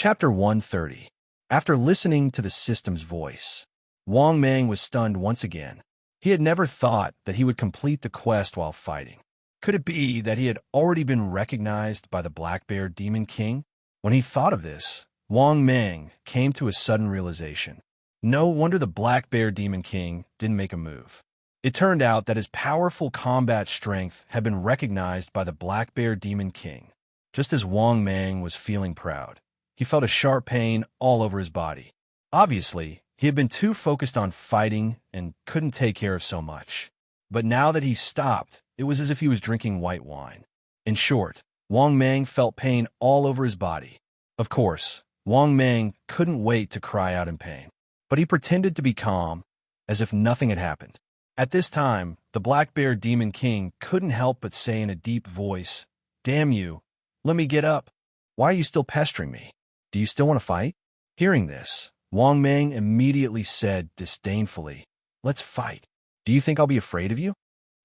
Chapter 130. After listening to the system's voice, Wang Mang was stunned once again. He had never thought that he would complete the quest while fighting. Could it be that he had already been recognized by the Black Bear Demon King? When he thought of this, Wang Mang came to a sudden realization. No wonder the Black Bear Demon King didn't make a move. It turned out that his powerful combat strength had been recognized by the Black Bear Demon King. Just as Wang Mang was feeling proud, he felt a sharp pain all over his body. Obviously, he had been too focused on fighting and couldn't take care of so much. But now that he stopped, it was as if he was drinking white wine. In short, Wang Mang felt pain all over his body. Of course, Wang Mang couldn't wait to cry out in pain. But he pretended to be calm, as if nothing had happened. At this time, the Black Bear Demon King couldn't help but say in a deep voice, "Damn you, let me get up. Why are you still pestering me? Do you still want to fight?" Hearing this, Wang Mang immediately said disdainfully, "Let's fight. Do you think I'll be afraid of you?"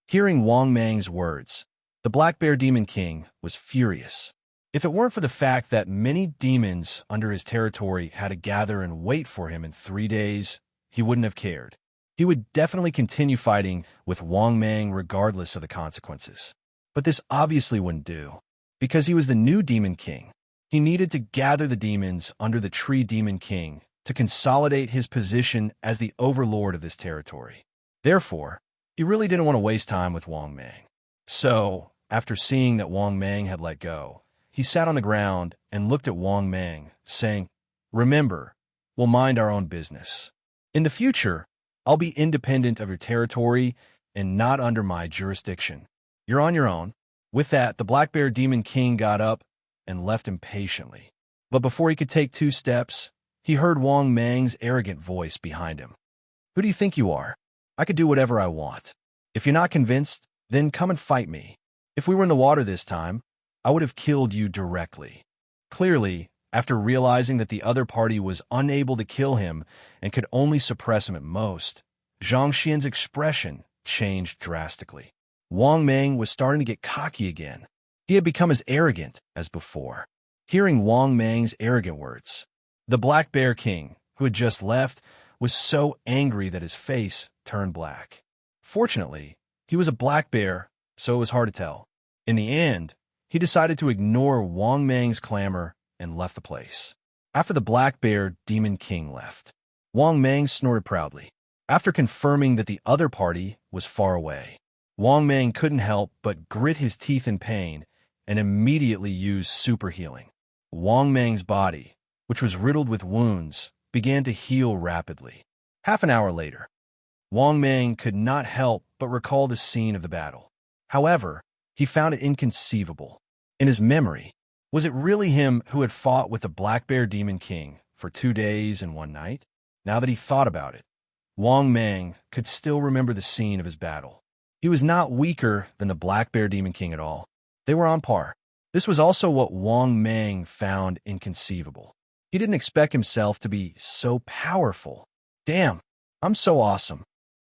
Hearing Wang Mang's words, the Black Bear Demon King was furious. If it weren't for the fact that many demons under his territory had to gather and wait for him in 3 days, he wouldn't have cared. He would definitely continue fighting with Wang Mang regardless of the consequences. But this obviously wouldn't do, because he was the new Demon King. He needed to gather the demons under the Tree Demon King to consolidate his position as the overlord of this territory. Therefore, he really didn't want to waste time with Wang Mang. So, after seeing that Wang Mang had let go, he sat on the ground and looked at Wang Mang, saying, "Remember, we'll mind our own business. In the future, I'll be independent of your territory and not under my jurisdiction. You're on your own." With that, the Black Bear Demon King got up and left impatiently. But before he could take 2 steps, he heard Wang Mang's arrogant voice behind him. "Who do you think you are? I could do whatever I want. If you're not convinced, then come and fight me. If we were in the water this time, I would have killed you directly." Clearly, after realizing that the other party was unable to kill him and could only suppress him at most, Zhang Xian's expression changed drastically. Wang Mang was starting to get cocky again. He had become as arrogant as before. Hearing Wang Mang's arrogant words, the Black Bear King, who had just left, was so angry that his face turned black. Fortunately, he was a black bear, so it was hard to tell. In the end, he decided to ignore Wang Mang's clamor and left the place. After the Black Bear Demon King left, Wang Mang snorted proudly. After confirming that the other party was far away, Wang Mang couldn't help but grit his teeth in pain and immediately used super healing. Wang Mang's body, which was riddled with wounds, began to heal rapidly. Half an hour later, Wang Mang could not help but recall the scene of the battle. However, he found it inconceivable. In his memory, was it really him who had fought with the Black Bear Demon King for 2 days and 1 night? Now that he thought about it, Wang Mang could still remember the scene of his battle. He was not weaker than the Black Bear Demon King at all. They were on par. This was also what Wang Mang found inconceivable. He didn't expect himself to be so powerful. Damn, I'm so awesome.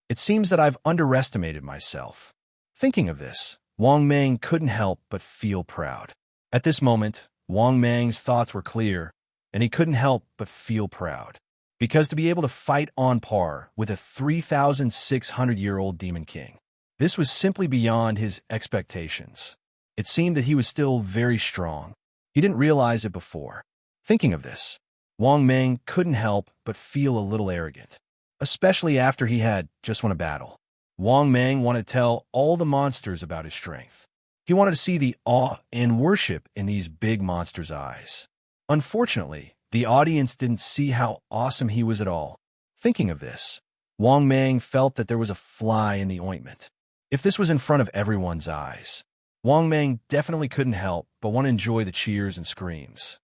It seems that I've underestimated myself. Thinking of this, Wang Mang couldn't help but feel proud. At this moment, Wang Mang's thoughts were clear, and he couldn't help but feel proud. Because to be able to fight on par with a 3,600-year-old Demon King, this was simply beyond his expectations. It seemed that he was still very strong. He didn't realize it before. Thinking of this, Wang Mang couldn't help but feel a little arrogant, especially after he had just won a battle. Wang Mang wanted to tell all the monsters about his strength. He wanted to see the awe and worship in these big monsters' eyes. Unfortunately, the audience didn't see how awesome he was at all. Thinking of this, Wang Mang felt that there was a fly in the ointment. If this was in front of everyone's eyes, Wang Mang definitely couldn't help but want to enjoy the cheers and screams.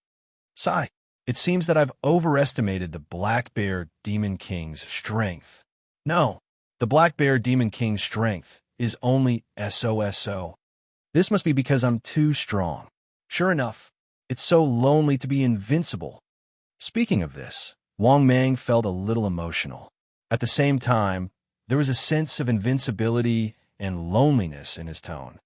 Sigh, it seems that I've overestimated the Black Bear Demon King's strength. No, the Black Bear Demon King's strength is only SOSO. This must be because I'm too strong. Sure enough, it's so lonely to be invincible. Speaking of this, Wang Mang felt a little emotional. At the same time, there was a sense of invincibility and loneliness in his tone.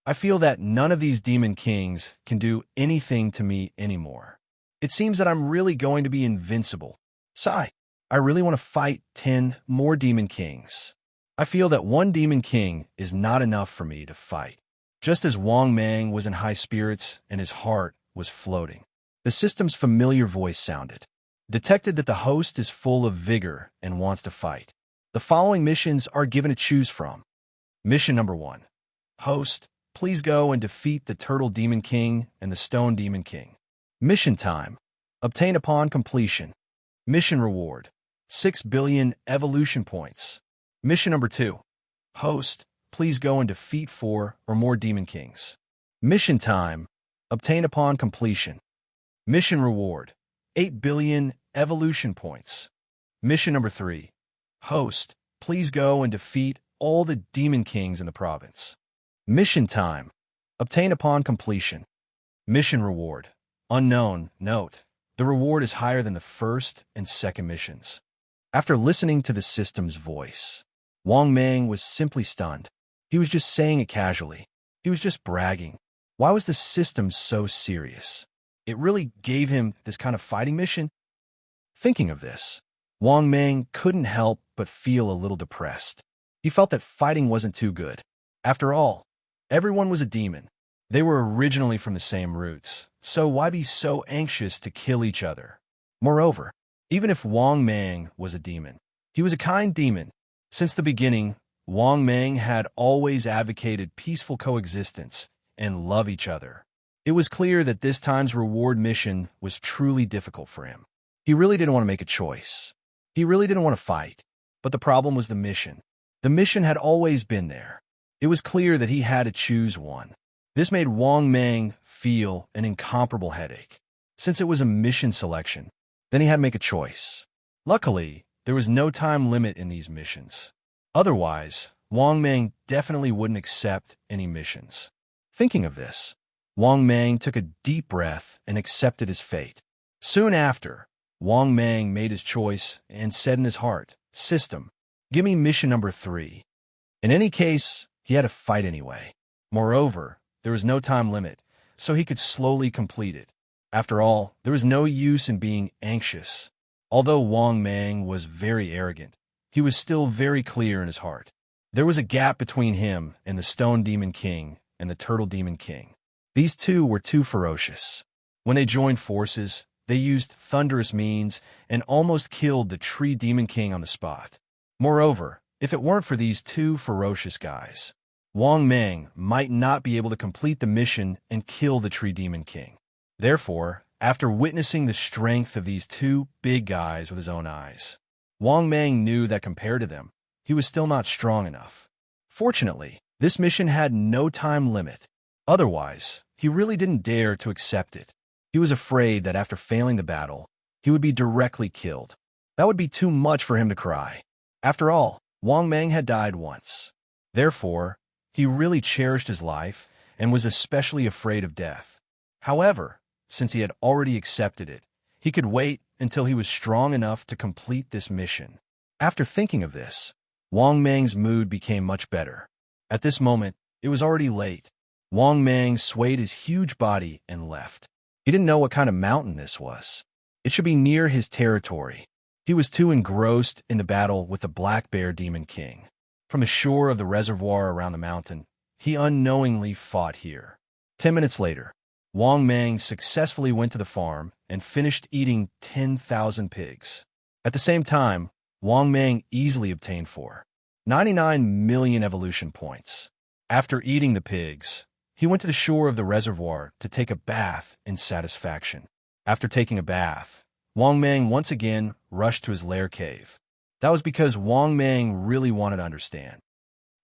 I feel that none of these demon kings can do anything to me anymore. It seems that I'm really going to be invincible. Sigh. I really want to fight 10 more Demon Kings. I feel that one Demon King is not enough for me to fight. Just as Wang Mang was in high spirits and his heart was floating, the system's familiar voice sounded. Detected that the host is full of vigor and wants to fight. The following missions are given to choose from. Mission number 1. Host, please go and defeat the Turtle Demon King and the Stone Demon King. Mission time. Obtain upon completion. Mission reward. 6 billion evolution points. Mission number 2. Host, please go and defeat 4 or more Demon Kings. Mission time. Obtain upon completion. Mission reward. 8 billion evolution points. Mission number 3. Host, please go and defeat all the Demon Kings in the province. Mission time. Obtain upon completion. Mission reward. Unknown. Note, the reward is higher than the first and second missions. After listening to the system's voice, Wang Mang was simply stunned. He was just saying it casually. He was just bragging. Why was the system so serious? It really gave him this kind of fighting mission? Thinking of this, Wang Mang couldn't help but feel a little depressed. He felt that fighting wasn't too good. After all, everyone was a demon. They were originally from the same roots, so why be so anxious to kill each other? Moreover, even if Wang Mang was a demon, he was a kind demon. Since the beginning, Wang Mang had always advocated peaceful coexistence and love each other. It was clear that this time's reward mission was truly difficult for him. He really didn't want to make a choice. He really didn't want to fight. But the problem was the mission. The mission had always been there. It was clear that he had to choose one. This made Wang Mang feel an incomparable headache. Since it was a mission selection, then he had to make a choice. Luckily, there was no time limit in these missions. Otherwise, Wang Mang definitely wouldn't accept any missions. Thinking of this, Wang Mang took a deep breath and accepted his fate. Soon after, Wang Mang made his choice and said in his heart, "System, give me mission number 3. In any case, he had to fight anyway. Moreover, there was no time limit, so he could slowly complete it. After all, there was no use in being anxious. Although Wang Mang was very arrogant, he was still very clear in his heart. There was a gap between him and the Stone Demon King and the Turtle Demon King. These two were too ferocious. When they joined forces, they used thunderous means and almost killed the Tree Demon King on the spot. Moreover, if it weren't for these two ferocious guys, Wang Mang might not be able to complete the mission and kill the Tree Demon King. Therefore, after witnessing the strength of these two big guys with his own eyes, Wang Mang knew that compared to them, he was still not strong enough. Fortunately, this mission had no time limit. Otherwise, he really didn't dare to accept it. He was afraid that after failing the battle, he would be directly killed. That would be too much for him to cry. After all, Wang Mang had died once. Therefore, he really cherished his life and was especially afraid of death. However, since he had already accepted it, he could wait until he was strong enough to complete this mission. After thinking of this, Wang Mang's mood became much better. At this moment, it was already late. Wang Mang swayed his huge body and left. He didn't know what kind of mountain this was. It should be near his territory. He was too engrossed in the battle with the Black Bear Demon King. From the shore of the reservoir around the mountain, he unknowingly fought here. 10 minutes later, Wang Mang successfully went to the farm and finished eating 10,000 pigs. At the same time, Wang Mang easily obtained 499 million evolution points. After eating the pigs, he went to the shore of the reservoir to take a bath in satisfaction. After taking a bath, Wang Mang once again rushed to his lair cave. That was because Wang Mang really wanted to understand.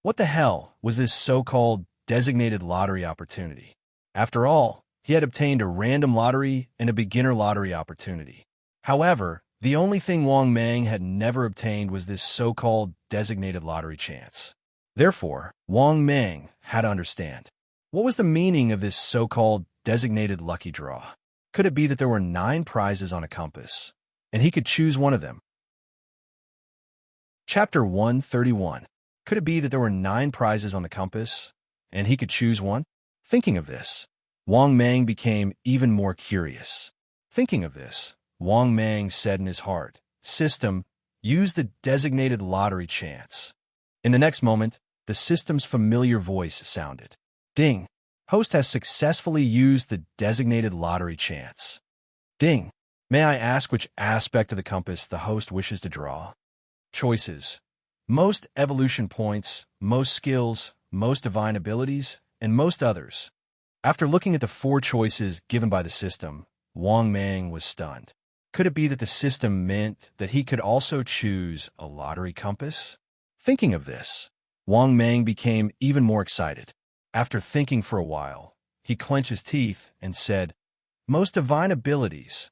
What the hell was this so-called designated lottery opportunity? After all, he had obtained a random lottery and a beginner lottery opportunity. However, the only thing Wang Mang had never obtained was this so-called designated lottery chance. Therefore, Wang Mang had to understand. What was the meaning of this so-called designated lucky draw? Could it be that there were 9 prizes on a compass, and he could choose one of them? Chapter 131. Could it be that there were 9 prizes on the compass, and he could choose one? Thinking of this, Wang Mang became even more curious. Thinking of this, Wang Mang said in his heart, "System, use the designated lottery chance." In the next moment, the system's familiar voice sounded. Ding. Host has successfully used the designated lottery chance. Ding. May I ask which aspect of the compass the host wishes to draw? Choices: most evolution points, most skills, most divine abilities, and most others. After looking at the 4 choices given by the system, Wang Mang was stunned. Could it be that the system meant that he could also choose a lottery compass? Thinking of this, Wang Mang became even more excited. After thinking for a while, he clenched his teeth and said, "Most divine abilities."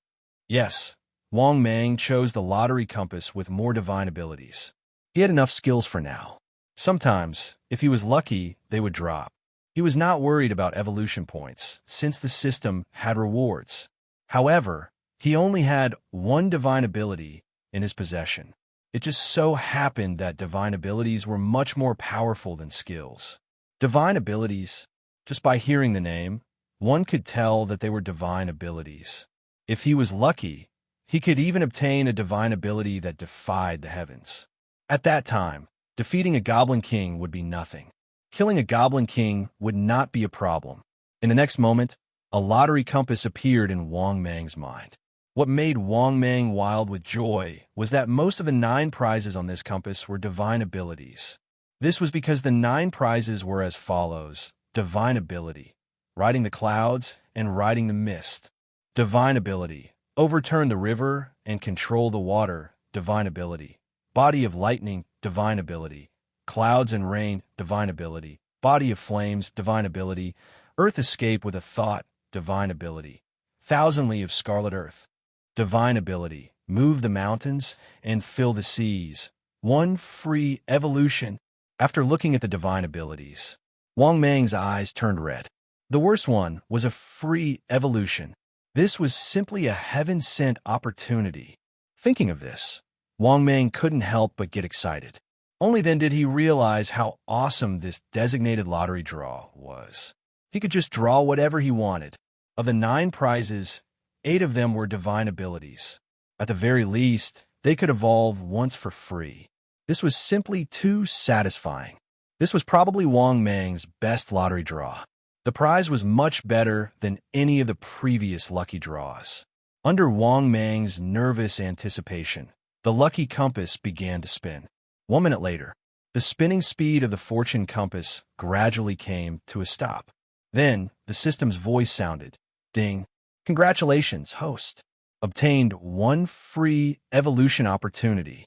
Yes, Wang Mang chose the lottery compass with more divine abilities. He had enough skills for now. Sometimes, if he was lucky, they would drop. He was not worried about evolution points, since the system had rewards. However, he only had 1 divine ability in his possession. It just so happened that divine abilities were much more powerful than skills. Divine abilities, just by hearing the name, one could tell that they were divine abilities. If he was lucky, he could even obtain a divine ability that defied the heavens. At that time, defeating a Goblin King would be nothing. Killing a Goblin King would not be a problem. In the next moment, a lottery compass appeared in Wang Mang's mind. What made Wang Mang wild with joy was that most of the 9 prizes on this compass were divine abilities. This was because the 9 prizes were as follows: divine ability, riding the clouds and riding the mist. Divine ability, overturn the river and control the water. Divine ability, body of lightning. Divine ability, clouds and rain. Divine ability, body of flames. Divine ability, earth escape with a thought. Divine ability, thousandly of scarlet earth. Divine ability, move the mountains and fill the seas. 1 free evolution. After looking at the divine abilities, Wang Mang's eyes turned red. The worst one was a free evolution. This was simply a heaven-sent opportunity. Thinking of this, Wang Mang couldn't help but get excited. Only then did he realize how awesome this designated lottery draw was. He could just draw whatever he wanted. Of the 9 prizes, 8 of them were divine abilities. At the very least, they could evolve once for free. This was simply too satisfying. This was probably Wang Mang's best lottery draw. The prize was much better than any of the previous lucky draws. Under Wang Mang's nervous anticipation, the lucky compass began to spin. 1 minute later, the spinning speed of the fortune compass gradually came to a stop. Then, the system's voice sounded. Ding. Congratulations, host. Obtained 1 free evolution opportunity.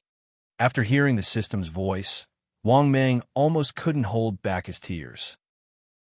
After hearing the system's voice, Wang Mang almost couldn't hold back his tears.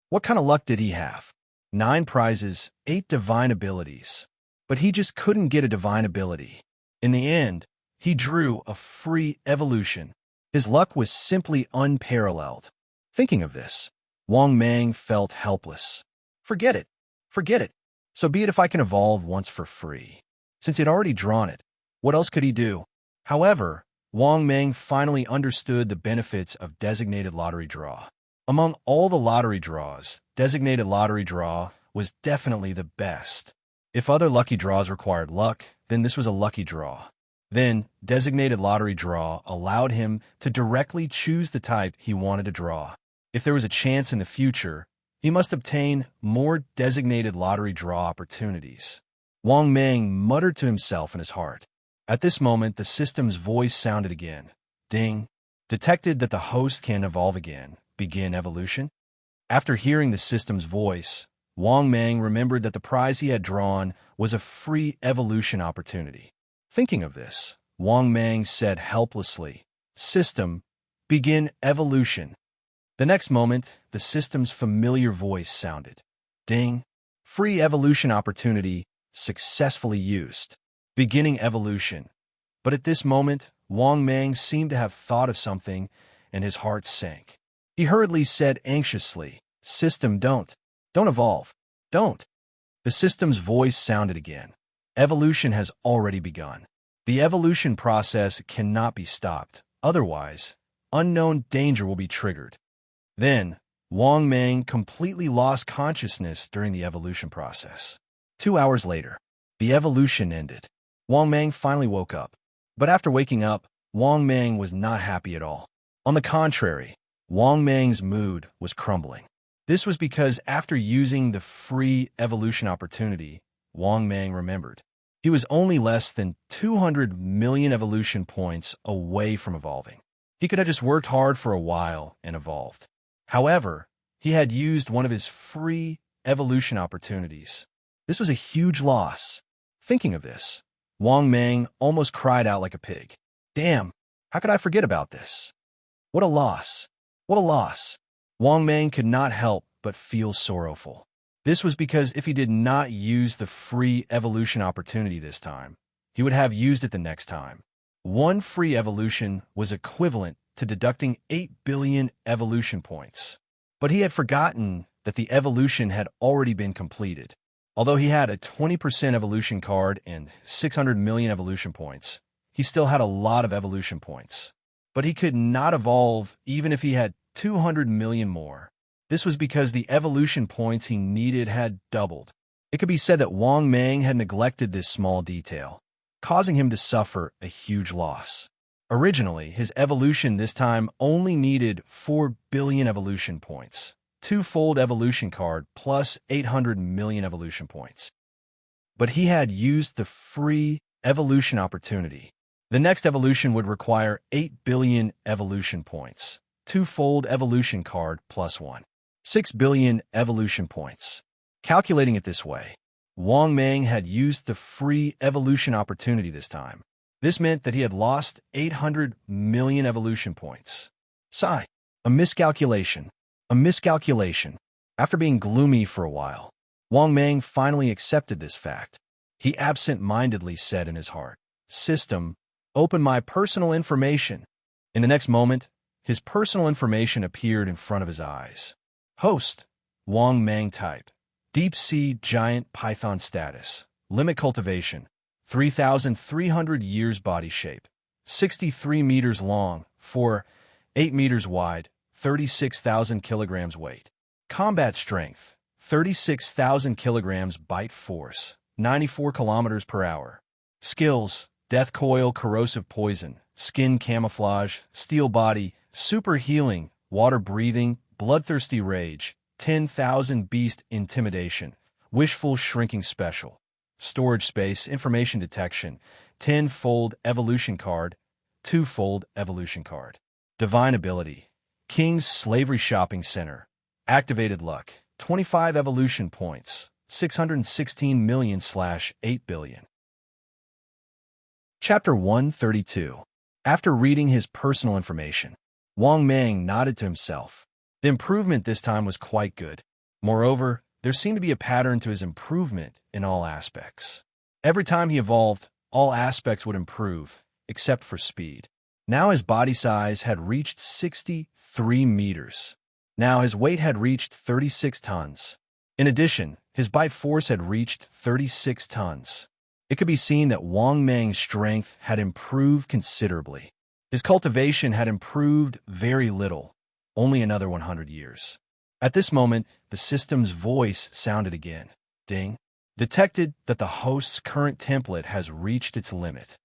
What kind of luck did he have? 9 prizes, 8 divine abilities. But he just couldn't get a divine ability. In the end, he drew a free evolution. His luck was simply unparalleled. Thinking of this, Wang Mang felt helpless. Forget it. Forget it. So be it if I can evolve once for free. Since he'd already drawn it, what else could he do? However, Wang Mang finally understood the benefits of designated lottery draw. Among all the lottery draws, designated lottery draw was definitely the best. If other lucky draws required luck, then this was a lucky draw. Then, designated lottery draw allowed him to directly choose the type he wanted to draw. If there was a chance in the future, he must obtain more designated lottery draw opportunities. Wang Mang muttered to himself in his heart. At this moment, the system's voice sounded again. Ding. Detected that the host can evolve again. Begin evolution. After hearing the system's voice, Wang Mang remembered that the prize he had drawn was a free evolution opportunity. Thinking of this, Wang Mang said helplessly, "System, begin evolution." The next moment, the system's familiar voice sounded. Ding. Free evolution opportunity successfully used. Beginning evolution. But at this moment, Wang Mang seemed to have thought of something, and his heart sank. He hurriedly said anxiously, "System, don't evolve. Don't." The system's voice sounded again. Evolution has already begun. The evolution process cannot be stopped. Otherwise, unknown danger will be triggered. Then, Wang Mang completely lost consciousness during the evolution process. 2 hours later, The evolution ended. Wang Mang finally woke up. But after waking up, Wang Mang was not happy at all. On the contrary, Wang Mang's mood was crumbling. This was because after using the free evolution opportunity, Wang Mang remembered. He was only less than 200 million evolution points away from evolving. He could have just worked hard for a while and evolved. However, he had used one of his free evolution opportunities. This was a huge loss. Thinking of this, Wang Mang almost cried out like a pig. Damn, how could I forget about this? What a loss. What a loss. Wang Mang could not help but feel sorrowful. This was because if he did not use the free evolution opportunity this time, he would have used it the next time. One free evolution was equivalent to deducting 8 billion evolution points. But he had forgotten that the evolution had already been completed. Although he had a 20% evolution card and 600 million evolution points, he still had a lot of evolution points. But he could not evolve even if he had 200 million more. This was because the evolution points he needed had doubled. It could be said that Wang Mang had neglected this small detail, causing him to suffer a huge loss. Originally, his evolution this time only needed 4 billion evolution points, two-fold evolution card plus 800 million evolution points. But he had used the free evolution opportunity. The next evolution would require 8 billion evolution points, two-fold evolution card plus 6 billion evolution points. Calculating it this way, Wang Mang had used the free evolution opportunity this time. This meant that he had lost 800 million evolution points. Sigh. A miscalculation. A miscalculation. After being gloomy for a while, Wang Mang finally accepted this fact. He absent-mindedly said in his heart, "System, open my personal information." In the next moment, his personal information appeared in front of his eyes. Host, Wang Mang type. Deep-sea giant python status. Limit cultivation. 3,300 years body shape. 63 meters long, 8 meters wide, 36,000 kilograms weight. Combat strength, 36,000 kilograms bite force, 94 kilometers per hour. Skills, death coil, corrosive poison, skin camouflage, steel body, super healing, water breathing, bloodthirsty rage, 10,000 beast intimidation, wishful shrinking special. Storage space, information detection, 10-fold evolution card, 2-fold evolution card. Divine ability, King's Slavery Shopping Center. Activated luck, 25 evolution points, 616 million/8 billion. Chapter 132. After reading his personal information, Wang Mang nodded to himself. The improvement this time was quite good. Moreover, there seemed to be a pattern to his improvement in all aspects. Every time he evolved, all aspects would improve, except for speed. Now his body size had reached 63 meters. Now his weight had reached 36 tons. In addition, his bite force had reached 36 tons. It could be seen that Wang Mang's strength had improved considerably. His cultivation had improved very little, only another 100 years. At this moment, the system's voice sounded again. Ding. Detected that the host's current template has reached its limit.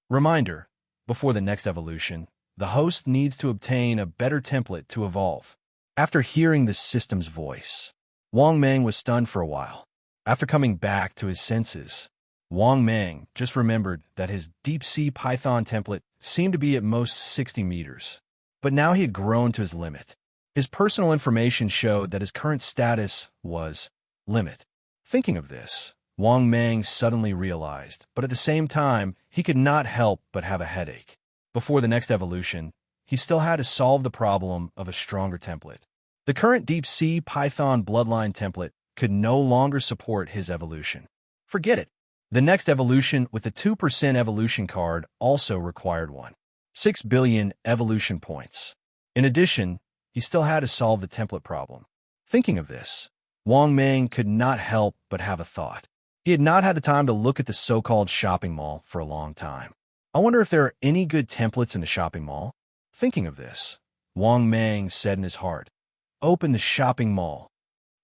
Reminder, before the next evolution, the host needs to obtain a better template to evolve. After hearing the system's voice, Wang Mang was stunned for a while. After coming back to his senses, Wang Mang just remembered that his deep-sea python template seemed to be at most 60 meters. But now he had grown to his limit. His personal information showed that his current status was limit. Thinking of this, Wang Mang suddenly realized, but at the same time, he could not help but have a headache. Before the next evolution, he still had to solve the problem of a stronger template. The current deep-sea python bloodline template could no longer support his evolution. Forget it. The next evolution with the 2% evolution card also required 6 billion evolution points. In addition, he still had to solve the template problem. Thinking of this, Wang Mang could not help but have a thought. He had not had the time to look at the so-called shopping mall for a long time. I wonder if there are any good templates in the shopping mall? Thinking of this, Wang Mang said in his heart, "Open the shopping mall."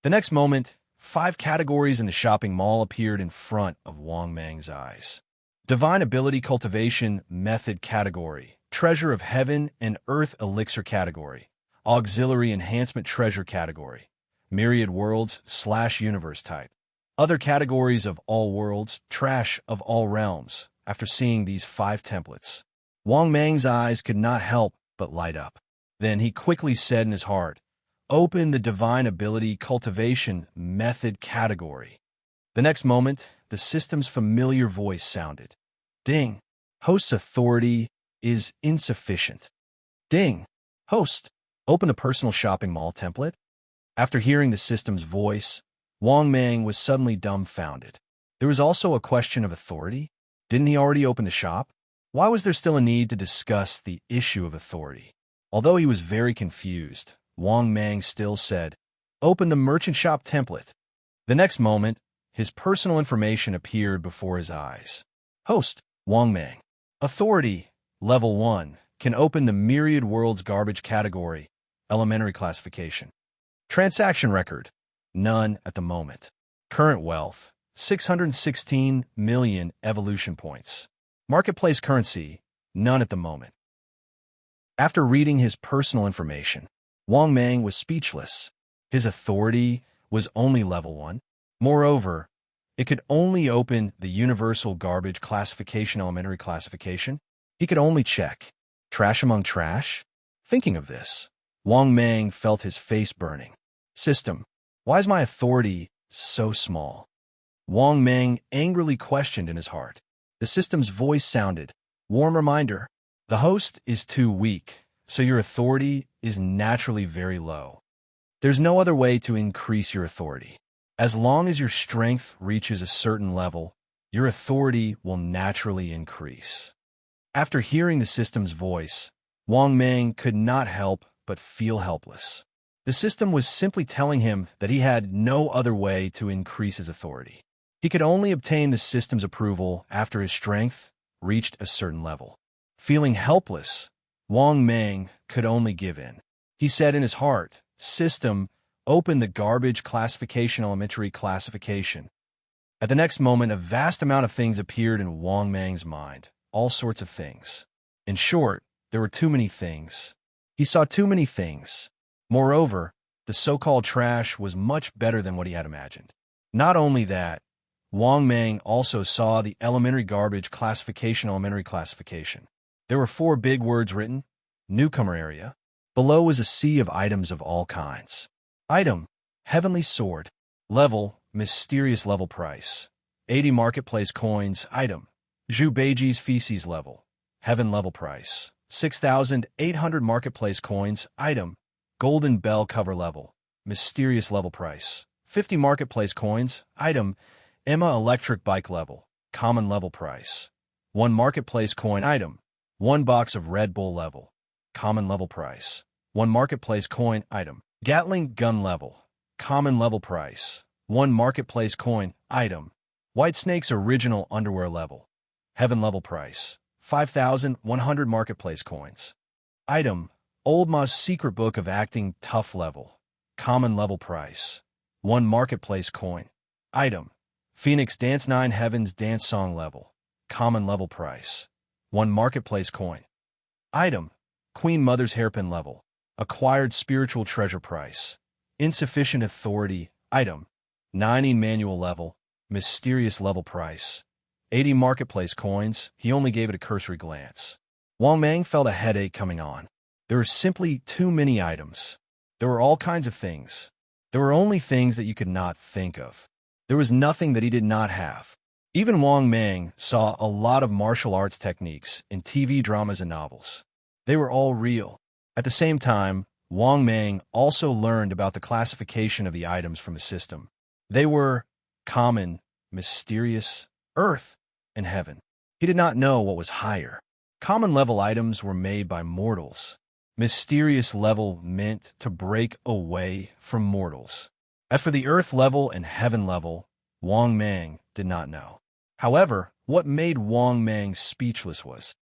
The next moment, 5 categories in the shopping mall appeared in front of Wang Mang's eyes. Divine Ability Cultivation Method category, Treasure of Heaven and Earth Elixir category, Auxiliary Enhancement Treasure category, Myriad Worlds/Universe type. Other categories of all worlds, Trash of all realms. After seeing these 5 templates, Wang Mang's eyes could not help but light up. Then he quickly said in his heart, "Open the Divine Ability Cultivation Method category." The next moment, the system's familiar voice sounded. Ding. Host's authority is insufficient. Ding. Host, open the personal shopping mall template. After hearing the system's voice, Wang Mang was suddenly dumbfounded. There was also a question of authority. Didn't he already open the shop? Why was there still a need to discuss the issue of authority? Although he was very confused, Wang Mang still said, "Open the merchant shop template." The next moment, his personal information appeared before his eyes. Host, Wang Mang. Authority, Level 1, can open the Myriad Worlds Garbage category, Elementary classification. Transaction record, none at the moment. Current wealth, 616 million evolution points. Marketplace currency, none at the moment. After reading his personal information, Wang Mang was speechless. His authority was only level 1. Moreover, it could only open the Universal Garbage Classification Elementary classification. He could only check trash among trash. Thinking of this, Wang Mang felt his face burning. System, why is my authority so small? Wang Mang angrily questioned in his heart. The system's voice sounded. Warm reminder, the host is too weak, so your authority is naturally very low. There's no other way to increase your authority. As long as your strength reaches a certain level, your authority will naturally increase. After hearing the system's voice, Wang Mang could not help but feel helpless. The system was simply telling him that he had no other way to increase his authority. He could only obtain the system's approval after his strength reached a certain level. Feeling helpless, Wang Mang could only give in. He said in his heart, "System, open the Garbage Classification Elementary classification." At the next moment, a vast amount of things appeared in Wang Mang's mind. All sorts of things. In short, there were too many things. He saw too many things. Moreover, the so-called trash was much better than what he had imagined. Not only that, Wang Mang also saw the Elementary Garbage Classification Elementary classification. There were 4 big words written, Newcomer Area. Below was a sea of items of all kinds. Item, Heavenly Sword. Level, Mysterious Level Price. 80 Marketplace Coins. Item, Zhu Beiji's Feces Level. Heaven Level Price. 6,800 Marketplace Coins. Item, Golden Bell Cover Level. Mysterious Level Price. 50 Marketplace Coins. Item, Emma Electric Bike Level. Common Level Price. 1 Marketplace Coin. Item, 1 Box of Red Bull Level. Common Level Price. 1 Marketplace Coin. Item, Gatling Gun Level. Common Level Price. 1 Marketplace Coin. Item, White Snake's Original Underwear Level. Heaven Level Price. 5,100 Marketplace Coins. Item, Old Ma's Secret Book of Acting Tough Level. Common Level Price. 1 Marketplace Coin. Item, Phoenix Dance 9 Heavens Dance Song Level. Common Level Price. 1 Marketplace Coin. Item, Queen Mother's Hairpin Level. Acquired Spiritual Treasure Price. Insufficient Authority. Item, 90 Manual Level. Mysterious Level Price. 80 Marketplace Coins. He only gave it a cursory glance. Wang Mang felt a headache coming on. There were simply too many items. There were all kinds of things. There were only things that you could not think of. There was nothing that he did not have. Even Wang Mang saw a lot of martial arts techniques in TV dramas and novels. They were all real. At the same time, Wang Mang also learned about the classification of the items from the system. They were common, mysterious, earth, and heaven. He did not know what was higher. Common level items were made by mortals. Mysterious level meant to break away from mortals. As for the earth level and heaven level, Wang Mang did not know. However, what made Wang Mang speechless was,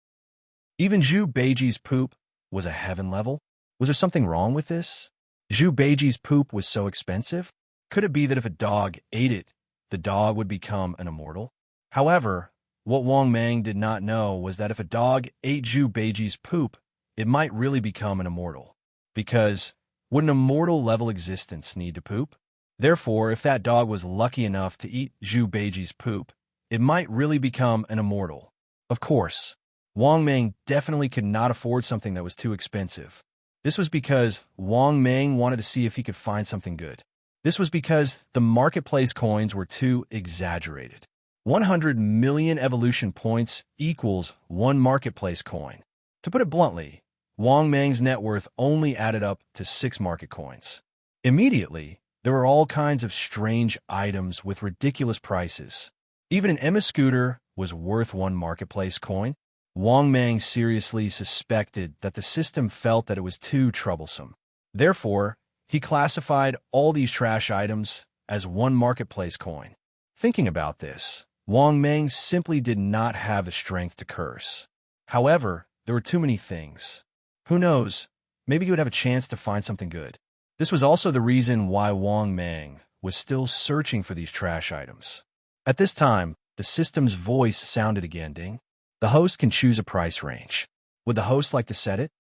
even Zhu Beiji's poop was a heaven level? Was there something wrong with this? Zhu Beiji's poop was so expensive? Could it be that if a dog ate it, the dog would become an immortal? However, what Wang Mang did not know was that if a dog ate Zhu Beiji's poop, it might really become an immortal. Because would an immortal level existence need to poop? Therefore, if that dog was lucky enough to eat Zhu Beiji's poop, it might really become an immortal. Of course, Wang Mang definitely could not afford something that was too expensive. This was because Wang Mang wanted to see if he could find something good. This was because the marketplace coins were too exaggerated. 100 million evolution points equals one marketplace coin. To put it bluntly, Wang Mang's net worth only added up to 6 market coins. Immediately, there were all kinds of strange items with ridiculous prices. Even an Emma scooter was worth 1 marketplace coin. Wang Mang seriously suspected that the system felt that it was too troublesome. Therefore, he classified all these trash items as 1 marketplace coin. Thinking about this, Wang Mang simply did not have the strength to curse. However, there were too many things. Who knows, maybe he would have a chance to find something good. This was also the reason why Wang Mang was still searching for these trash items. At this time, the system's voice sounded again, ding. The host can choose a price range. Would the host like to set it?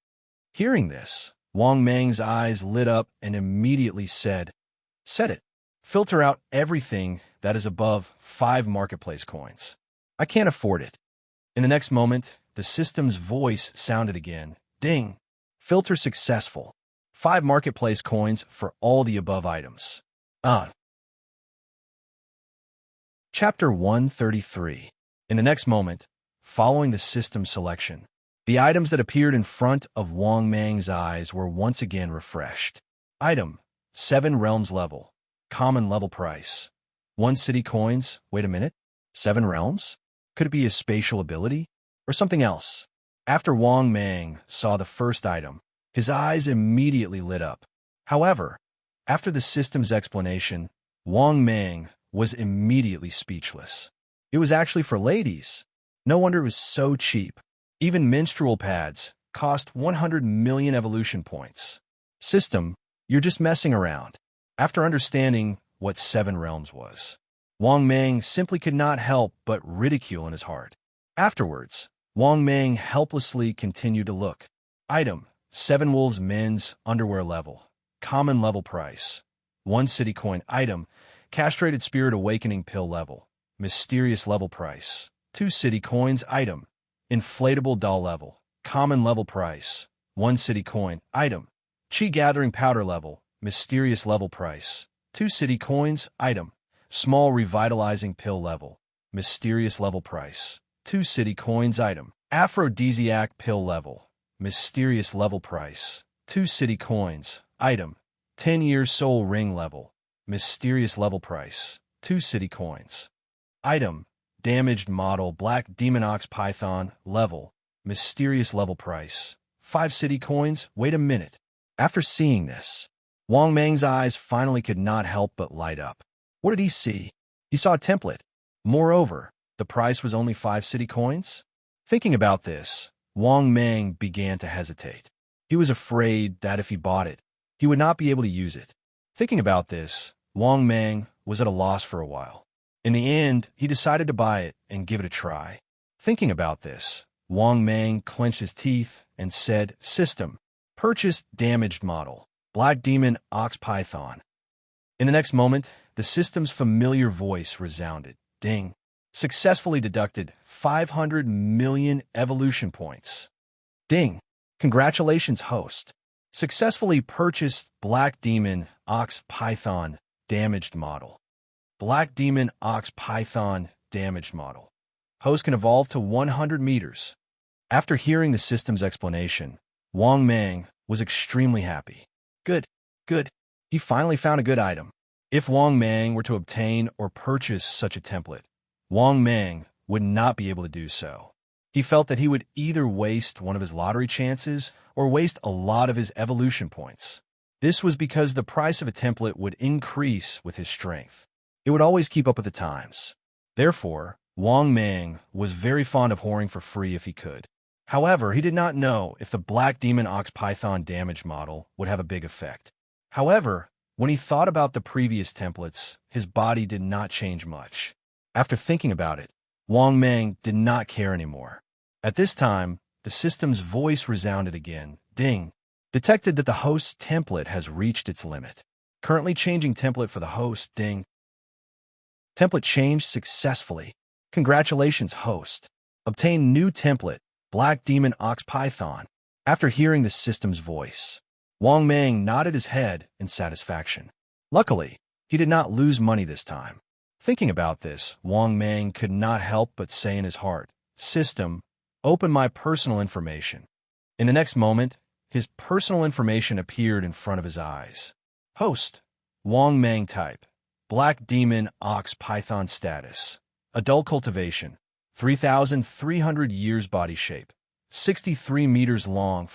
Hearing this, Wang Mang's eyes lit up and immediately said, "Set it. Filter out everything that is above 5 marketplace coins. I can't afford it." In the next moment, the system's voice sounded again, ding. Filter successful. 5 marketplace coins for all the above items. Chapter 133. In the next moment, following the system selection, the items that appeared in front of Wang Mang's eyes were once again refreshed. Item: 7 realms level. Common level price. 1 city coins. Wait a minute. 7 realms? Could it be a spatial ability? Or something else? After Wang Mang saw the first item, his eyes immediately lit up. However, after the system's explanation, Wang Mang was immediately speechless. It was actually for ladies. No wonder it was so cheap. Even menstrual pads cost 100 million evolution points. System, you're just messing around. After understanding what 7 realms was, Wang Mang simply could not help but ridicule in his heart. Afterwards, Wang Mang helplessly continued to look. Item: 7 wolves men's underwear level. Common level price. 1 city coin. Item: castrated spirit awakening pill level. Mysterious level price. 2 city coins. Item: inflatable doll level. Common level price. 1 city coin. Item: chi gathering powder level. Mysterious level price. 2 city coins. Item: small revitalizing pill level. Mysterious level price. 2 city coins. Item: aphrodisiac pill level. Mysterious level price. 2 city coins. Item: 10-year soul ring level. Mysterious level price. 2 city coins. Item: damaged model black demon ox python level. Mysterious level price. 5 city coins. Wait a minute. After seeing this, Wang Mang's eyes finally could not help but light up. What did he see? He saw a template. Moreover, the price was only 5 city coins? Thinking about this, Wang Mang began to hesitate. He was afraid that if he bought it, he would not be able to use it. Thinking about this, Wang Mang was at a loss for a while. In the end, he decided to buy it and give it a try. Thinking about this, Wang Mang clenched his teeth and said, "System, purchase damaged model, Black Demon Ox Python." In the next moment, the system's familiar voice resounded. Ding. Successfully deducted 500 million evolution points. Ding. Congratulations, host. Successfully purchased Black Demon Ox Python damaged model. Black Demon Ox Python damaged model. Host can evolve to 100 meters. After hearing the system's explanation, Wang Mang was extremely happy. Good, good. He finally found a good item. If Wang Mang were to obtain or purchase such a template, Wang Mang would not be able to do so. He felt that he would either waste one of his lottery chances or waste a lot of his evolution points. This was because the price of a template would increase with his strength. It would always keep up with the times. Therefore, Wang Mang was very fond of whoring for free if he could. However, he did not know if the Black Demon Ox Python damage model would have a big effect. However, When he thought about the previous templates, his body did not change much. After thinking about it, Wang Mang did not care anymore. At this time, the system's voice resounded again. Ding! Detected that the host's template has reached its limit. Currently changing template for the host. Ding! Template changed successfully. Congratulations, host. Obtain new template, Black Demon Ox Python. After hearing the system's voice, Wang Mang nodded his head in satisfaction. Luckily, he did not lose money this time. Thinking about this, Wang Mang could not help but say in his heart, "System, open my personal information." In the next moment, his personal information appeared in front of his eyes. Host, Wang Mang type, Black Demon Ox Python status, adult cultivation, 3,300 years body shape, 63 meters long,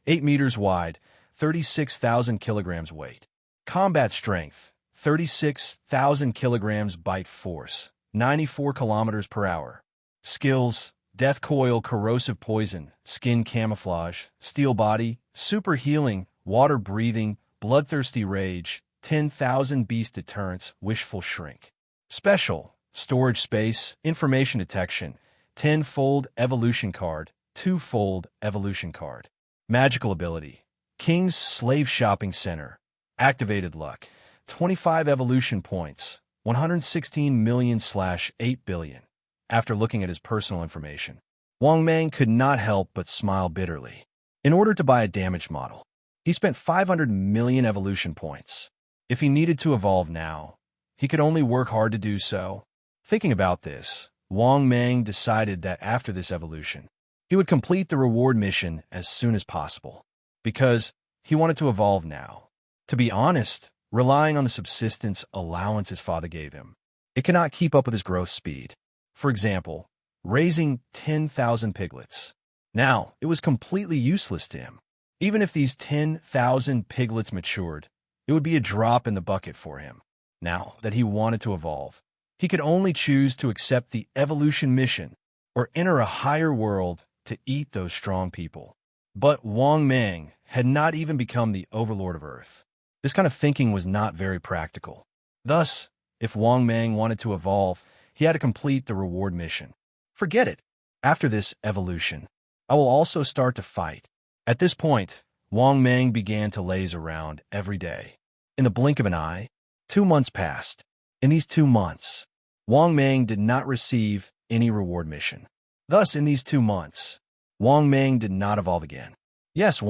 8 meters wide, 36,000 kilograms weight. Combat strength, 36,000 kilograms bite force, 94 kilometers per hour. Skills, death coil, corrosive poison, skin camouflage, steel body, super healing, water breathing, bloodthirsty rage, 10,000 beast deterrence, wishful shrink. Special, storage space, information detection, 10-fold evolution card, 2-fold evolution card. Magical ability, King's Slave Shopping Center, activated luck, 25 evolution points, 116 million/8 billion. After looking at his personal information, Wang Mang could not help but smile bitterly. In order to buy a damaged model, he spent 500 million evolution points. If he needed to evolve now, he could only work hard to do so. Thinking about this, Wang Mang decided that after this evolution, he would complete the reward mission as soon as possible, because he wanted to evolve now. To be honest, relying on the subsistence allowance his father gave him, it cannot keep up with his growth speed. For example, raising 10,000 piglets. Now, it was completely useless to him. Even if these 10,000 piglets matured, it would be a drop in the bucket for him. Now that he wanted to evolve, he could only choose to accept the evolution mission or enter a higher world to eat those strong people. But Wang Mang had not even become the overlord of Earth. This kind of thinking was not very practical. Thus, if Wang Mang wanted to evolve, he had to complete the reward mission. Forget it. After this evolution, I will also start to fight. At this point, Wang Mang began to laze around every day. In the blink of an eye, 2 months passed. In these 2 months, Wang Mang did not receive any reward mission. Thus, in these 2 months, Wang Mang did not evolve again. Yes,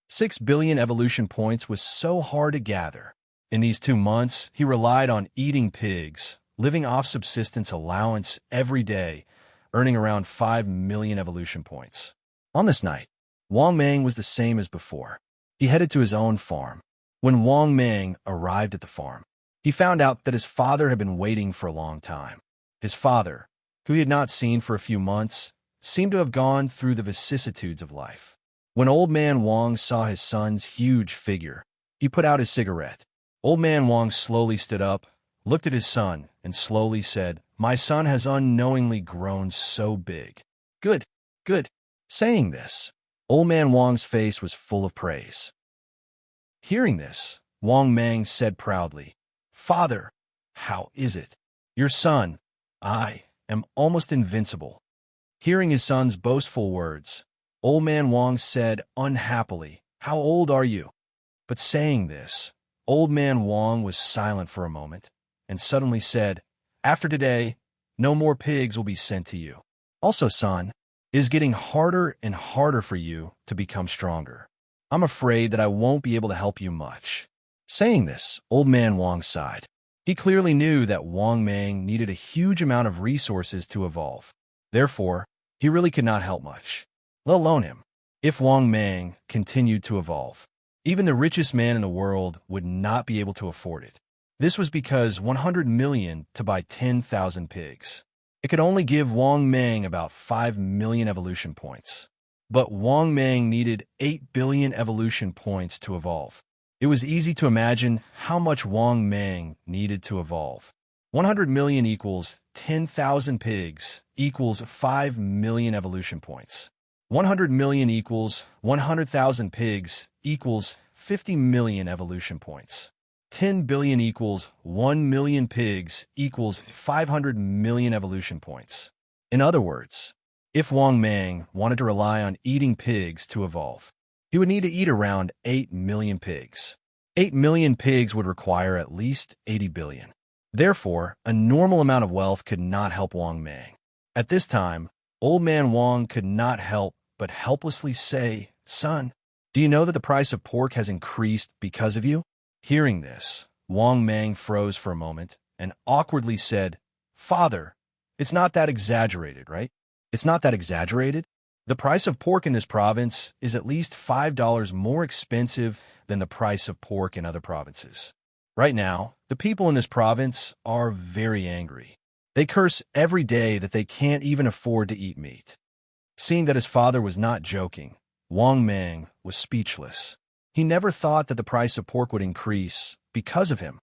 6 billion evolution points was so hard to gather. In these 2 months, he relied on eating pigs, living off subsistence allowance every day, earning around 5 million evolution points. On this night, Wang Mang was the same as before. He headed to his own farm. When Wang Mang arrived at the farm, he found out that his father had been waiting for a long time. His father, who he had not seen for a few months, seemed to have gone through the vicissitudes of life. When Old Man Wang saw his son's huge figure, he put out his cigarette. Old Man Wang slowly stood up, looked at his son, and slowly said, "My son has unknowingly grown so big. Good, good." Saying this, Old Man Wang's face was full of praise. Hearing this, Wang Mang said proudly, "Father, how is it? Your son, I, am almost invincible." Hearing his son's boastful words, Old Man Wang said unhappily, "How old are you?" But saying this, Old Man Wang was silent for a moment, and suddenly said, "After today, no more pigs will be sent to you. Also, son, it is getting harder and harder for you to become stronger. I'm afraid that I won't be able to help you much." Saying this, Old Man Wang sighed. He clearly knew that Wang Mang needed a huge amount of resources to evolve. Therefore, he really could not help much, let alone him. If Wang Mang continued to evolve, even the richest man in the world would not be able to afford it. This was because 100 million to buy 10,000 pigs. It could only give Wang Mang about 5 million evolution points. But Wang Mang needed 8 billion evolution points to evolve. It was easy to imagine how much Wang Mang needed to evolve. 100 million equals 10,000 pigs equals 5 million evolution points. 100 million equals 100,000 pigs equals 50 million evolution points. 10 billion equals 1 million pigs equals 500 million evolution points. In other words, if Wang Mang wanted to rely on eating pigs to evolve, he would need to eat around 8 million pigs. 8 million pigs would require at least 80 billion. Therefore, a normal amount of wealth could not help Wang Mang. At this time, Old Man Wang could not help but helplessly say, "Son, do you know that the price of pork has increased because of you?" Hearing this, Wang Mang froze for a moment and awkwardly said, "Father, it's not that exaggerated, right? It's not that exaggerated? The price of pork in this province is at least $5 more expensive than the price of pork in other provinces. Right now, the people in this province are very angry. They curse every day that they can't even afford to eat meat." Seeing that his father was not joking, Wang Mang was speechless. He never thought that the price of pork would increase because of him.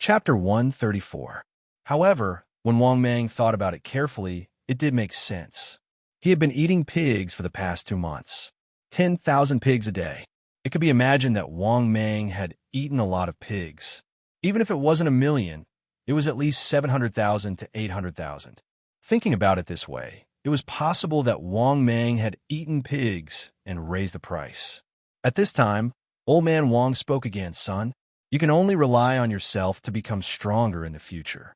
Chapter 134. However, when Wang Mang thought about it carefully, it did make sense. He had been eating pigs for the past 2 months. 10,000 pigs a day. It could be imagined that Wang Mang had eaten a lot of pigs. Even if it wasn't a million, it was at least 700,000 to 800,000. Thinking about it this way, it was possible that Wang Mang had eaten pigs and raised the price. At this time, Old Man Wang spoke again. "Son, you can only rely on yourself to become stronger in the future.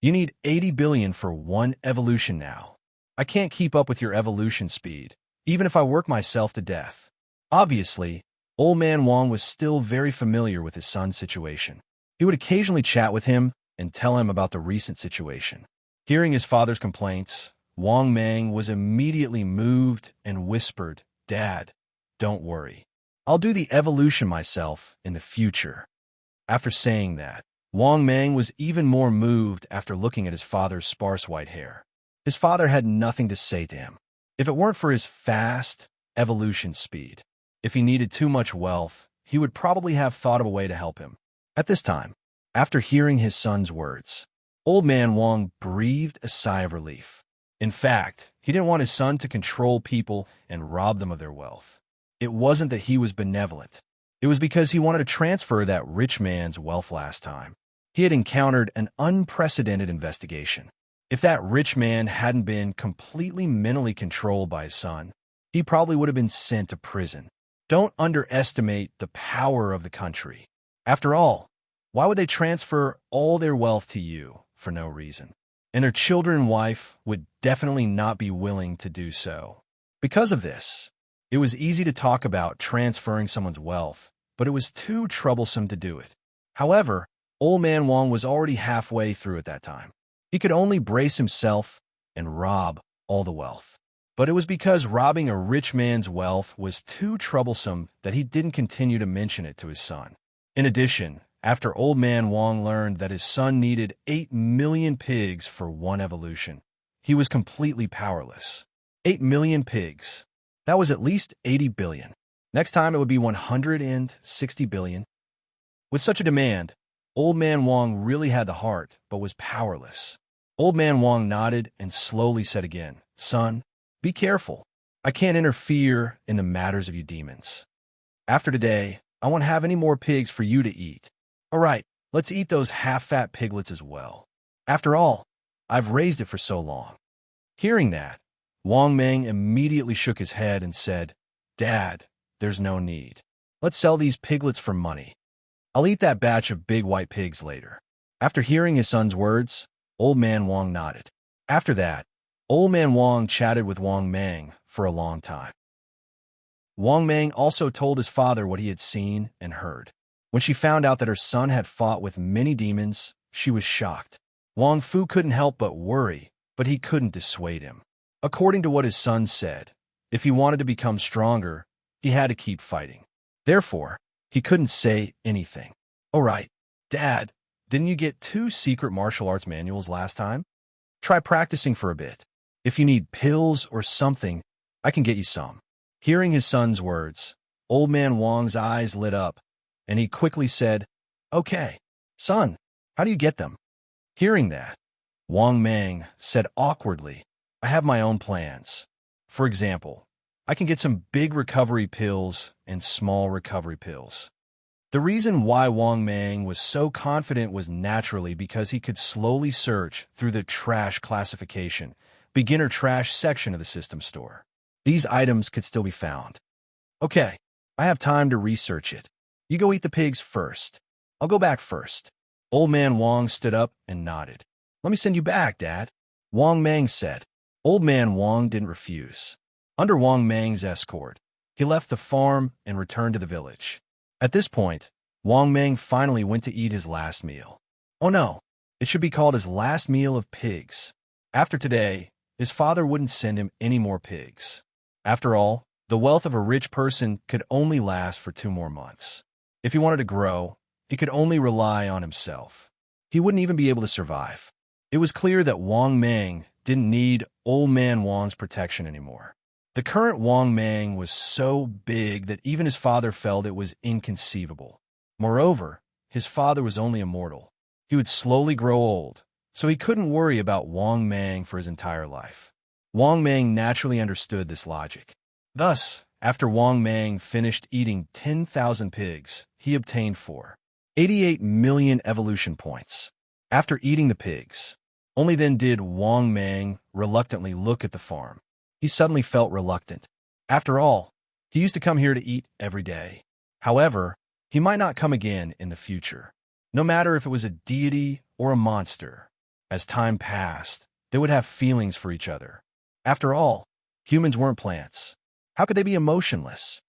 You need 80 billion for one evolution now. I can't keep up with your evolution speed, even if I work myself to death." Obviously, Old Man Wang was still very familiar with his son's situation. He would occasionally chat with him and tell him about the recent situation. Hearing his father's complaints, Wang Mang was immediately moved and whispered, "Dad, don't worry. I'll do the evolution myself in the future." After saying that, Wang Mang was even more moved after looking at his father's sparse white hair. His father had nothing to say to him. If it weren't for his fast evolution speed, if he needed too much wealth, he would probably have thought of a way to help him. At this time, after hearing his son's words, Old Man Wang breathed a sigh of relief. In fact, he didn't want his son to control people and rob them of their wealth. It wasn't that he was benevolent. It was because he wanted to transfer that rich man's wealth last time. He had encountered an unprecedented investigation. If that rich man hadn't been completely mentally controlled by his son, he probably would have been sent to prison. Don't underestimate the power of the country. After all, why would they transfer all their wealth to you for no reason? And their children and wife would definitely not be willing to do so. Because of this, it was easy to talk about transferring someone's wealth, but it was too troublesome to do it. However, Old Man Wang was already halfway through at that time. He could only brace himself and rob all the wealth. But it was because robbing a rich man's wealth was too troublesome that he didn't continue to mention it to his son. In addition, after Old Man Wang learned that his son needed 8 million pigs for one evolution, he was completely powerless. 8 million pigs. That was at least 80 billion. Next time it would be 160 billion. With such a demand, Old Man Wang really had the heart, but was powerless. Old Man Wang nodded and slowly said again, "Son, be careful. I can't interfere in the matters of you demons. After today, I won't have any more pigs for you to eat. All right, let's eat those half-fat piglets as well. After all, I've raised it for so long." Hearing that, Wang Mang immediately shook his head and said, "Dad, there's no need. Let's sell these piglets for money. I'll eat that batch of big white pigs later." After hearing his son's words, Old Man Wang nodded. After that, Old Man Wang chatted with Wang Mang for a long time. Wang Mang also told his father what he had seen and heard. When she found out that her son had fought with many demons, she was shocked. Wang Fu couldn't help but worry, but he couldn't dissuade him. According to what his son said, if he wanted to become stronger, he had to keep fighting. Therefore, he couldn't say anything. "All right, Dad, didn't you get 2 secret martial arts manuals last time? Try practicing for a bit. If you need pills or something, I can get you some." Hearing his son's words, Old Man Wang's eyes lit up, and he quickly said, "Okay, son, how do you get them?" Hearing that, Wang Mang said awkwardly, "I have my own plans. For example, I can get some big recovery pills and small recovery pills. The reason why Wang Mang was so confident was naturally because he could slowly search through the trash classification, beginner trash section of the system store. These items could still be found. Okay, I have time to research it. You go eat the pigs first. I'll go back first. Old man Wang stood up and nodded. Let me send you back, Dad, Wang Mang said. Old man Wang didn't refuse. Under Wang Mang's escort, he left the farm and returned to the village. At this point, Wang Mang finally went to eat his last meal. Oh no, it should be called his last meal of pigs. After today, his father wouldn't send him any more pigs. After all, the wealth of a rich person could only last for 2 more months. If he wanted to grow, he could only rely on himself. He wouldn't even be able to survive. It was clear that Wang Mang didn't need old man Wang's protection anymore. The current Wang Mang was so big that even his father felt it was inconceivable. Moreover, his father was only a mortal. He would slowly grow old, so he couldn't worry about Wang Mang for his entire life. Wang Mang naturally understood this logic. Thus, after Wang Mang finished eating 10,000 pigs, he obtained 488 million evolution points. After eating the pigs, only then did Wang Mang reluctantly look at the farm. He suddenly felt reluctant. After all, he used to come here to eat every day. However, he might not come again in the future. No matter if it was a deity or a monster, as time passed, they would have feelings for each other. After all, humans weren't plants. How could they be emotionless?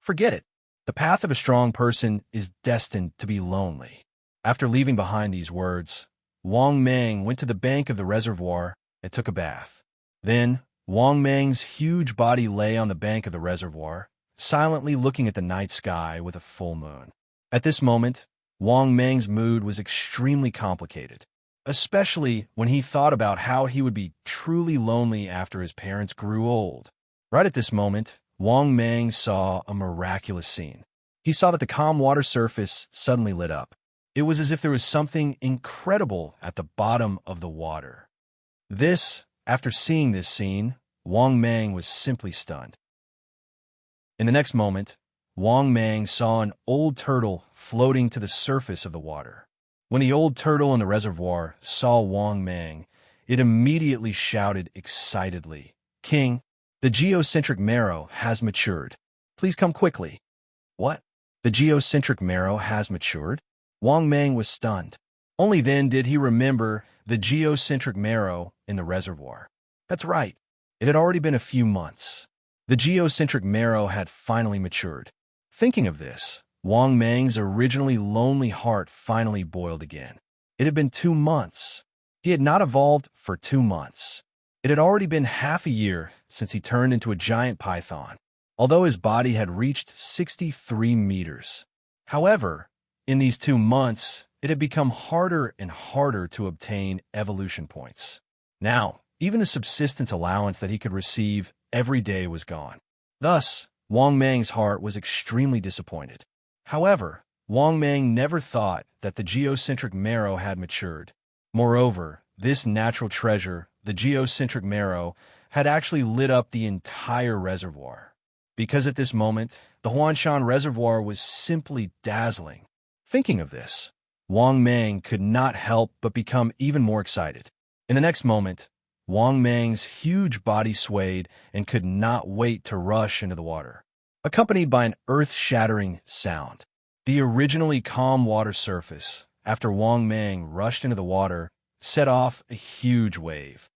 Forget it. The path of a strong person is destined to be lonely. After leaving behind these words, Wang Mang went to the bank of the reservoir and took a bath. Then, Wang Mang's huge body lay on the bank of the reservoir, silently looking at the night sky with a full moon. At this moment, Wang Mang's mood was extremely complicated, especially when he thought about how he would be truly lonely after his parents grew old. Right at this moment, Wang Mang saw a miraculous scene. He saw that the calm water surface suddenly lit up. It was as if there was something incredible at the bottom of the water. After seeing this scene, Wang Mang was simply stunned. In the next moment, Wang Mang saw an old turtle floating to the surface of the water. When the old turtle in the reservoir saw Wang Mang, it immediately shouted excitedly, "King, the geocentric marrow has matured. Please come quickly." What? The geocentric marrow has matured? Wang Mang was stunned. Only then did he remember the geocentric marrow in the reservoir. That's right. It had already been a few months. The geocentric marrow had finally matured. Thinking of this, Wang Mang's originally lonely heart finally boiled again. It had been 2 months. He had not evolved for 2 months. It had already been half a year since he turned into a giant python, although his body had reached 63 meters. However, in these 2 months, it had become harder and harder to obtain evolution points. Now, even the subsistence allowance that he could receive every day was gone. Thus, Wang Mang's heart was extremely disappointed. However, Wang Mang never thought that the geocentric marrow had matured. Moreover, this natural treasure, the geocentric marrow, had actually lit up the entire reservoir. Because at this moment, the Huanshan reservoir was simply dazzling. Thinking of this, Wang Mang could not help but become even more excited. In the next moment, Wang Mang's huge body swayed and could not wait to rush into the water, accompanied by an earth-shattering sound. The originally calm water surface, after Wang Mang rushed into the water, set off a huge wave.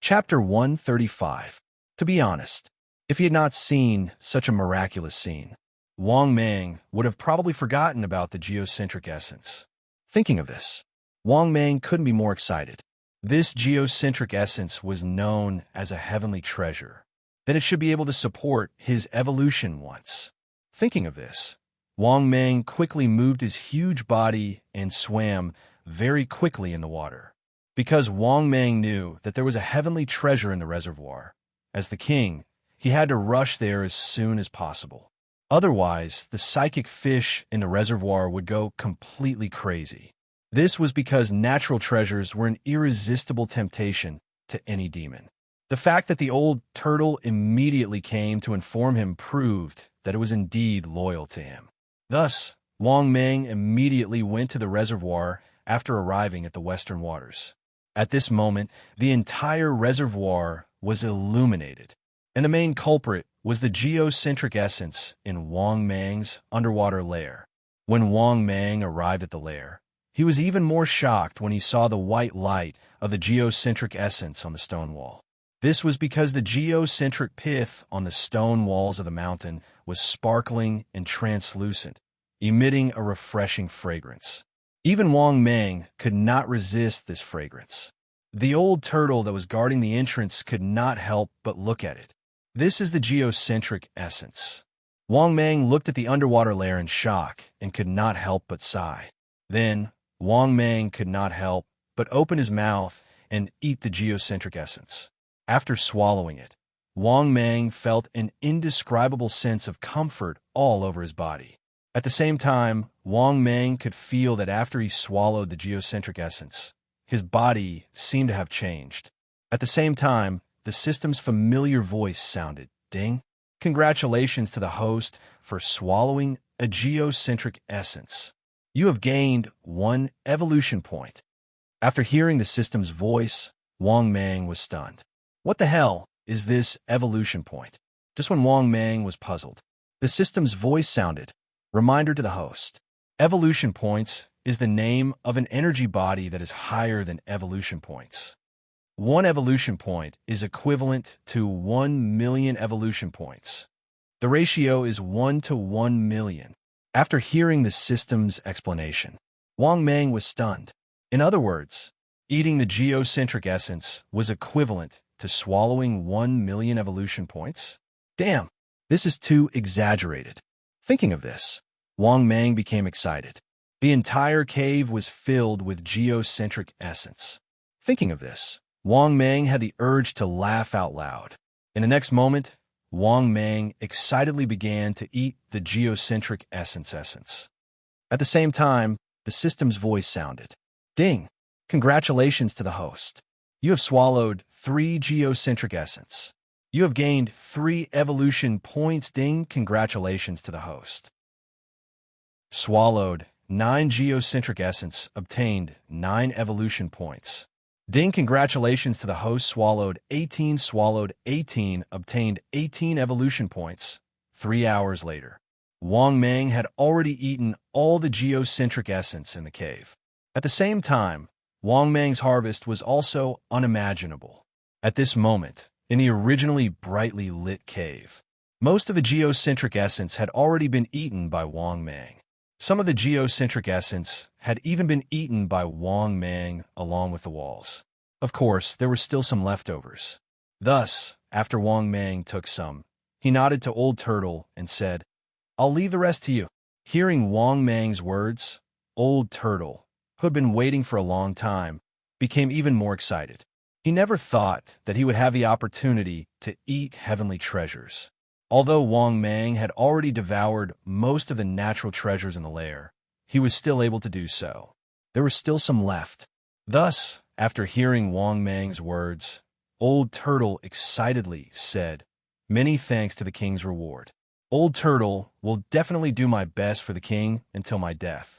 Chapter 135. To be honest, if he had not seen such a miraculous scene, Wang Mang would have probably forgotten about the geocentric essence. Thinking of this, Wang Mang couldn't be more excited. This geocentric essence was known as a heavenly treasure. Then it should be able to support his evolution once. Thinking of this, Wang Mang quickly moved his huge body and swam very quickly in the water. Because Wang Mang knew that there was a heavenly treasure in the reservoir, as the king, he had to rush there as soon as possible. Otherwise, the psychic fish in the reservoir would go completely crazy. This was because natural treasures were an irresistible temptation to any demon. The fact that the old turtle immediately came to inform him proved that it was indeed loyal to him. Thus, Wang Meng immediately went to the reservoir after arriving at the western waters. At this moment, the entire reservoir was illuminated, and the main culprit was the geocentric essence in Wang Meng's underwater lair. When Wang Meng arrived at the lair, he was even more shocked when he saw the white light of the geocentric essence on the stone wall. This was because the geocentric pith on the stone walls of the mountain was sparkling and translucent, emitting a refreshing fragrance. Even Wang Meng could not resist this fragrance. The old turtle that was guarding the entrance could not help but look at it. This is the geocentric essence. Wang Meng looked at the underwater lair in shock and could not help but sigh. Then, Wang Meng could not help but open his mouth and eat the geocentric essence. After swallowing it, Wang Meng felt an indescribable sense of comfort all over his body. At the same time, Wang Meng could feel that after he swallowed the geocentric essence, his body seemed to have changed. At the same time, the system's familiar voice sounded, "Ding! Congratulations to the host for swallowing a geocentric essence. You have gained 1 evolution point." After hearing the system's voice, Wang Meng was stunned. What the hell is this evolution point? Just when Wang Meng was puzzled, the system's voice sounded, "Reminder to the host. Evolution points is the name of an energy body that is higher than evolution points. 1 evolution point is equivalent to 1 million evolution points. The ratio is 1 to 1 million. After hearing the system's explanation, Wang Meng was stunned. In other words, eating the geocentric essence was equivalent to swallowing 1 million evolution points? Damn, this is too exaggerated. Thinking of this, Wang Meng became excited. The entire cave was filled with geocentric essence. Thinking of this, Wang Meng had the urge to laugh out loud. In the next moment, Wang Meng excitedly began to eat the geocentric essence. At the same time, the system's voice sounded, "Ding! Congratulations to the host. You have swallowed 3 geocentric essence. You have gained 3 evolution points. Ding! Congratulations to the host. Swallowed 9 geocentric essence, obtained 9 evolution points. Ding! Congratulations to the host. Swallowed 18, obtained 18 evolution points. 3 hours later, Wang Meng had already eaten all the geocentric essence in the cave. At the same time, Wang Meng's harvest was also unimaginable. At this moment, in the originally brightly lit cave, most of the geocentric essence had already been eaten by Wang Meng. Some of the geocentric essence had even been eaten by Wang Meng along with the walls. Of course, there were still some leftovers. Thus, after Wang Meng took some, he nodded to Old Turtle and said, "I'll leave the rest to you." Hearing Wang Meng's words, Old Turtle, who had been waiting for a long time, became even more excited. He never thought that he would have the opportunity to eat heavenly treasures. Although Wang Meng had already devoured most of the natural treasures in the lair, he was still able to do so. There was still some left. Thus, after hearing Wang Meng's words, Old Turtle excitedly said, "Many thanks to the king's reward. Old Turtle will definitely do my best for the king until my death."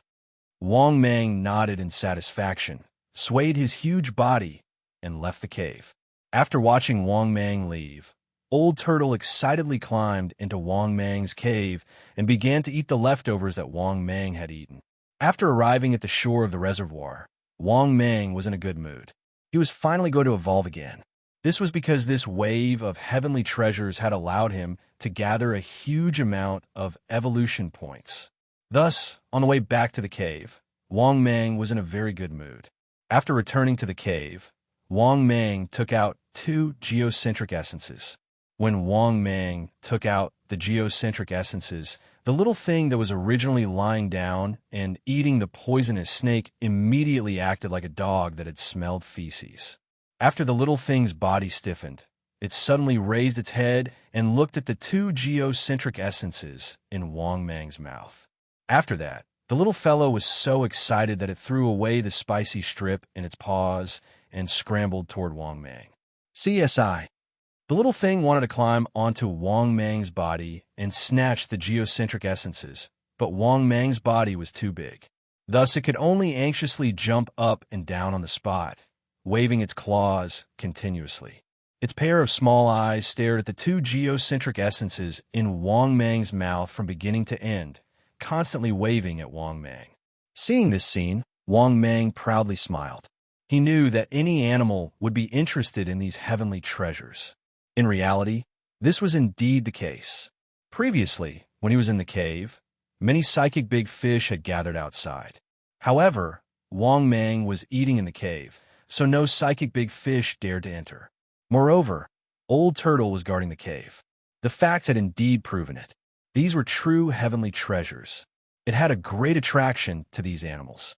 Wang Meng nodded in satisfaction, swayed his huge body, and left the cave. After watching Wang Meng leave, Old Turtle excitedly climbed into Wang Meng's cave and began to eat the leftovers that Wang Meng had eaten. After arriving at the shore of the reservoir, Wang Meng was in a good mood. He was finally going to evolve again. This was because this wave of heavenly treasures had allowed him to gather a huge amount of evolution points. Thus, on the way back to the cave, Wang Meng was in a very good mood. After returning to the cave, Wang Meng took out 2 geocentric essences. When Wang Meng took out the geocentric essences, the little thing that was originally lying down and eating the poisonous snake immediately acted like a dog that had smelled feces. After the little thing's body stiffened, it suddenly raised its head and looked at the 2 geocentric essences in Wang Meng's mouth. After that, the little fellow was so excited that it threw away the spicy strip in its paws and scrambled toward Wang Meng. CSI. The little thing wanted to climb onto Wang Mang's body and snatch the geocentric essences, but Wang Mang's body was too big. Thus, it could only anxiously jump up and down on the spot, waving its claws continuously. Its pair of small eyes stared at the two geocentric essences in Wang Mang's mouth from beginning to end, constantly waving at Wang Mang. Seeing this scene, Wang Mang proudly smiled. He knew that any animal would be interested in these heavenly treasures. In reality, this was indeed the case. Previously, when he was in the cave, many psychic big fish had gathered outside. However, Wang Mang was eating in the cave, so no psychic big fish dared to enter. Moreover, Old Turtle was guarding the cave. The facts had indeed proven it. These were true heavenly treasures. It had a great attraction to these animals,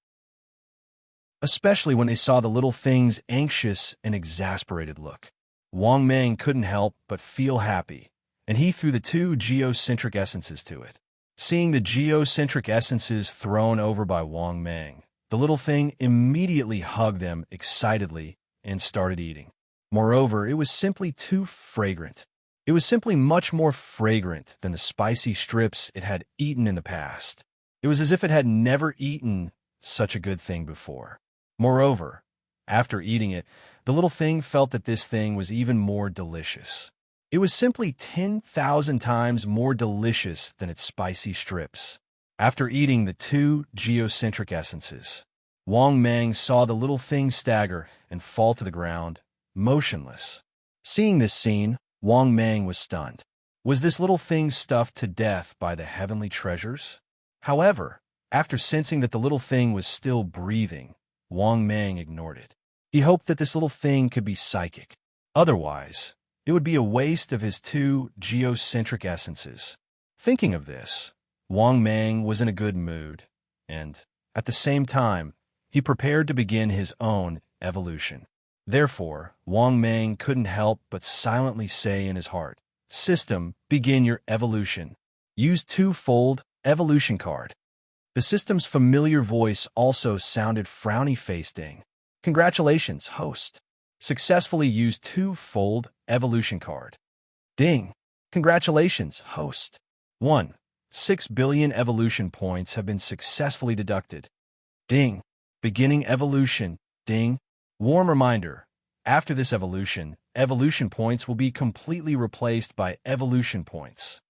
especially when they saw the little thing's anxious and exasperated look. Wang Mang couldn't help but feel happy, and he threw the two geocentric essences to it. Seeing the geocentric essences thrown over by Wang Mang, the little thing immediately hugged them excitedly and started eating. Moreover, it was simply too fragrant. It was simply much more fragrant than the spicy strips it had eaten in the past. It was as if it had never eaten such a good thing before. Moreover, after eating it, the little thing felt that this thing was even more delicious. It was simply 10,000 times more delicious than its spicy strips. After eating the two geocentric essences, Wang Mang saw the little thing stagger and fall to the ground, motionless. Seeing this scene, Wang Mang was stunned. Was this little thing stuffed to death by the heavenly treasures? However, after sensing that the little thing was still breathing, Wang Mang ignored it. He hoped that this little thing could be psychic. Otherwise, it would be a waste of his two geocentric essences. Thinking of this, Wang Mang was in a good mood, and, at the same time, he prepared to begin his own evolution. Therefore, Wang Mang couldn't help but silently say in his heart, "System, begin your evolution. Use two-fold evolution card." The system's familiar voice also sounded frowny-faced. Ding. Congratulations, host. Successfully used two-fold evolution card. Ding. Congratulations, host. 1.6 billion evolution points have been successfully deducted. Ding. Beginning evolution. Ding. Warm reminder. After this evolution points will be completely replaced by evolution points.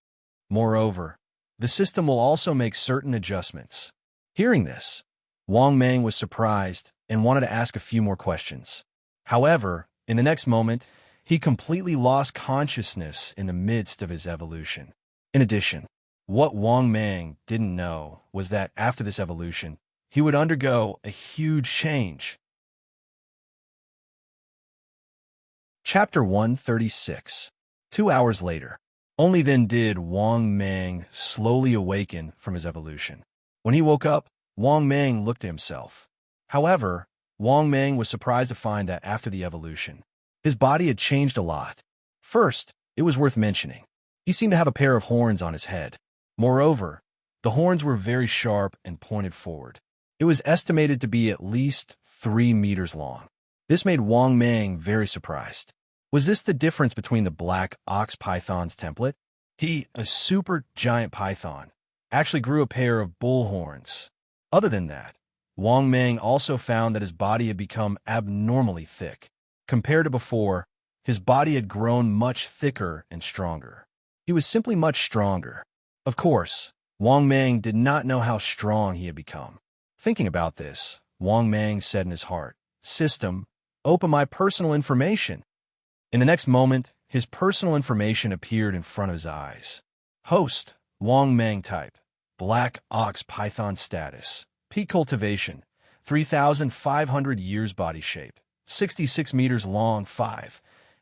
Moreover, the system will also make certain adjustments. Hearing this, Wang Mang was surprised and wanted to ask a few more questions. However, in the next moment, he completely lost consciousness in the midst of his evolution. In addition, what Wang Mang didn't know was that after this evolution, he would undergo a huge change. Chapter 136. 2 hours later. Only then did Wang Mang slowly awaken from his evolution. When he woke up, Wang Mang looked at himself. However, Wang Mang was surprised to find that after the evolution, his body had changed a lot. First, it was worth mentioning. He seemed to have a pair of horns on his head. Moreover, the horns were very sharp and pointed forward. It was estimated to be at least 3 meters long. This made Wang Mang very surprised. Was this the difference between the black ox python's template? He, a super giant python, actually grew a pair of bull horns. Other than that, Wang Mang also found that his body had become abnormally thick. Compared to before, his body had grown much thicker and stronger. He was simply much stronger. Of course, Wang Mang did not know how strong he had become. Thinking about this, Wang Mang said in his heart, "System, open my personal information." In the next moment, his personal information appeared in front of his eyes. Host, Wang Mang type, black ox python status, peak cultivation, 3,500 years body shape, 66 meters long,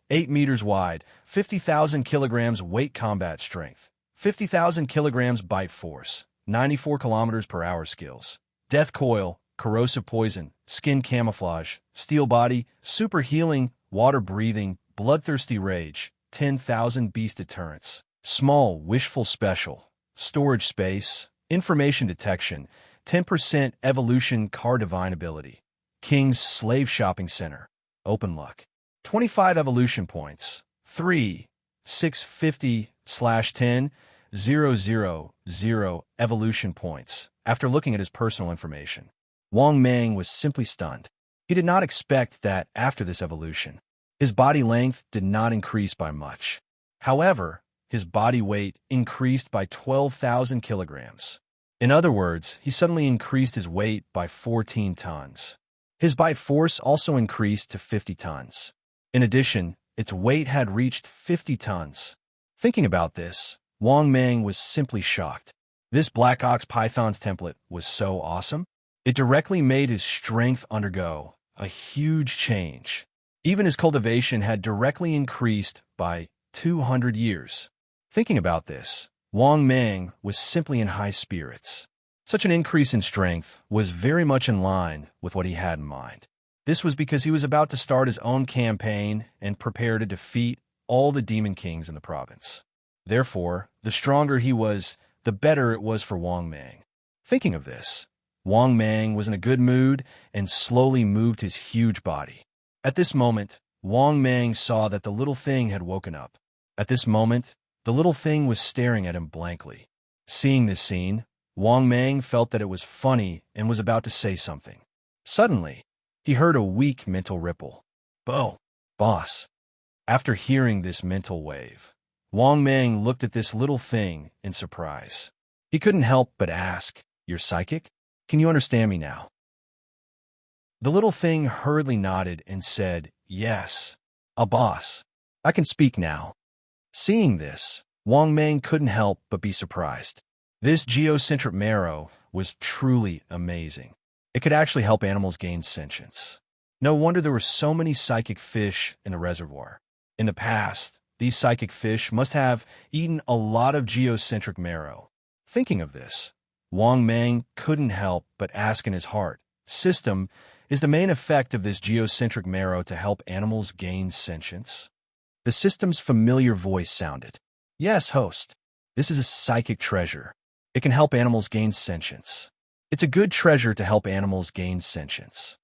8 meters wide, 50,000 kilograms weight combat strength, 50,000 kilograms bite force, 94 kilometers per hour skills, death coil, corrosive poison, skin camouflage, steel body, super healing, water breathing, bloodthirsty rage, 10,000 beast deterrence, small wishful special, storage space, information detection, 10% evolution car divine ability, King's slave shopping center, open luck, 25 evolution points, 3, 650/10,000 evolution points. After looking at his personal information, Wang Mang was simply stunned. He did not expect that after this evolution, his body length did not increase by much. However, his body weight increased by 12,000 kilograms. In other words, he suddenly increased his weight by 14 tons. His bite force also increased to 50 tons. In addition, its weight had reached 50 tons. Thinking about this, Wang Mang was simply shocked. This Black Ox Python's template was so awesome. It directly made his strength undergo a huge change. Even his cultivation had directly increased by 200 years. Thinking about this, Wang Mang was simply in high spirits. Such an increase in strength was very much in line with what he had in mind. This was because he was about to start his own campaign and prepare to defeat all the demon kings in the province. Therefore, the stronger he was, the better it was for Wang Mang. Thinking of this, Wang Mang was in a good mood and slowly moved his huge body. At this moment, Wang Mang saw that the little thing had woken up. At this moment, the little thing was staring at him blankly. Seeing this scene, Wang Mang felt that it was funny and was about to say something. Suddenly, he heard a weak mental ripple. "Bo, boss." After hearing this mental wave, Wang Mang looked at this little thing in surprise. He couldn't help but ask, "You're psychic? Can you understand me now?" The little thing hurriedly nodded and said, "Yes, boss. I can speak now." Seeing this, Wang Mang couldn't help but be surprised. This geocentric marrow was truly amazing. It could actually help animals gain sentience. No wonder there were so many psychic fish in the reservoir. In the past, these psychic fish must have eaten a lot of geocentric marrow. Thinking of this, Wang Mang couldn't help but ask in his heart, "System, is the main effect of this geocentric marrow to help animals gain sentience?" The system's familiar voice sounded. "Yes, host. This is a psychic treasure. It can help animals gain sentience. It's a good treasure to help animals gain sentience.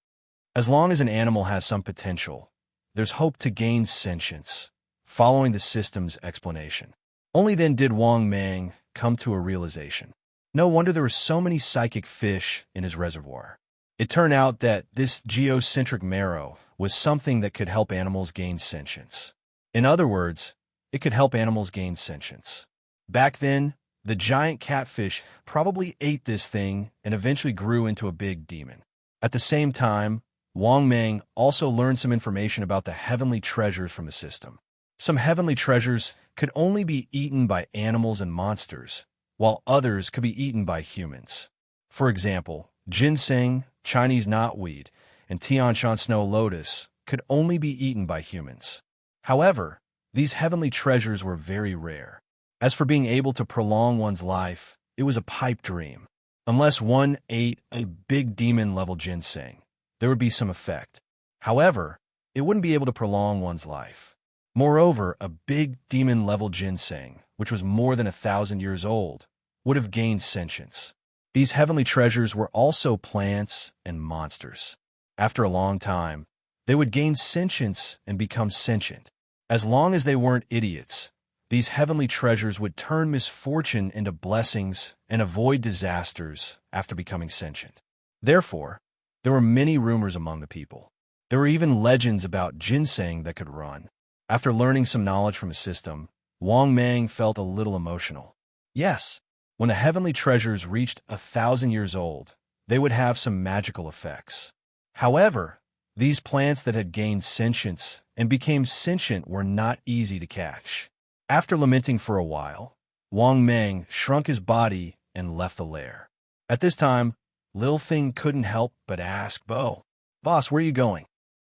As long as an animal has some potential, there's hope to gain sentience." Following the system's explanation, only then did Wang Mang come to a realization. No wonder there were so many psychic fish in his reservoir. It turned out that this geocentric marrow was something that could help animals gain sentience. In other words, it could help animals gain sentience. Back then, the giant catfish probably ate this thing and eventually grew into a big demon. At the same time, Wang Mang also learned some information about the heavenly treasures from the system. Some heavenly treasures could only be eaten by animals and monsters, while others could be eaten by humans. For example, ginseng, Chinese knotweed, and Tianshan snow lotus could only be eaten by humans. However, these heavenly treasures were very rare. As for being able to prolong one's life, it was a pipe dream. Unless one ate a big demon-level ginseng, there would be some effect. However, it wouldn't be able to prolong one's life. Moreover, a big demon-level ginseng, which was more than 1,000 years old, would have gained sentience. These heavenly treasures were also plants and monsters. After a long time, they would gain sentience and become sentient. As long as they weren't idiots, these heavenly treasures would turn misfortune into blessings and avoid disasters after becoming sentient. Therefore, there were many rumors among the people. There were even legends about ginseng that could run. After learning some knowledge from the system, Wang Mang felt a little emotional. Yes, when the heavenly treasures reached 1,000 years old, they would have some magical effects. However, these plants that had gained sentience and became sentient were not easy to catch. After lamenting for a while, Wang Mang shrunk his body and left the lair. At this time, Lil Thing couldn't help but ask, Boss, where are you going?"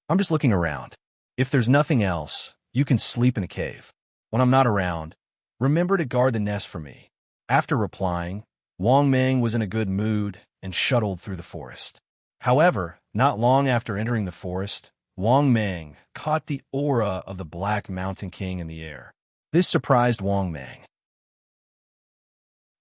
"I'm just looking around. If there's nothing else, you can sleep in the cave. When I'm not around, remember to guard the nest for me." After replying, Wang Mang was in a good mood and shuttled through the forest. However, not long after entering the forest, Wang Mang caught the aura of the Black Mountain King in the air. This surprised Wang Mang.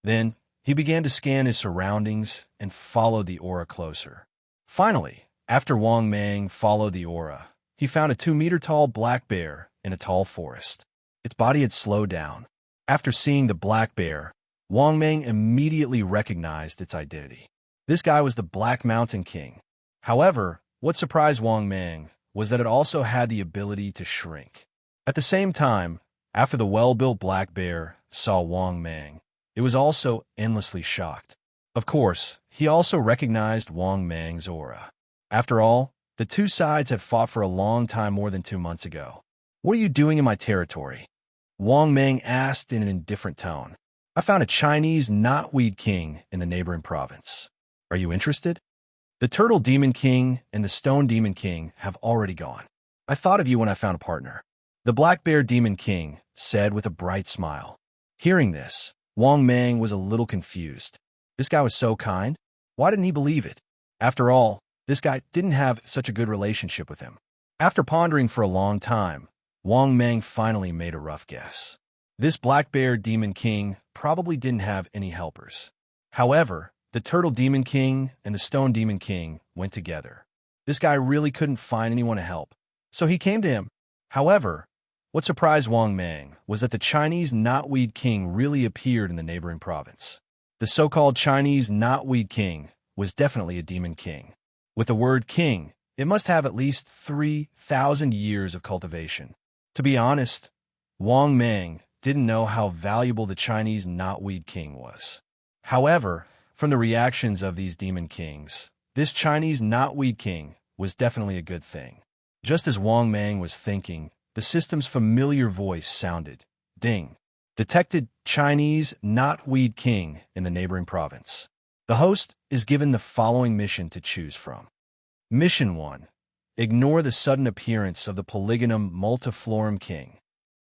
Then, he began to scan his surroundings and followed the aura closer. Finally, after Wang Mang followed the aura, he found a 2-meter-tall black bear in a tall forest. Its body had slowed down. After seeing the black bear, Wang Mang immediately recognized its identity. This guy was the Black Mountain King. However, what surprised Wang Mang was that it also had the ability to shrink. At the same time, after the well-built black bear saw Wang Mang, it was also endlessly shocked. Of course, he also recognized Wang Mang's aura. After all, the two sides had fought for a long time more than 2 months ago. "What are you doing in my territory?" Wang Mang asked in an indifferent tone. "I found a Chinese knotweed king in the neighboring province. Are you interested? The Turtle Demon King and the Stone Demon King have already gone. I thought of you when I found a partner." The Black Bear Demon King said with a bright smile. Hearing this, Wang Mang was a little confused. This guy was so kind. Why didn't he believe it? After all, this guy didn't have such a good relationship with him. After pondering for a long time, Wang Mang finally made a rough guess. This Black Bear Demon King probably didn't have any helpers. However, the Turtle Demon King and the Stone Demon King went together. This guy really couldn't find anyone to help, so he came to him. However, what surprised Wang Mang was that the Chinese Knotweed King really appeared in the neighboring province. The so-called Chinese Knotweed King was definitely a demon king. With the word king, it must have at least 3,000 years of cultivation. To be honest, Wang Mang didn't know how valuable the Chinese Knotweed King was. However, from the reactions of these demon kings, this Chinese Knotweed King was definitely a good thing. Just as Wang Mang was thinking, the system's familiar voice sounded. Ding. Detected Chinese Knotweed King in the neighboring province. The host is given the following mission to choose from. Mission 1. Ignore the sudden appearance of the Polygonum multiflorum king.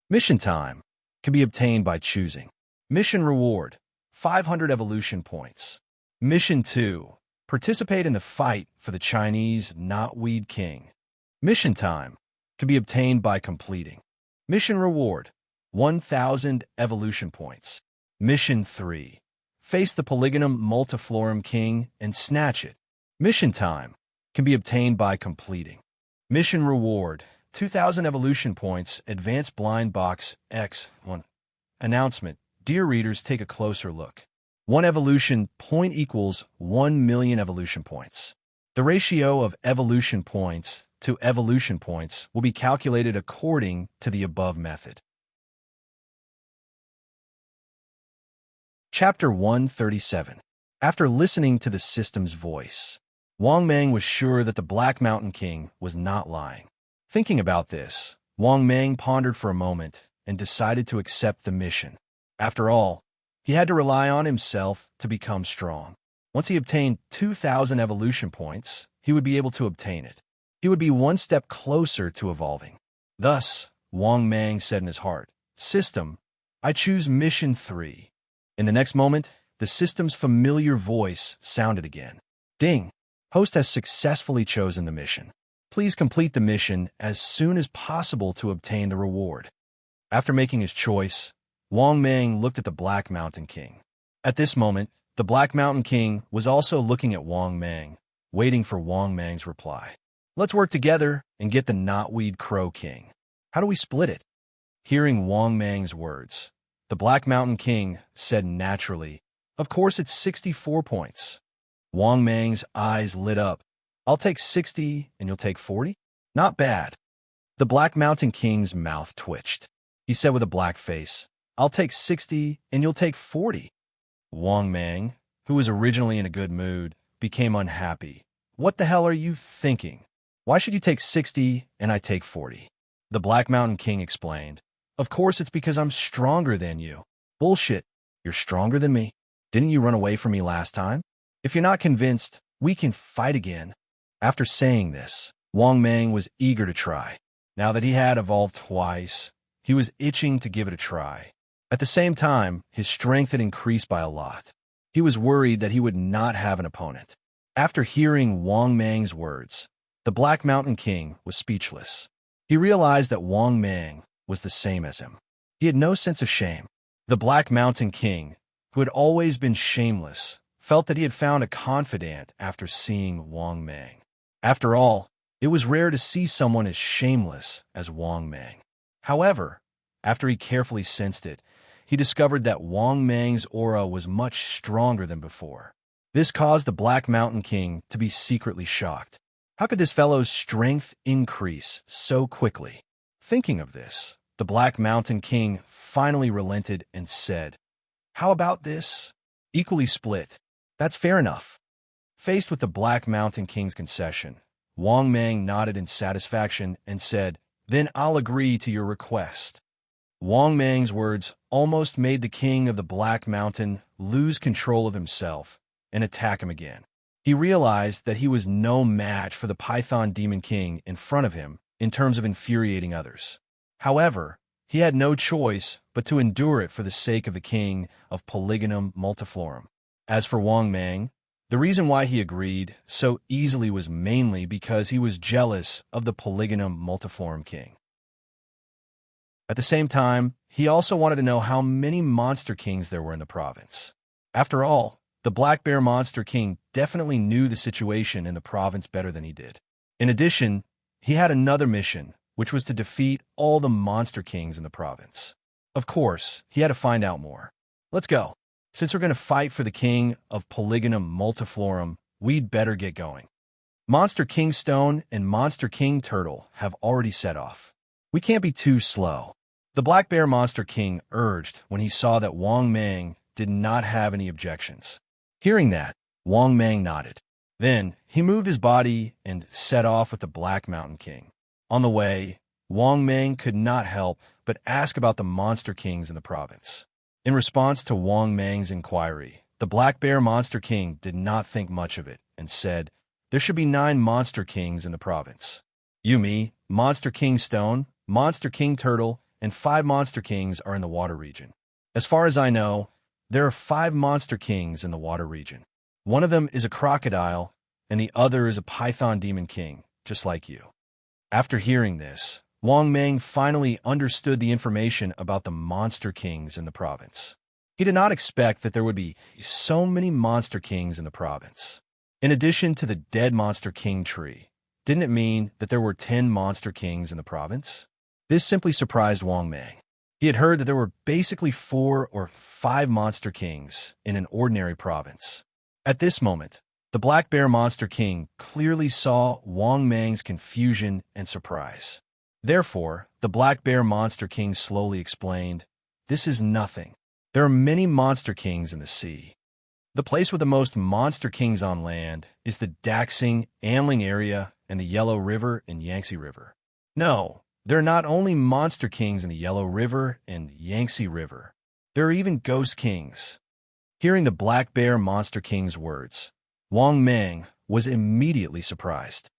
Mission time can be obtained by choosing. Mission reward, 500 evolution points. Mission 2. Participate in the fight for the Chinese Knotweed King. Mission time can be obtained by completing. Mission reward, 1,000 evolution points. Mission 3. Face the Polygonum multiflorum king and snatch it. Mission time can be obtained by completing. Mission reward, 2,000 evolution points. Advanced blind box X1. Announcement. Dear readers, take a closer look. 1 evolution point equals 1 million evolution points. The ratio of evolution points to evolution points will be calculated according to the above method. Chapter 137. After listening to the system's voice, Wang Mang was sure that the Black Mountain King was not lying. Thinking about this, Wang Mang pondered for a moment and decided to accept the mission. After all, he had to rely on himself to become strong. Once he obtained 2,000 evolution points, he would be able to obtain it. He would be one step closer to evolving. Thus, Wang Mang said in his heart, "System, I choose Mission 3. In the next moment, the system's familiar voice sounded again. Ding! Host has successfully chosen the mission. Please complete the mission as soon as possible to obtain the reward." After making his choice, Wang Mang looked at the Black Mountain King. At this moment, the Black Mountain King was also looking at Wang Mang, waiting for Wang Mang's reply. "Let's work together and get the Knotweed Crow King. How do we split it?" Hearing Wang Mang's words, the Black Mountain King said naturally, "Of course it's 64 points." Wang Mang's eyes lit up. "I'll take 60 and you'll take 40? Not bad." The Black Mountain King's mouth twitched. He said with a black face, "I'll take 60 and you'll take 40. Wang Mang, who was originally in a good mood, became unhappy. "What the hell are you thinking? Why should you take 60 and I take 40? The Black Mountain King explained, "Of course it's because I'm stronger than you." "Bullshit. You're stronger than me. Didn't you run away from me last time? If you're not convinced, we can fight again." After saying this, Wang Mang was eager to try. Now that he had evolved twice, he was itching to give it a try. At the same time, his strength had increased by a lot. He was worried that he would not have an opponent. After hearing Wang Mang's words, the Black Mountain King was speechless. He realized that Wang Mang was the same as him. He had no sense of shame. The Black Mountain King, who had always been shameless, felt that he had found a confidant after seeing Wang Mang. After all, it was rare to see someone as shameless as Wang Mang. However, after he carefully sensed it, he discovered that Wang Mang's aura was much stronger than before. This caused the Black Mountain King to be secretly shocked. How could this fellow's strength increase so quickly? Thinking of this, the Black Mountain King finally relented and said, "How about this? Equally split. That's fair enough." Faced with the Black Mountain King's concession, Wang Mang nodded in satisfaction and said, "Then I'll agree to your request." Wang Mang's words almost made the king of the Black Mountain lose control of himself and attack him again. He realized that he was no match for the Python Demon King in front of him in terms of infuriating others. However, he had no choice but to endure it for the sake of the king of Polygonum Multiflorum. As for Wang Mang, the reason why he agreed so easily was mainly because he was jealous of the Polygonum Multiflorum king. At the same time, he also wanted to know how many monster kings there were in the province. After all, the Black Bear Monster King definitely knew the situation in the province better than he did. In addition, he had another mission, which was to defeat all the monster kings in the province. Of course, he had to find out more. Let's go. Since we're going to fight for the king of Polygonum Multiflorum, we'd better get going. Monster King Stone and Monster King Turtle have already set off. We can't be too slow. The Black Bear Monster King urged when he saw that Wang Mang did not have any objections. Hearing that, Wang Mang nodded. Then he moved his body and set off with the Black Mountain King. On the way, Wang Mang could not help but ask about the monster kings in the province. In response to Wang Mang's inquiry, the Black Bear Monster King did not think much of it and said, "There should be 9 monster kings in the province. Yumi, Monster King Stone, Monster King Turtle, and 5 monster kings are in the water region. As far as I know, there are 5 monster kings in the water region. One of them is a crocodile, and the other is a python demon king, just like you." After hearing this, Wang Mang finally understood the information about the monster kings in the province. He did not expect that there would be so many monster kings in the province. In addition to the dead monster king tree, didn't it mean that there were 10 monster kings in the province? This simply surprised Wang Mang. He had heard that there were basically 4 or 5 monster kings in an ordinary province. At this moment, the Black Bear Monster King clearly saw Wang Mang's confusion and surprise. Therefore, the Black Bear Monster King slowly explained, "This is nothing. There are many monster kings in the sea. The place with the most monster kings on land is the Daxing, Anling area and the Yellow River and Yangtze River. No, there are not only monster kings in the Yellow River and Yangtze River. There are even ghost kings." Hearing the Black Bear Monster King's words, Wang Mang was immediately surprised.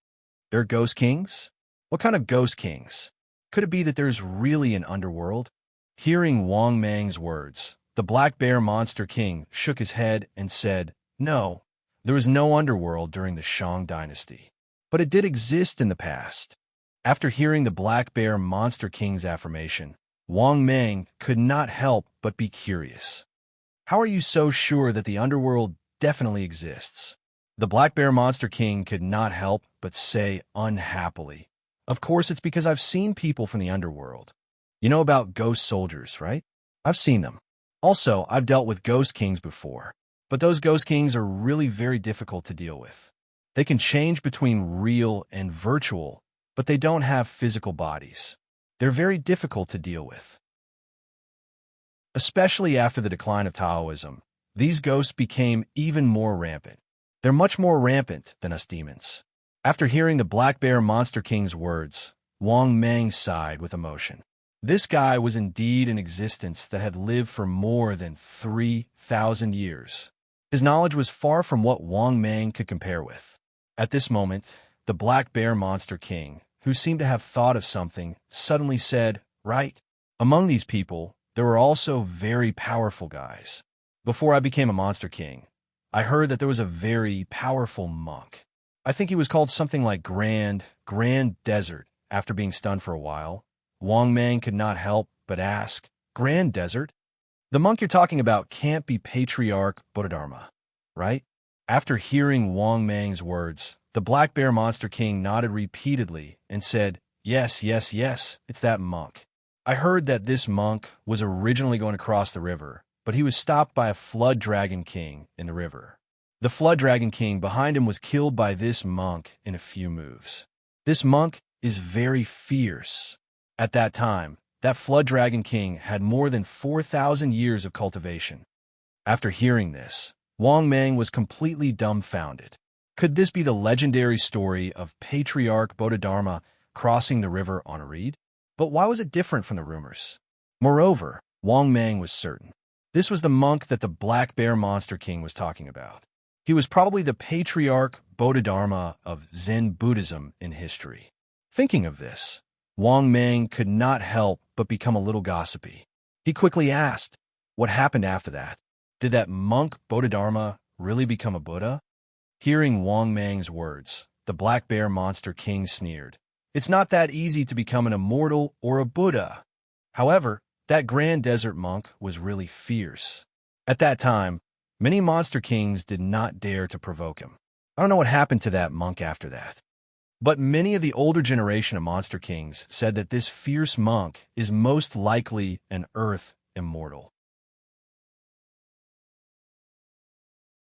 There are ghost kings? What kind of ghost kings? Could it be that there's really an underworld? Hearing Wang Mang's words, the Black Bear Monster King shook his head and said, "No, there was no underworld during the Shang dynasty. But it did exist in the past." After hearing the Black Bear Monster King's affirmation, Wang Mang could not help but be curious. "How are you so sure that the underworld definitely exists?" The Black Bear Monster King could not help but say unhappily, "Of course it's because I've seen people from the underworld. You know about ghost soldiers, right? I've seen them. Also, I've dealt with ghost kings before, but those ghost kings are really very difficult to deal with. They can change between real and virtual, but they don't have physical bodies. They're very difficult to deal with. Especially after the decline of Taoism, these ghosts became even more rampant. They're much more rampant than us demons." After hearing the Black Bear Monster King's words, Wang Mang sighed with emotion. This guy was indeed an existence that had lived for more than 3,000 years. His knowledge was far from what Wang Mang could compare with. At this moment, the Black Bear Monster King, who seemed to have thought of something, suddenly said, "Right. Among these people, there were also very powerful guys. Before I became a Monster King, I heard that there was a very powerful monk. I think he was called something like Grand Desert after being stunned for a while." Wang Mang could not help but ask, "Grand Desert? The monk you're talking about can't be Patriarch Bodhidharma, right?" After hearing Wang Mang's words, the Black Bear Monster King nodded repeatedly and said, Yes, it's that monk. I heard that this monk was originally going to cross the river, but he was stopped by a flood dragon king in the river. The flood dragon king behind him was killed by this monk in a few moves. This monk is very fierce. At that time, that flood dragon king had more than 4,000 years of cultivation. After hearing this, Wang Mang was completely dumbfounded. Could this be the legendary story of Patriarch Bodhidharma crossing the river on a reed? But why was it different from the rumors? Moreover, Wang Mang was certain. This was the monk that the Black Bear Monster King was talking about. He was probably the Patriarch Bodhidharma of Zen Buddhism in history. Thinking of this, Wang Mang could not help but become a little gossipy. He quickly asked, what happened after that? Did that monk Bodhidharma really become a Buddha? Hearing Wang Mang's words, the Black Bear Monster King sneered. It's not that easy to become an immortal or a Buddha. However, that grand desert monk was really fierce. At that time, many monster kings did not dare to provoke him. I don't know what happened to that monk after that. But many of the older generation of monster kings said that this fierce monk is most likely an earth immortal.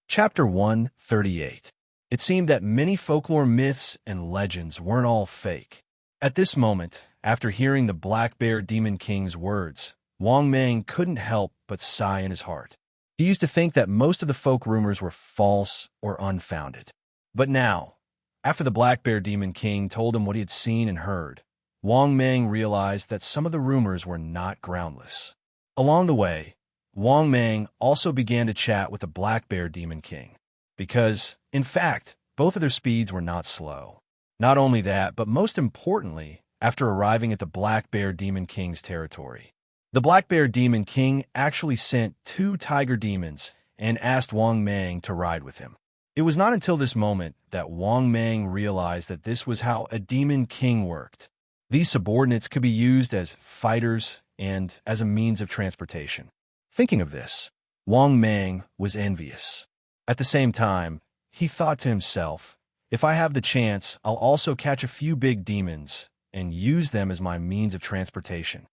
Chapter 138. It seemed that many folklore myths and legends weren't all fake. At this moment, after hearing the Black Bear Demon King's words, Wang Mang couldn't help but sigh in his heart. He used to think that most of the folk rumors were false or unfounded. But now, after the Black Bear Demon King told him what he had seen and heard, Wang Mang realized that some of the rumors were not groundless. Along the way, Wang Mang also began to chat with the Black Bear Demon King, because, in fact, both of their speeds were not slow. Not only that, but most importantly, after arriving at the Black Bear Demon King's territory, the Black Bear Demon King actually sent 2 tiger demons and asked Wang Mang to ride with him. It was not until this moment that Wang Mang realized that this was how a demon king worked. These subordinates could be used as fighters and as a means of transportation. Thinking of this, Wang Mang was envious. At the same time, he thought to himself, if I have the chance, I'll also catch a few big demons and use them as my means of transportation.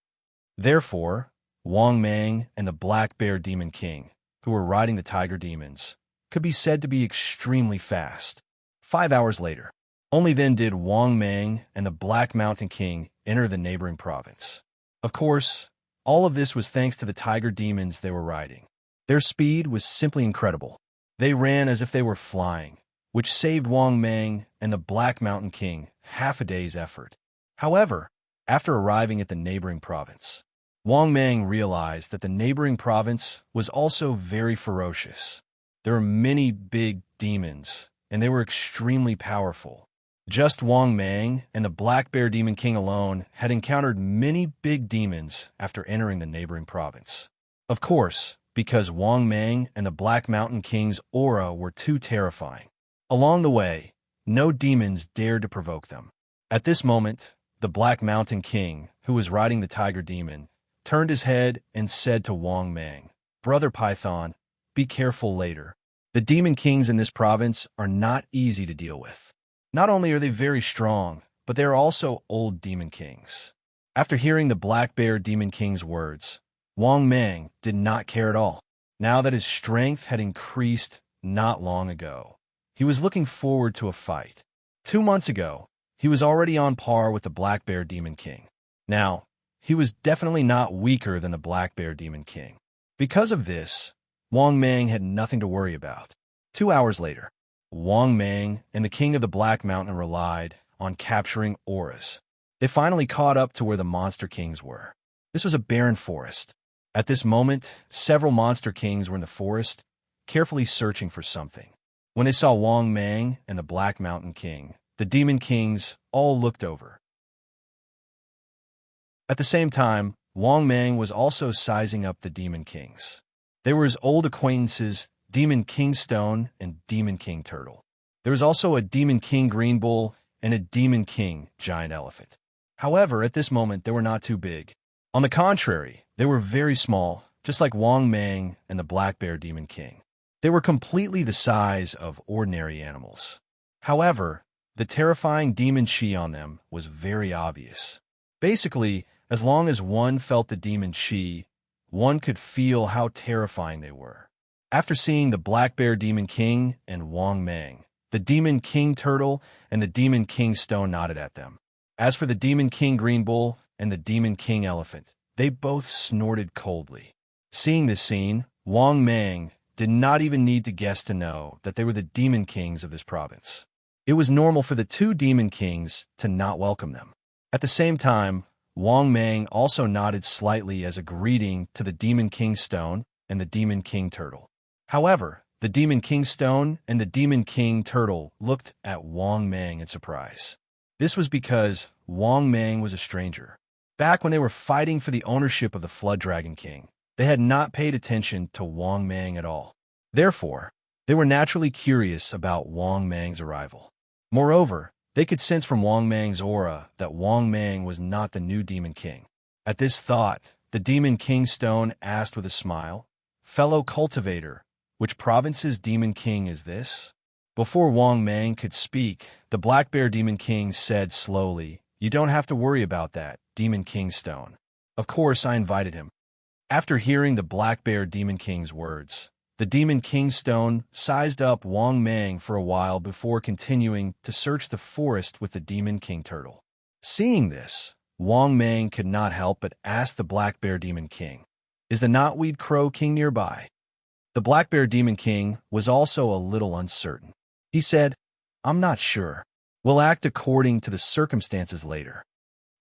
Therefore, Wang Mang and the Black Bear Demon King, who were riding the tiger demons, could be said to be extremely fast. 5 hours later, only then did Wang Mang and the Black Mountain King enter the neighboring province. Of course, all of this was thanks to the tiger demons they were riding. Their speed was simply incredible. They ran as if they were flying, which saved Wang Mang and the Black Mountain King half a day's effort. However, after arriving at the neighboring province, Wang Mang realized that the neighboring province was also very ferocious. There were many big demons, and they were extremely powerful. Just Wang Mang and the Black Bear Demon King alone had encountered many big demons after entering the neighboring province. Of course, because Wang Mang and the Black Mountain King's aura were too terrifying. Along the way, no demons dared to provoke them. At this moment, the Black Mountain King, who was riding the tiger demon, turned his head and said to Wang Mang, "Brother Python, be careful later. The demon kings in this province are not easy to deal with. Not only are they very strong, but they are also old demon kings." After hearing the Black Bear Demon King's words, Wang Mang did not care at all. Now that his strength had increased not long ago, he was looking forward to a fight. 2 months ago, he was already on par with the Black Bear Demon King. Now, he was definitely not weaker than the Black Bear Demon King. Because of this, Wang Mang had nothing to worry about. 2 hours later, Wang Mang and the King of the Black Mountain relied on capturing auras. They finally caught up to where the Monster Kings were. This was a barren forest. At this moment, several Monster Kings were in the forest, carefully searching for something. When they saw Wang Mang and the Black Mountain King, the Demon Kings all looked over. At the same time, Wang Mang was also sizing up the Demon Kings. They were his old acquaintances, Demon King Stone and Demon King Turtle. There was also a Demon King Green Bull and a Demon King Giant Elephant. However, at this moment, they were not too big. On the contrary, they were very small, just like Wang Mang and the Black Bear Demon King. They were completely the size of ordinary animals. However, the terrifying demon chi on them was very obvious. Basically, As long as one felt the demon chi, one could feel how terrifying they were. After seeing the Black Bear Demon King and Wang Mang, the Demon King Turtle and the Demon King Stone nodded at them. As for the Demon King Green Bull and the Demon King Elephant, they both snorted coldly. Seeing this scene, Wang Mang did not even need to guess to know that they were the Demon Kings of this province. It was normal for the two Demon Kings to not welcome them. At the same time, Wang Mang also nodded slightly as a greeting to the Demon King Stone and the Demon King Turtle. However, the Demon King Stone and the Demon King Turtle looked at Wang Mang in surprise. This was because Wang Mang was a stranger. Back when they were fighting for the ownership of the Flood Dragon King, they had not paid attention to Wang Mang at all. Therefore, they were naturally curious about Wang Mang's arrival. Moreover, they could sense from Wang Mang's aura that Wang Mang was not the new Demon King. At this thought, the Demon King Stone asked with a smile, "Fellow cultivator, which province's Demon King is this?" Before Wang Mang could speak, the Black Bear Demon King said slowly, "You don't have to worry about that, Demon King Stone. Of course, I invited him." After hearing the Black Bear Demon King's words, the Demon King Stone sized up Wang Mang for a while before continuing to search the forest with the Demon King Turtle. Seeing this, Wang Mang could not help but ask the Black Bear Demon King, "Is the Knotweed Crow King nearby?" The Black Bear Demon King was also a little uncertain. He said, "I'm not sure. We'll act according to the circumstances later.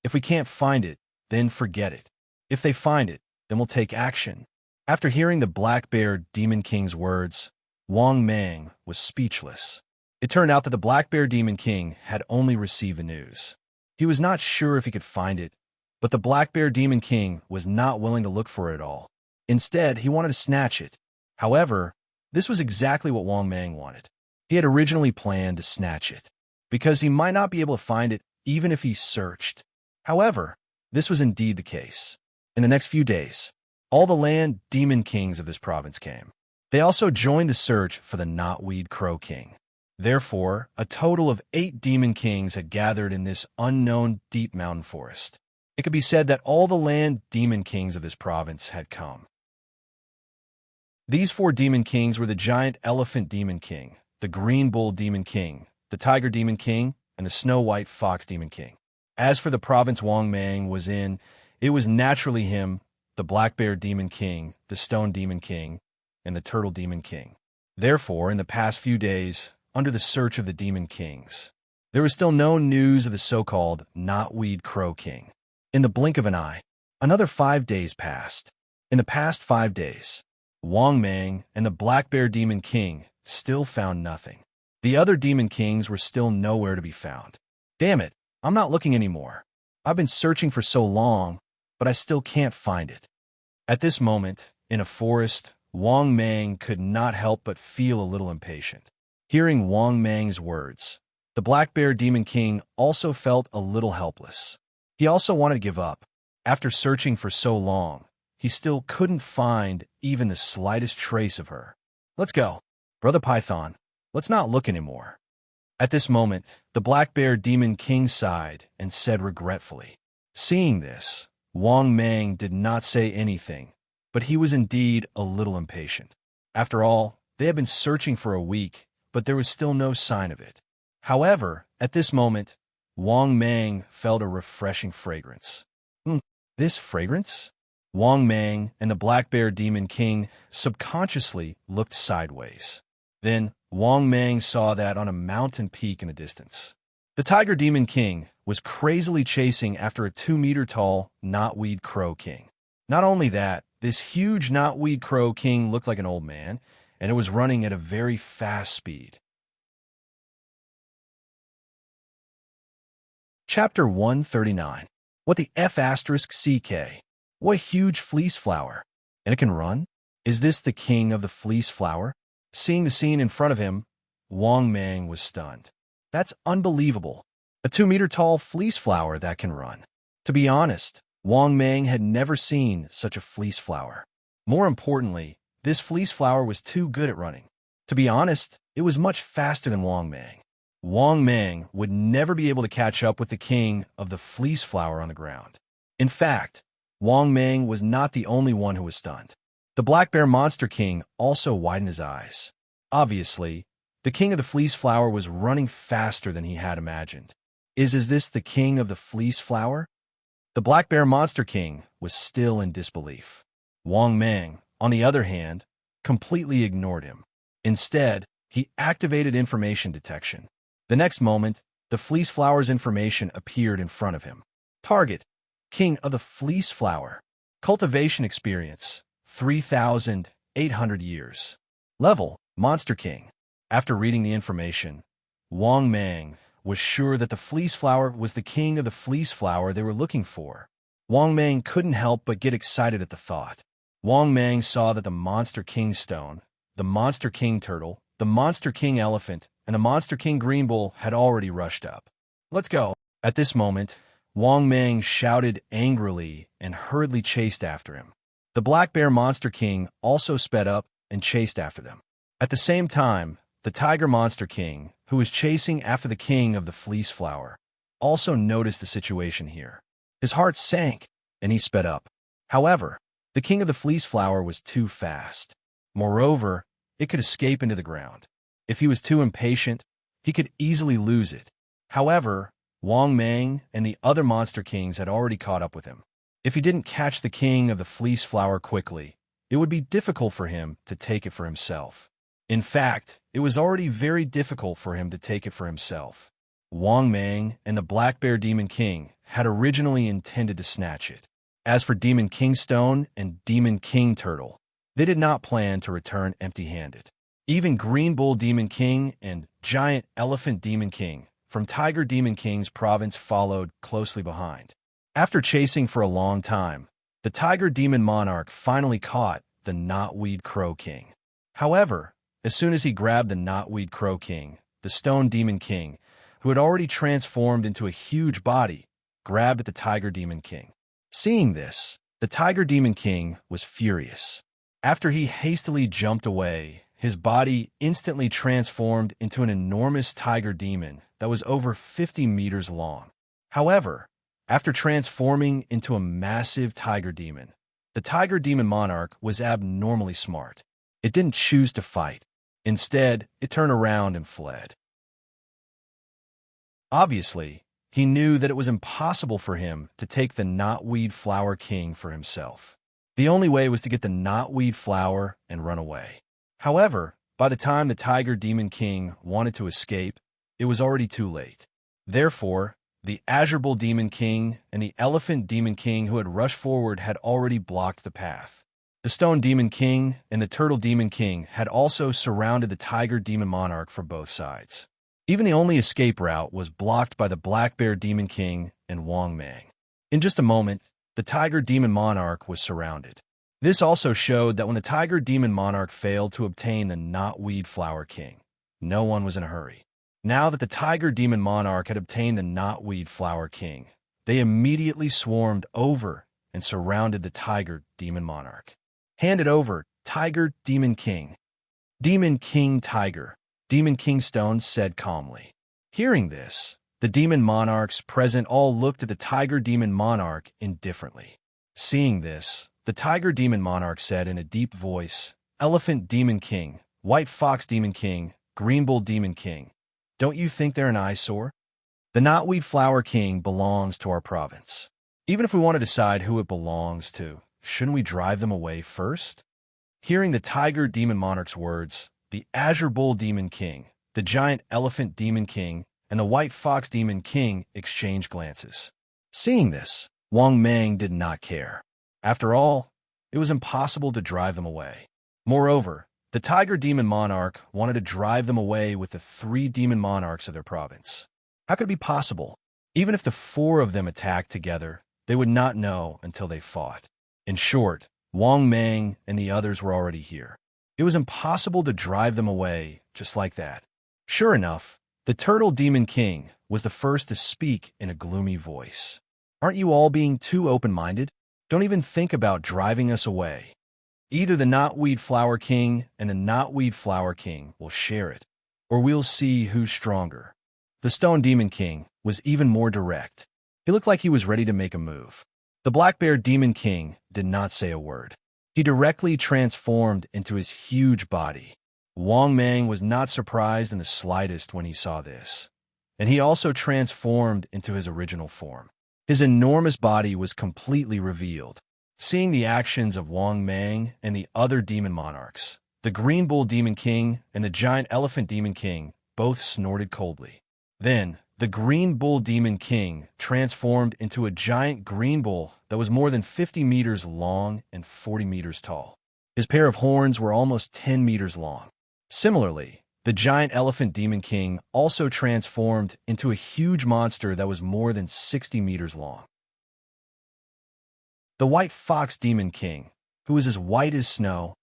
If we can't find it, then forget it. If they find it, then we'll take action." After hearing the Black Bear Demon King's words, Wang Mang was speechless. It turned out that the Black Bear Demon King had only received the news. He was not sure if he could find it, but the Black Bear Demon King was not willing to look for it at all. Instead, he wanted to snatch it. However, this was exactly what Wang Mang wanted. He had originally planned to snatch it, because he might not be able to find it even if he searched. However, this was indeed the case. In the next few days, all the land demon kings of this province came. They also joined the search for the Knotweed Crow King. Therefore, a total of 8 demon kings had gathered in this unknown deep mountain forest. It could be said that all the land demon kings of this province had come. These 4 demon kings were the Giant Elephant Demon King, the Green Bull Demon King, the Tiger Demon King, and the Snow White Fox Demon King. As for the province Wang Mang was in, it was naturally him, the Black Bear Demon King, the Stone Demon King, and the Turtle Demon King. Therefore, in the past few days, under the search of the Demon Kings, there was still no news of the so-called Knotweed Crow King. In the blink of an eye, another 5 days passed. In the past 5 days, Wang Mang and the Black Bear Demon King still found nothing. The other Demon Kings were still nowhere to be found. Damn it, I'm not looking anymore. I've been searching for so long, but I still can't find it. At this moment, in a forest, Wang Mang could not help but feel a little impatient. Hearing Wang Mang's words, the Black Bear Demon King also felt a little helpless. He also wanted to give up. After searching for so long, he still couldn't find even the slightest trace of her. "Let's go, Brother Python. Let's not look anymore." At this moment, the Black Bear Demon King sighed and said regretfully. Seeing this, Wang Mang did not say anything, but he was indeed a little impatient. After all, they had been searching for a week, but there was still no sign of it. However, at this moment, Wang Mang felt a refreshing fragrance. This fragrance? Wang Mang and the Black Bear Demon King subconsciously looked sideways. Then, Wang Mang saw that on a mountain peak in the distance. The Tiger Demon King was crazily chasing after a 2-meter-tall Knotweed Crow King. Not only that, this huge Knotweed Crow King looked like an old man, and it was running at a very fast speed. Chapter 139. What the F***CK? What huge fleece flower? And it can run? Is this the king of the fleece flower? Seeing the scene in front of him, Wang Mang was stunned. That's unbelievable. A 2-meter-tall fleece flower that can run. To be honest, Wang Mang had never seen such a fleece flower. More importantly, this fleece flower was too good at running. To be honest, it was much faster than Wang Mang. Wang Mang would never be able to catch up with the king of the fleece flower on the ground. In fact, Wang Mang was not the only one who was stunned. The Black Bear Monster King also widened his eyes. Obviously, the King of the Fleece Flower was running faster than he had imagined. Is this the King of the Fleece Flower? The Black Bear Monster King was still in disbelief. Wang Mang, on the other hand, completely ignored him. Instead, he activated information detection. The next moment, the Fleece Flower's information appeared in front of him. Target: King of the Fleece Flower. Cultivation experience: 3,800 years. Level: Monster King. After reading the information, Wang Mang was sure that the Fleece Flower was the King of the Fleece Flower they were looking for. Wang Mang couldn't help but get excited at the thought. Wang Mang saw that the Monster King Stone, the Monster King Turtle, the Monster King Elephant, and the Monster King Green Bull had already rushed up. Let's go! At this moment, Wang Mang shouted angrily and hurriedly chased after him. The Black Bear Monster King also sped up and chased after them. At the same time, the Tiger Monster King, who was chasing after the King of the Fleece Flower, also noticed the situation here. His heart sank, and he sped up. However, the King of the Fleece Flower was too fast. Moreover, it could escape into the ground. If he was too impatient, he could easily lose it. However, Wang Mang and the other Monster Kings had already caught up with him. If he didn't catch the King of the Fleece Flower quickly, it would be difficult for him to take it for himself. In fact, it was already very difficult for him to take it for himself. Wang Mang and the Black Bear Demon King had originally intended to snatch it. As for Demon King Stone and Demon King Turtle, they did not plan to return empty-handed. Even Green Bull Demon King and Giant Elephant Demon King from Tiger Demon King's province followed closely behind. After chasing for a long time, the Tiger Demon Monarch finally caught the Knotweed Crow King. However, as soon as he grabbed the Knotweed Crow King, the Stone Demon King, who had already transformed into a huge body, grabbed at the Tiger Demon King. Seeing this, the Tiger Demon King was furious. After he hastily jumped away, his body instantly transformed into an enormous tiger demon that was over 50 meters long. However, after transforming into a massive tiger demon, the Tiger Demon Monarch was abnormally smart. It didn't choose to fight. Instead, it turned around and fled. Obviously, he knew that it was impossible for him to take the Knotweed Flower King for himself. The only way was to get the Knotweed Flower and run away. However, by the time the Tiger Demon King wanted to escape, it was already too late. Therefore, the Azure Bull Demon King and the Elephant Demon King who had rushed forward had already blocked the path. The Stone Demon King and the Turtle Demon King had also surrounded the Tiger Demon Monarch for both sides. Even the only escape route was blocked by the Black Bear Demon King and Wang Mang. In just a moment, the Tiger Demon Monarch was surrounded. This also showed that when the Tiger Demon Monarch failed to obtain the Knotweed Flower King, no one was in a hurry. Now that the Tiger Demon Monarch had obtained the Knotweed Flower King, they immediately swarmed over and surrounded the Tiger Demon Monarch. Hand it over, Tiger Demon King. Demon King Tiger, Demon King Stone said calmly. Hearing this, the Demon Monarchs present all looked at the Tiger Demon Monarch indifferently. Seeing this, the Tiger Demon Monarch said in a deep voice, Elephant Demon King, White Fox Demon King, Green Bull Demon King, don't you think they're an eyesore? The Knotweed Flower King belongs to our province. Even if we want to decide who it belongs to, shouldn't we drive them away first? Hearing the Tiger Demon Monarch's words, the Azure Bull Demon King, the Giant Elephant Demon King, and the White Fox Demon King exchanged glances. Seeing this, Wang Mang did not care. After all, it was impossible to drive them away. Moreover, the Tiger Demon Monarch wanted to drive them away with the 3 Demon Monarchs of their province. How could it be possible? Even if the 4 of them attacked together, they would not know until they fought. In short, Wang Mang and the others were already here. It was impossible to drive them away just like that. Sure enough, the Turtle Demon King was the first to speak in a gloomy voice. Aren't you all being too open-minded? Don't even think about driving us away. Either the Knotweed Flower King and the Knotweed Flower King will share it, or we'll see who's stronger. The Stone Demon King was even more direct. He looked like he was ready to make a move. The Black Bear Demon King did not say a word. He directly transformed into his huge body. Wang Mang was not surprised in the slightest when he saw this, and he also transformed into his original form. His enormous body was completely revealed. Seeing the actions of Wang Mang and the other demon monarchs, the Green Bull Demon King and the Giant Elephant Demon King both snorted coldly. Then, the Green Bull Demon King transformed into a giant green bull that was more than 50 meters long and 40 meters tall. His pair of horns were almost 10 meters long. Similarly, the Giant Elephant Demon King also transformed into a huge monster that was more than 60 meters long. The White Fox Demon King, who was as white as snow,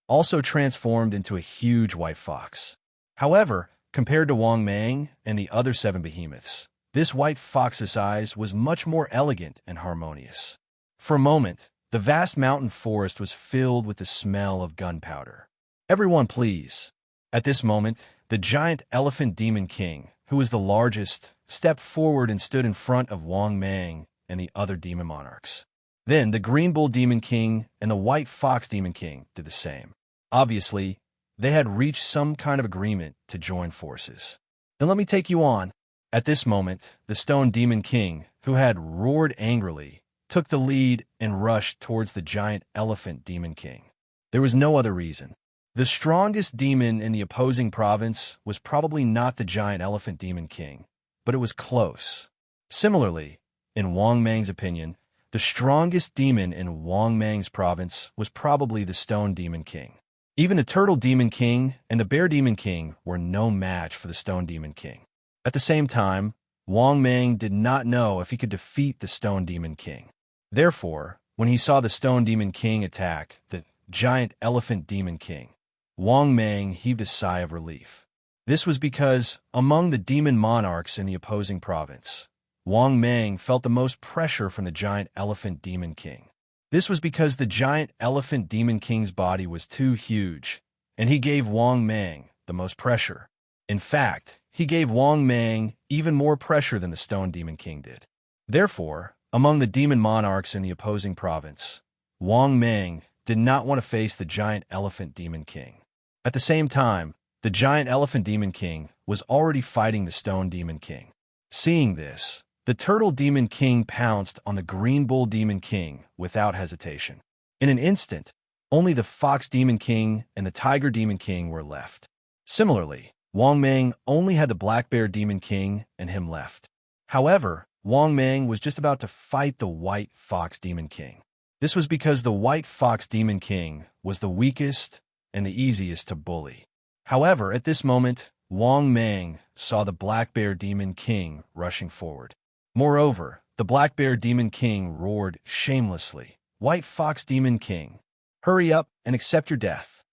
also transformed into a huge white fox. However, compared to Wang Mang and the other 7 behemoths, this white fox's eyes was much more elegant and harmonious. For a moment, the vast mountain forest was filled with the smell of gunpowder. "Everyone, please." At this moment, the Giant Elephant Demon King, who was the largest, stepped forward and stood in front of Wang Mang and the other demon monarchs. Then the Green Bull Demon King and the White Fox Demon King did the same. Obviously, they had reached some kind of agreement to join forces. "Then let me take you on." At this moment, the Stone Demon King, who had roared angrily, took the lead and rushed towards the Giant Elephant Demon King. There was no other reason. The strongest demon in the opposing province was probably not the Giant Elephant Demon King, but it was close. Similarly, in Wang Mang's opinion, the strongest demon in Wang Mang's province was probably the Stone Demon King. Even the Turtle Demon King and the Bear Demon King were no match for the Stone Demon King. At the same time, Wang Mang did not know if he could defeat the Stone Demon King. Therefore, when he saw the Stone Demon King attack the Giant Elephant Demon King, Wang Mang heaved a sigh of relief. This was because, among the demon monarchs in the opposing province, Wang Mang felt the most pressure from the Giant Elephant Demon King. This was because the Giant Elephant Demon King's body was too huge, and he gave Wang Mang the most pressure. In fact, he gave Wang Mang even more pressure than the Stone Demon King did. Therefore, among the demon monarchs in the opposing province, Wang Mang did not want to face the Giant Elephant Demon King. At the same time, the Giant Elephant Demon King was already fighting the Stone Demon King. Seeing this, the Turtle Demon King pounced on the Green Bull Demon King without hesitation. In an instant, only the Fox Demon King and the Tiger Demon King were left. Similarly, Wang Mang only had the Black Bear Demon King and him left. However, Wang Mang was just about to fight the White Fox Demon King. This was because the White Fox Demon King was the weakest and the easiest to bully. However, at this moment, Wang Mang saw the Black Bear Demon King rushing forward. Moreover, the Black Bear Demon King roared shamelessly, "White Fox Demon King, hurry up and accept your death."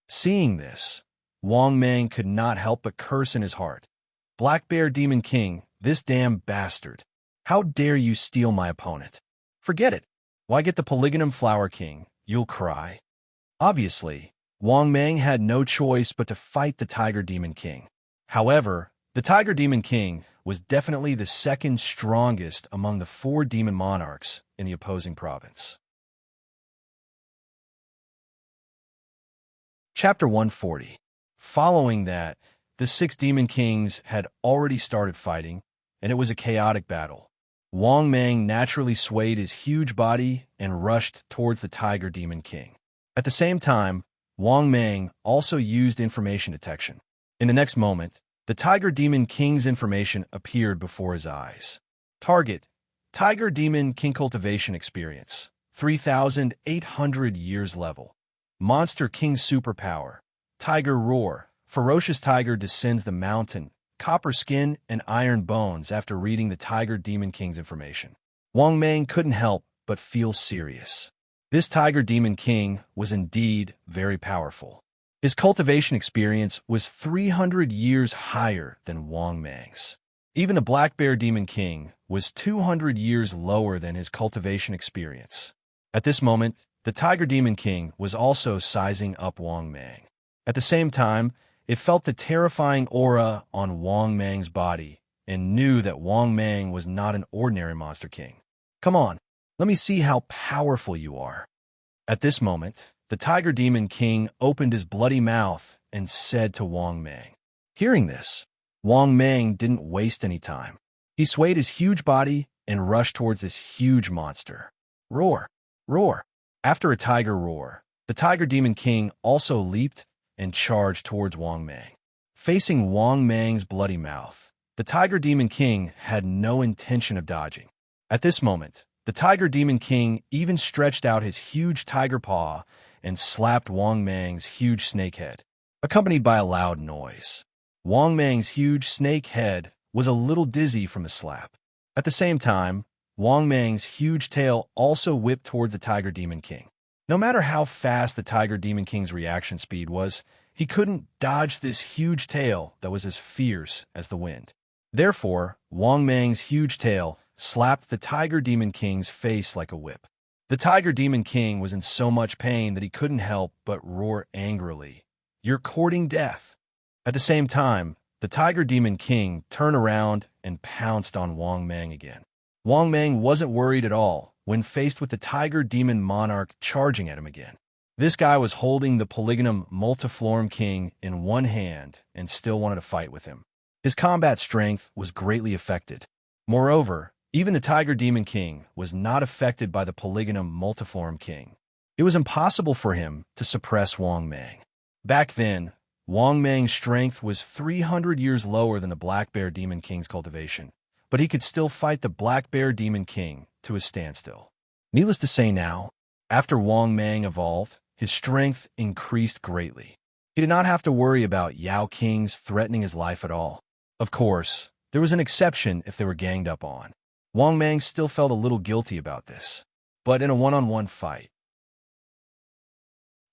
Seeing this, Wang Mang could not help but curse in his heart. "Black Bear Demon King, this damn bastard. How dare you steal my opponent? Forget it. Why get the Polygonum Flower King? You'll cry." Obviously, Wang Mang had no choice but to fight the Tiger Demon King. However, the Tiger Demon King was definitely the second strongest among the 4 demon monarchs in the opposing province. Chapter 140. Following that, the 6 demon kings had already started fighting, and it was a chaotic battle. Wang Mang naturally swayed his huge body and rushed towards the Tiger Demon King. At the same time, Wang Mang also used information detection. In the next moment, the Tiger Demon King's information appeared before his eyes. Target: Tiger Demon King Cultivation Experience, 3,800 years level. Monster King Superpower: Tiger Roar. Ferocious tiger descends the mountain, copper skin and iron bones after reading the Tiger Demon King's information. Wang Mang couldn't help but feel serious. This Tiger Demon King was indeed very powerful. His cultivation experience was 300 years higher than Wang Mang's. Even the Black Bear Demon King was 200 years lower than his cultivation experience. At this moment, the Tiger Demon King was also sizing up Wang Mang. At the same time, it felt the terrifying aura on Wang Mang's body and knew that Wang Mang was not an ordinary Monster King. "Come on, Let me see how powerful you are." At this moment, the Tiger Demon King opened his bloody mouth and said to Wang Mang. Hearing this, Wang Mang didn't waste any time. He swayed his huge body and rushed towards this huge monster. Roar! Roar! After a tiger roar, the Tiger Demon King also leaped and charged towards Wang Mang. Facing Wang Mang's bloody mouth, the Tiger Demon King had no intention of dodging. At this moment, the Tiger Demon King even stretched out his huge tiger paw and slapped Wang Mang's huge snake head, accompanied by a loud noise. Wang Mang's huge snake head was a little dizzy from the slap. At the same time, Wang Mang's huge tail also whipped toward the Tiger Demon King. No matter how fast the Tiger Demon King's reaction speed was, he couldn't dodge this huge tail that was as fierce as the wind. Therefore, Wang Mang's huge tail slapped the Tiger Demon King's face like a whip. The Tiger Demon King was in so much pain that he couldn't help but roar angrily, "You're courting death." At the same time, the Tiger Demon King turned around and pounced on Wang Mang again. Wang Mang wasn't worried at all when faced with the Tiger Demon Monarch charging at him again. This guy was holding the Polygonum Multiflorum King in one hand and still wanted to fight with him. His combat strength was greatly affected. Moreover, even the Tiger Demon King was not affected by the Polygonum Multiflorum King. It was impossible for him to suppress Wang Mang. Back then, Wang Mang's strength was 300 years lower than the Black Bear Demon King's cultivation, but he could still fight the Black Bear Demon King to a standstill. Needless to say now, after Wang Mang evolved, his strength increased greatly. He did not have to worry about Yao Kings threatening his life at all. Of course, there was an exception if they were ganged up on. Wang Mang still felt a little guilty about this, but in a one-on-one fight.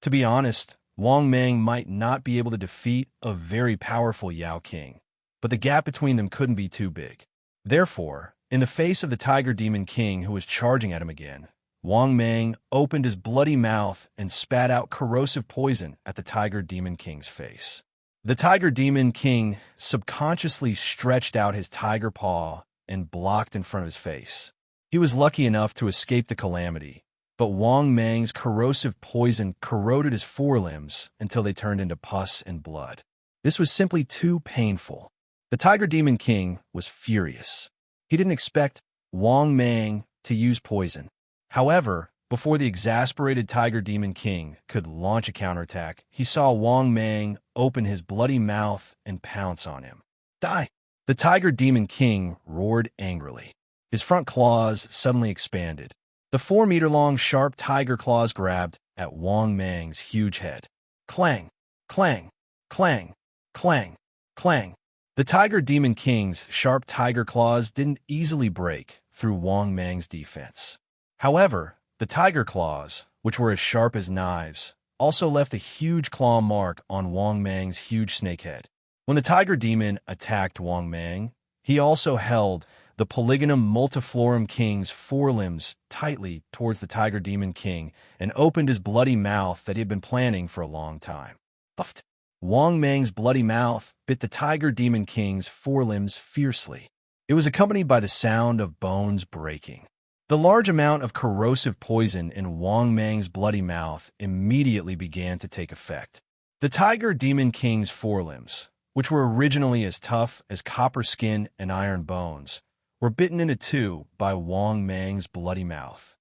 To be honest, Wang Mang might not be able to defeat a very powerful Yao King, but the gap between them couldn't be too big. Therefore, in the face of the Tiger Demon King who was charging at him again, Wang Mang opened his bloody mouth and spat out corrosive poison at the Tiger Demon King's face. The Tiger Demon King subconsciously stretched out his tiger paw and blocked in front of his face. He was lucky enough to escape the calamity, but Wang Mang's corrosive poison corroded his forelimbs until they turned into pus and blood. This was simply too painful. The Tiger Demon King was furious. He didn't expect Wang Mang to use poison. However, before the exasperated Tiger Demon King could launch a counterattack, he saw Wang Mang open his bloody mouth and pounce on him. Die! The Tiger Demon King roared angrily. His front claws suddenly expanded. The 4-meter-long sharp tiger claws grabbed at Wang Mang's huge head. Clang! Clang! Clang! Clang! Clang! The Tiger Demon King's sharp tiger claws didn't easily break through Wang Mang's defense. However, the tiger claws, which were as sharp as knives, also left a huge claw mark on Wang Mang's huge snake head. When the Tiger Demon attacked Wang Mang, he also held the Polygonum Multiflorum King's forelimbs tightly towards the Tiger Demon King and opened his bloody mouth that he had been planning for a long time. Puffed. Wang Mang's bloody mouth bit the Tiger Demon King's forelimbs fiercely. It was accompanied by the sound of bones breaking. The large amount of corrosive poison in Wang Mang's bloody mouth immediately began to take effect. The Tiger Demon King's forelimbs, which were originally as tough as copper skin and iron bones, were bitten into two by Wang Mang's bloody mouth.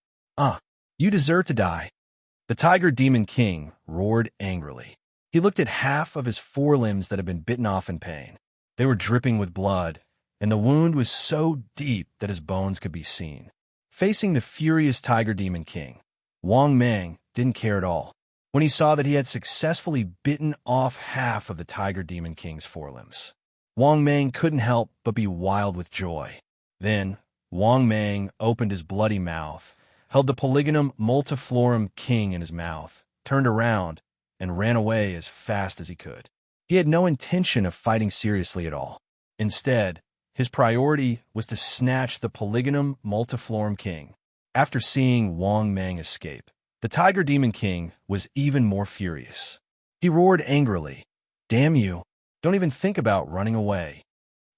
You deserve to die." The Tiger Demon King roared angrily. He looked at half of his forelimbs that had been bitten off in pain. They were dripping with blood, and the wound was so deep that his bones could be seen. Facing the furious Tiger Demon King, Wang Mang didn't care at all. When he saw that he had successfully bitten off half of the Tiger Demon King's forelimbs, Wang Mang couldn't help but be wild with joy. Then, Wang Mang opened his bloody mouth, held the Polygonum Multiflorum King in his mouth, turned around, and ran away as fast as he could. He had no intention of fighting seriously at all. Instead, his priority was to snatch the Polygonum Multiflorum King. After seeing Wang Mang escape, the Tiger Demon King was even more furious. He roared angrily, "Damn you! Don't even think about running away."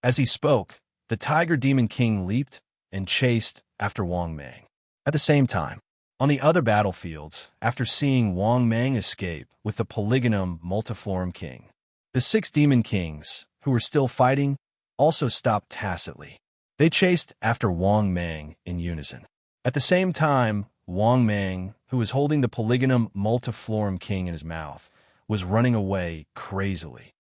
As he spoke, the Tiger Demon King leaped and chased after Wang Mang. At the same time, on the other battlefields, after seeing Wang Mang escape with the Polygonum Multiflorum King, the 6 demon kings, who were still fighting, also stopped tacitly. They chased after Wang Mang in unison. At the same time, Wang Mang, who was holding the Polygonum Multiflorum King in his mouth, was running away crazily.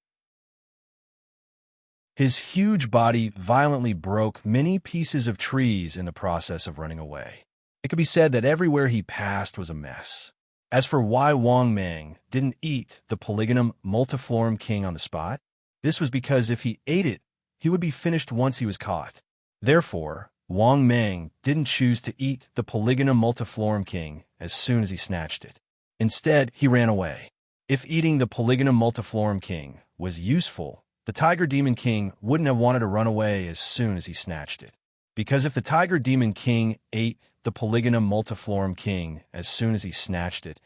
His huge body violently broke many pieces of trees in the process of running away. It could be said that everywhere he passed was a mess. As for why Wang Mang didn't eat the Polygonum Multiflorum King on the spot, this was because if he ate it, he would be finished once he was caught. Therefore, Wang Mang didn't choose to eat the Polygonum Multiflorum King as soon as he snatched it. Instead, he ran away. If eating the Polygonum Multiflorum King was useful, the Tiger Demon King wouldn't have wanted to run away as soon as he snatched it. Because if the Tiger Demon King ate the Polygonum Multiflorum King as soon as he snatched it,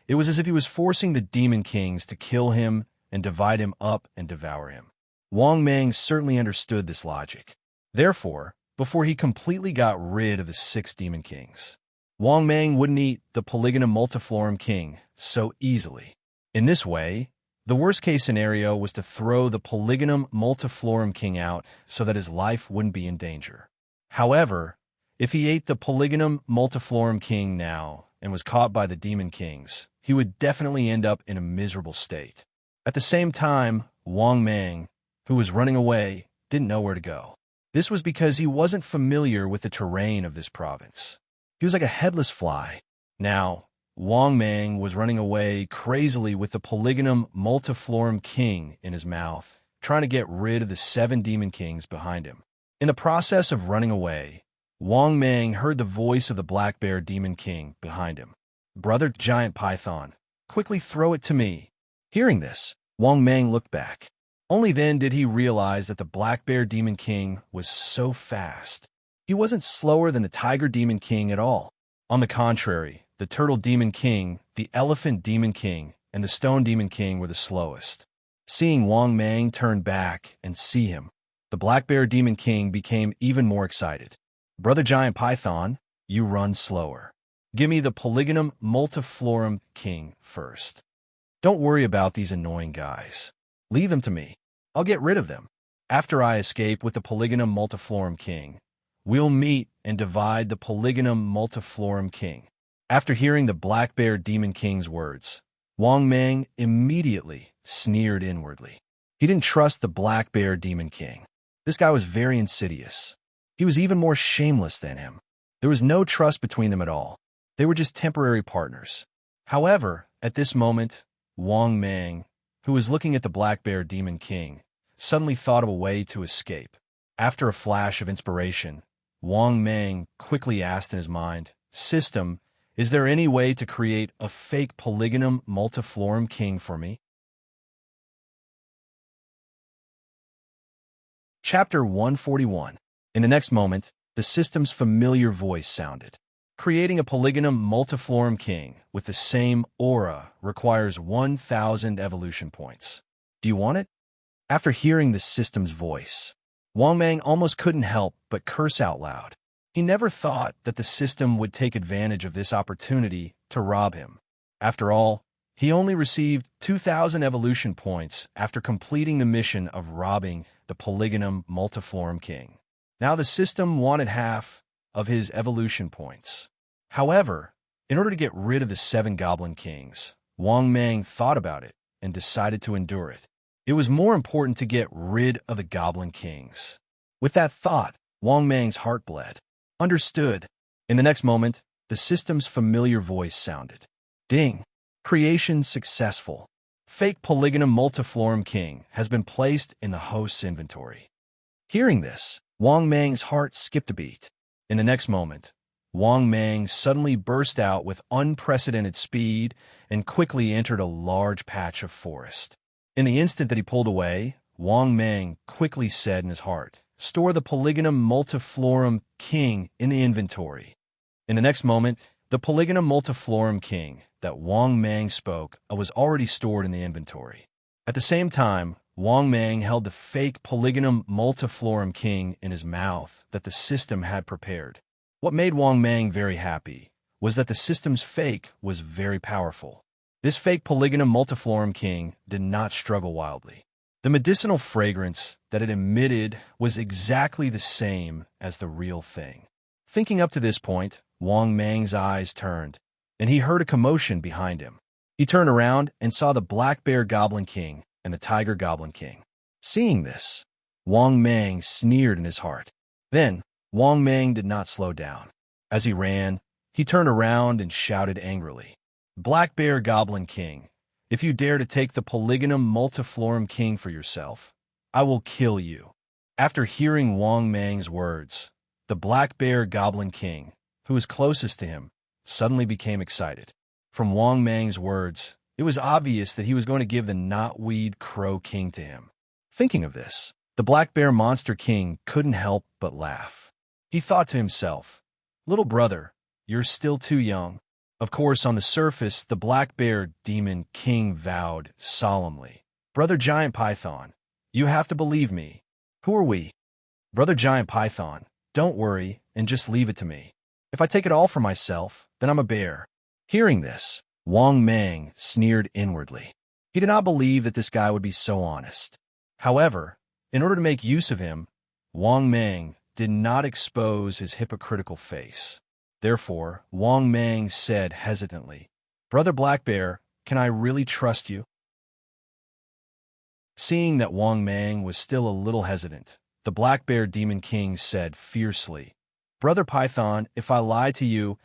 it was as if he was forcing the Demon Kings to kill him and divide him up and devour him. Wang Mang certainly understood this logic. Therefore, before he completely got rid of the 6 Demon Kings, Wang Mang wouldn't eat the Polygonum Multiflorum King so easily. In this way, the worst-case scenario was to throw the Polygonum Multiflorum King out so that his life wouldn't be in danger. However, if he ate the Polygonum Multiflorum King now and was caught by the Demon Kings, he would definitely end up in a miserable state. At the same time, Wang Mang, who was running away, didn't know where to go. This was because he wasn't familiar with the terrain of this province. He was like a headless fly. Now, Wang Mang was running away crazily with the Polygonum Multiflorum King in his mouth, trying to get rid of the 7 Demon Kings behind him. In the process of running away, Wang Mang heard the voice of the Black Bear Demon King behind him. "Brother Giant Python, quickly throw it to me." Hearing this, Wang Mang looked back. Only then did he realize that the Black Bear Demon King was so fast. He wasn't slower than the Tiger Demon King at all. On the contrary, the Turtle Demon King, the Elephant Demon King, and the Stone Demon King were the slowest. Seeing Wang Mang turn back and see him, the Black Bear Demon King became even more excited. "Brother Giant Python, you run slower. Give me the Polygonum Multiflorum King first. Don't worry about these annoying guys. Leave them to me. I'll get rid of them. After I escape with the Polygonum Multiflorum King, we'll meet and divide the Polygonum Multiflorum King." After hearing the Black Bear Demon King's words, Wang Mang immediately sneered inwardly. He didn't trust the Black Bear Demon King. This guy was very insidious. He was even more shameless than him. There was no trust between them at all. They were just temporary partners. However, at this moment, Wang Mang, who was looking at the Black Bear Demon King, suddenly thought of a way to escape. After a flash of inspiration, Wang Mang quickly asked in his mind, "System, is there any way to create a fake Polygonum Multiflorum King for me?" Chapter 141. In the next moment, the system's familiar voice sounded. "Creating a Polygonum Multiflorum King with the same aura requires 1,000 evolution points. Do you want it?" After hearing the system's voice, Wang Mang almost couldn't help but curse out loud. He never thought that the system would take advantage of this opportunity to rob him. After all, he only received 2,000 evolution points after completing the mission of robbing the Polygonum Multiflorum King. Now the system wanted half of his evolution points. However, in order to get rid of the 7 Goblin Kings, Wang Mang thought about it and decided to endure it. It was more important to get rid of the Goblin Kings. With that thought, Wang Mang's heart bled. Understood. In the next moment, the system's familiar voice sounded. "Ding! Creation successful. Fake Polygonum Multiflorum King has been placed in the host's inventory." Hearing this, Wang Mang's heart skipped a beat. In the next moment, Wang Mang suddenly burst out with unprecedented speed and quickly entered a large patch of forest. In the instant that he pulled away, Wang Mang quickly said in his heart, "Store the Polygonum Multiflorum King in the inventory." In the next moment, the Polygonum Multiflorum King that Wang Mang spoke of was already stored in the inventory. At the same time, Wang Mang held the fake Polygonum Multiflorum King in his mouth that the system had prepared. What made Wang Mang very happy was that the system's fake was very powerful. This fake polygonum multiflorum king did not struggle wildly. The medicinal fragrance that it emitted was exactly the same as the real thing. Thinking up to this point, Wang Mang's eyes turned, and he heard a commotion behind him. He turned around and saw the Black Bear Goblin King and the Tiger Goblin King. Seeing this, Wang Mang sneered in his heart. Then, Wang Mang did not slow down. As he ran, he turned around and shouted angrily, "Black Bear Goblin King, if you dare to take the Polygonum Multiflorum King for yourself, I will kill you." After hearing Wang Mang's words, the Black Bear Goblin King, who was closest to him, suddenly became excited. From Wang Mang's words, it was obvious that he was going to give the Knotweed Crow King to him. Thinking of this, the Black Bear Monster King couldn't help but laugh. He thought to himself, "Little brother, you're still too young." Of course, on the surface, the Black Bear Demon King vowed solemnly, "Brother Giant Python, you have to believe me." "Who are we?" "Brother Giant Python, don't worry and just leave it to me. If I take it all for myself, then I'm a bear." Hearing this, Wang Mang sneered inwardly. He did not believe that this guy would be so honest. However, in order to make use of him, Wang Mang did not expose his hypocritical face. Therefore, Wang Mang said hesitantly, "Brother Black Bear, can I really trust you?" Seeing that Wang Mang was still a little hesitant, the Black Bear Demon King said fiercely, "Brother Python, if I lie to you,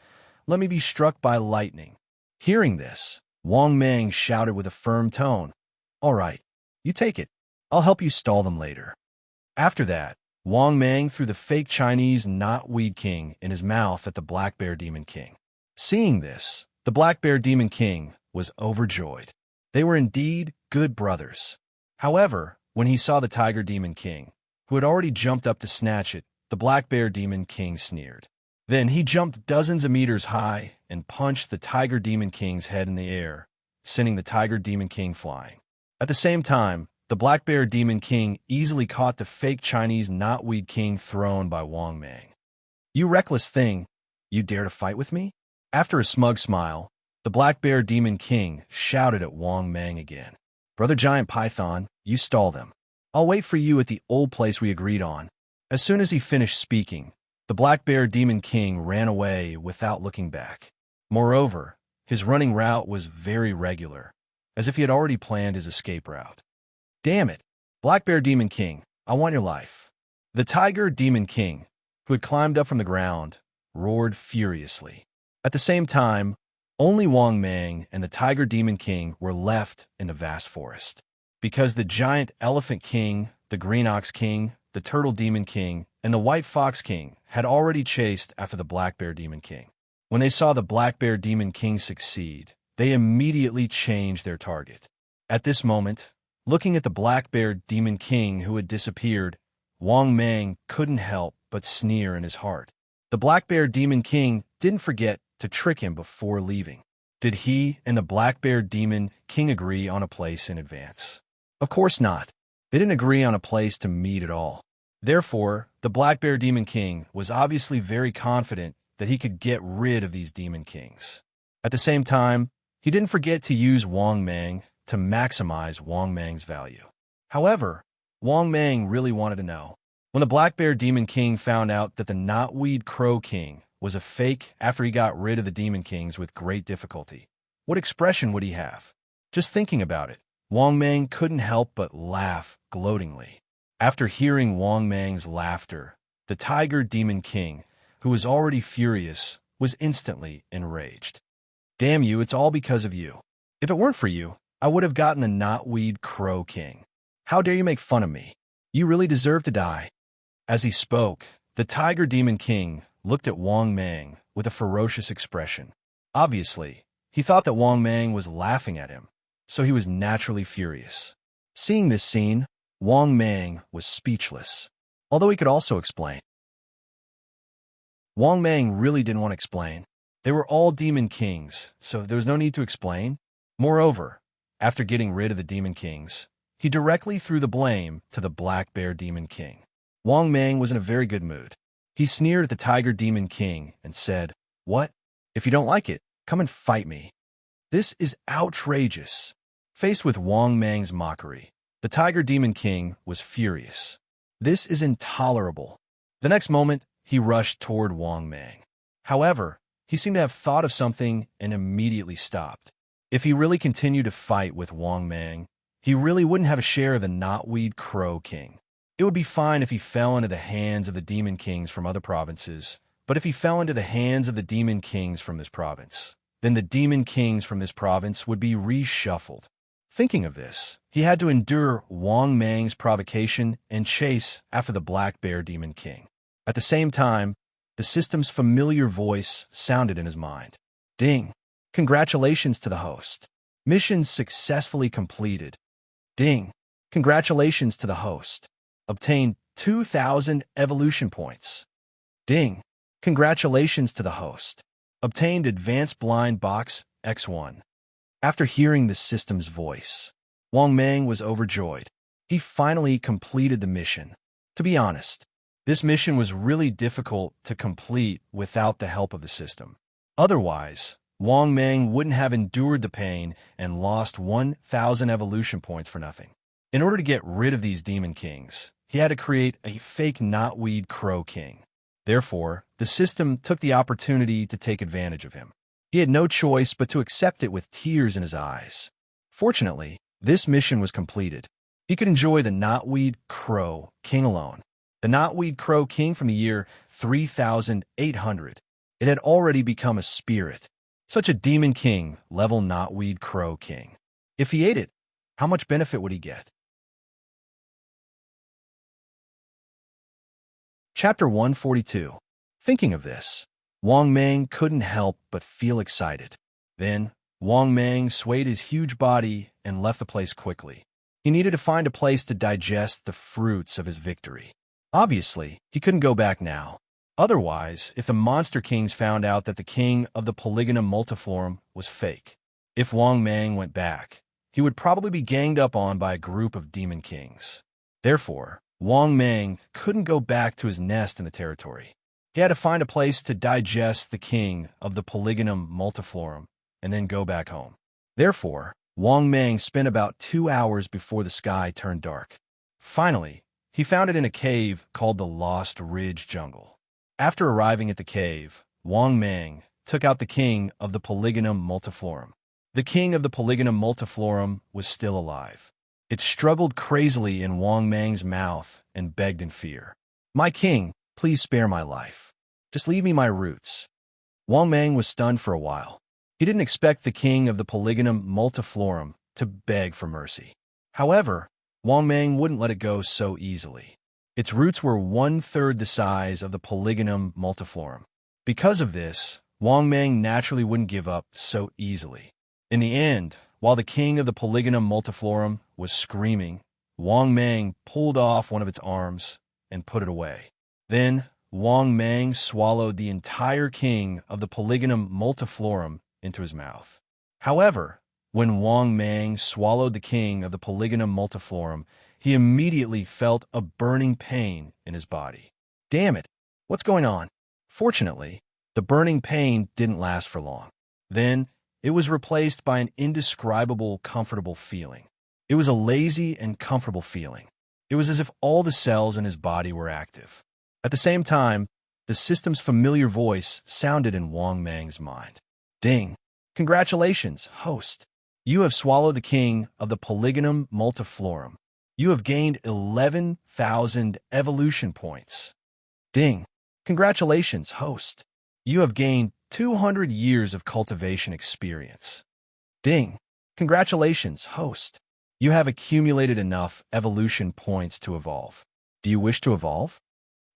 let me be struck by lightning." Hearing this, Wang Mang shouted with a firm tone, "All right, you take it. I'll help you stall them later." After that, Wang Mang threw the fake Chinese Knotweed King in his mouth at the Black Bear Demon King. Seeing this, the Black Bear Demon King was overjoyed. They were indeed good brothers. However, when he saw the Tiger Demon King, who had already jumped up to snatch it, the Black Bear Demon King sneered. Then he jumped dozens of meters high and punched the Tiger Demon King's head in the air, sending the Tiger Demon King flying. At the same time, the Black Bear Demon King easily caught the fake Chinese Knotweed King thrown by Wang Mang. "You reckless thing, you dare to fight with me?" After a smug smile, the Black Bear Demon King shouted at Wang Mang again, "Brother Giant Python, you stall them. I'll wait for you at the old place we agreed on." As soon as he finished speaking, the Black Bear Demon King ran away without looking back. Moreover, his running route was very regular, as if he had already planned his escape route. "Damn it, Black Bear Demon King, I want your life." The Tiger Demon King, who had climbed up from the ground, roared furiously. At the same time, only Wang Mang and the Tiger Demon King were left in the vast forest. Because the Giant Elephant King, the Green Ox King, the Turtle Demon King, and the White Fox King had already chased after the Black Bear Demon King. When they saw the Black Bear Demon King succeed, they immediately changed their target. At this moment, looking at the Black Bear Demon King who had disappeared, Wang Mang couldn't help but sneer in his heart. The Black Bear Demon King didn't forget to trick him before leaving. Did he and the Black Bear Demon King agree on a place in advance? Of course not. They didn't agree on a place to meet at all. Therefore, the Black Bear Demon King was obviously very confident that he could get rid of these Demon Kings. At the same time, he didn't forget to use Wang Mang to maximize Wang Mang's value. However, Wang Mang really wanted to know. When the Black Bear Demon King found out that the Knotweed Crow King was a fake after he got rid of the Demon Kings with great difficulty, what expression would he have? Just thinking about it, Wang Mang couldn't help but laugh gloatingly. After hearing Wang Mang's laughter, the Tiger Demon King, who was already furious, was instantly enraged. "Damn you, it's all because of you. If it weren't for you, I would have gotten the Knotweed Crow King. How dare you make fun of me? You really deserve to die." As he spoke, the Tiger Demon King looked at Wang Mang with a ferocious expression. Obviously, he thought that Wang Mang was laughing at him, so he was naturally furious. Seeing this scene, Wang Mang was speechless, although he could also explain. Wang Mang really didn't want to explain. They were all Demon Kings, so there was no need to explain. Moreover, after getting rid of the Demon Kings, he directly threw the blame to the Black Bear Demon King. Wang Mang was in a very good mood. He sneered at the Tiger Demon King and said, "What? If you don't like it, come and fight me." This is outrageous. Faced with Wang Mang's mockery, the Tiger Demon King was furious. This is intolerable. The next moment, he rushed toward Wang Mang. However, he seemed to have thought of something and immediately stopped. If he really continued to fight with Wang Mang, he really wouldn't have a share of the Knotweed Crow King. It would be fine if he fell into the hands of the Demon Kings from other provinces, but if he fell into the hands of the Demon Kings from this province, then the Demon Kings from this province would be reshuffled. Thinking of this, he had to endure Wang Mang's provocation and chase after the Black Bear Demon King. At the same time, the system's familiar voice sounded in his mind. Ding! Congratulations to the host. Mission successfully completed. Ding! Congratulations to the host. Obtained 2,000 evolution points. Ding! Congratulations to the host. Obtained Advanced Blind Box X1. After hearing the system's voice, Wang Mang was overjoyed. He finally completed the mission. To be honest, this mission was really difficult to complete without the help of the system. Otherwise, Wang Mang wouldn't have endured the pain and lost 1,000 evolution points for nothing. In order to get rid of these Demon Kings, he had to create a fake Knotweed Crow King. Therefore, the system took the opportunity to take advantage of him. He had no choice but to accept it with tears in his eyes. Fortunately, this mission was completed. He could enjoy the Knotweed Crow King alone. The Knotweed Crow King from the year 3800. It had already become a spirit. Such a Demon King level Knotweed Crow King. If he ate it, how much benefit would he get? Chapter 142. Thinking of this, Wang Mang couldn't help but feel excited. Then, Wang Mang swayed his huge body and left the place quickly. He needed to find a place to digest the fruits of his victory. Obviously, he couldn't go back now. Otherwise, if the Monster Kings found out that the king of the Polygonum Multiflorum was fake, if Wang Mang went back, he would probably be ganged up on by a group of Demon Kings. Therefore, Wang Mang couldn't go back to his nest in the territory. He had to find a place to digest the king of the Polygonum Multiflorum and then go back home. Therefore, Wang Mang spent about 2 hours before the sky turned dark. Finally, he found it in a cave called the Lost Ridge Jungle. After arriving at the cave, Wang Mang took out the king of the Polygonum Multiflorum. The king of the Polygonum Multiflorum was still alive. It struggled crazily in Wang Mang's mouth and begged in fear. "My king, please spare my life. Just leave me my roots." Wang Mang was stunned for a while. He didn't expect the king of the Polygonum Multiflorum to beg for mercy. However, Wang Mang wouldn't let it go so easily. Its roots were 1/3 the size of the Polygonum Multiflorum. Because of this, Wang Mang naturally wouldn't give up so easily. In the end, while the king of the Polygonum Multiflorum was screaming, Wang Mang pulled off one of its arms and put it away. Then, Wang Mang swallowed the entire king of the Polygonum Multiflorum into his mouth. However, when Wang Mang swallowed the king of the Polygonum Multiflorum, he immediately felt a burning pain in his body. Damn it, what's going on? Fortunately, the burning pain didn't last for long. Then, it was replaced by an indescribable, comfortable feeling. It was a lazy and comfortable feeling. It was as if all the cells in his body were active. At the same time, the system's familiar voice sounded in Wang Mang's mind. Ding! Congratulations, host! You have swallowed the king of the Polygonum Multiflorum. You have gained 11,000 evolution points. Ding! Congratulations, host! You have gained 200 years of cultivation experience. Ding! Congratulations, host! You have accumulated enough evolution points to evolve. Do you wish to evolve?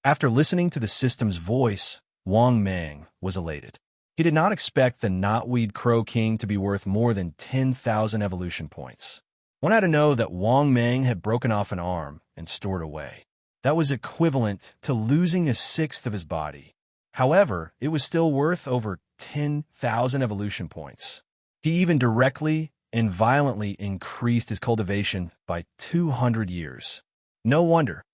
After listening to the system's voice, Wang Mang was elated. He did not expect the Knotweed Crow King to be worth more than 10,000 evolution points. One had to know that Wang Mang had broken off an arm and stored away. That was equivalent to losing 1/6 of his body. However, it was still worth over 10,000 evolution points. He even directly and violently increased his cultivation by 200 years. No wonder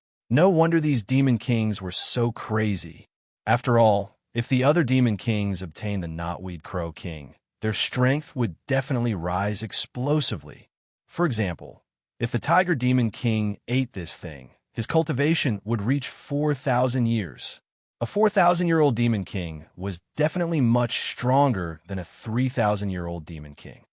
these Demon Kings were so crazy After all, if the other demon kings obtained the knotweed crow king, their strength would definitely rise explosively. For example, if the tiger demon king ate this thing, his cultivation would reach 4,000 years. A 4,000-year-old demon king was definitely much stronger than a 3,000-year-old demon king.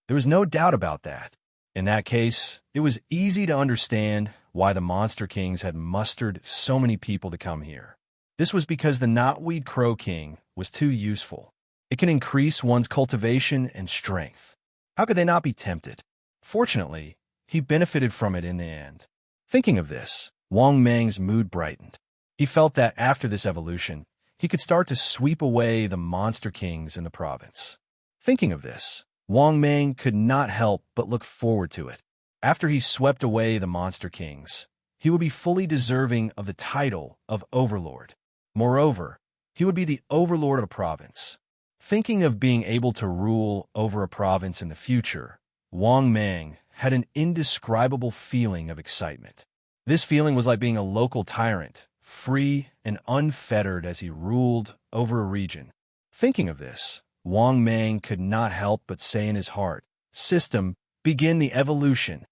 There was no doubt about that. In that case, it was easy to understand why the Monster Kings had mustered so many people to come here. This was because the Knotweed Crow King was too useful. It can increase one's cultivation and strength. How could they not be tempted? Fortunately, he benefited from it in the end. Thinking of this, Wang Mang's mood brightened. He felt that after this evolution, he could start to sweep away the Monster Kings in the province. Thinking of this, Wang Mang could not help but look forward to it. After he swept away the Monster Kings, he would be fully deserving of the title of Overlord. Moreover, he would be the overlord of a province. Thinking of being able to rule over a province in the future, Wang Mang had an indescribable feeling of excitement. This feeling was like being a local tyrant, free and unfettered as he ruled over a region. Thinking of this, Wang Mang could not help but say in his heart, "System, begin the evolution."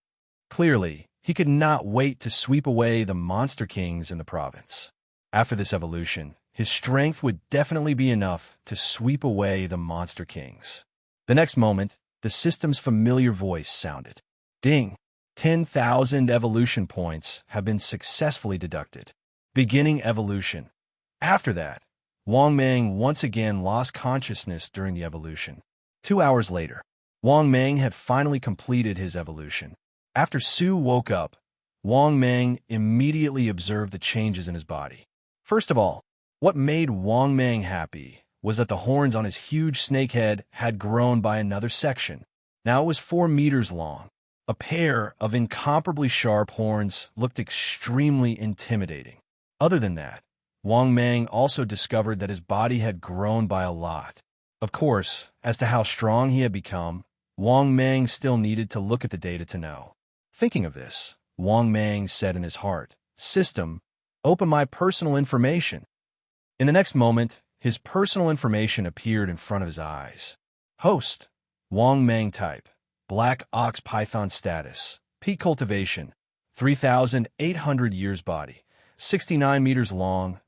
Clearly, he could not wait to sweep away the Monster Kings in the province. After this evolution, his strength would definitely be enough to sweep away the Monster Kings. The next moment, the system's familiar voice sounded. Ding! 10,000 evolution points have been successfully deducted. Beginning evolution. After that, Wang Mang once again lost consciousness during the evolution. 2 hours later, Wang Mang had finally completed his evolution. After Su woke up, Wang Mang immediately observed the changes in his body. First of all, what made Wang Mang happy was that the horns on his huge snake head had grown by another section. Now it was 4 meters long. A pair of incomparably sharp horns looked extremely intimidating. Other than that, Wang Mang also discovered that his body had grown by a lot. Of course, as to how strong he had become, Wang Mang still needed to look at the data to know. Thinking of this, Wang Mang said in his heart, "System, open my personal information." In the next moment, his personal information appeared in front of his eyes. Host, Wang Mang type, Black Ox Python status, peak cultivation, 3,800 years body, 69 meters long,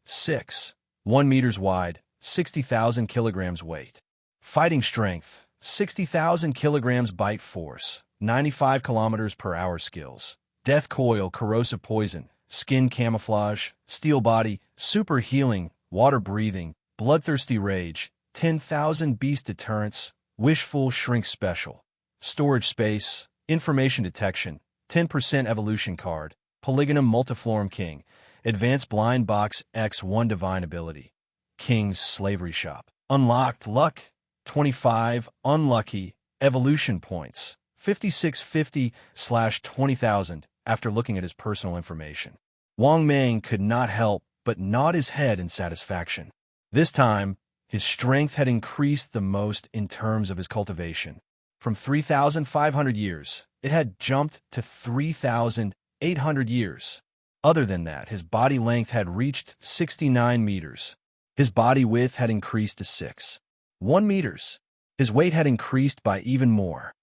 1 meters wide, 60,000 kilograms weight. Fighting strength, 60,000 kilograms bite force, 95 kilometers per hour skills. Death coil, corrosive poison, skin camouflage, steel body, super healing, water breathing, bloodthirsty rage, 10,000 beast deterrence, wishful shrink special. Storage space, information detection, 10% evolution card, polygonum multiflorum king, advanced blind box X1 divine ability, king's slavery shop. Unlocked luck, 25, unlucky, evolution points, 5650/20,000 after looking at his personal information. Wang Mang could not help but nod his head in satisfaction. This time, his strength had increased the most in terms of his cultivation. From 3,500 years, it had jumped to 3,800 years. Other than that, his body length had reached 69 meters. His body width had increased to 1 meters. His weight had increased by even more.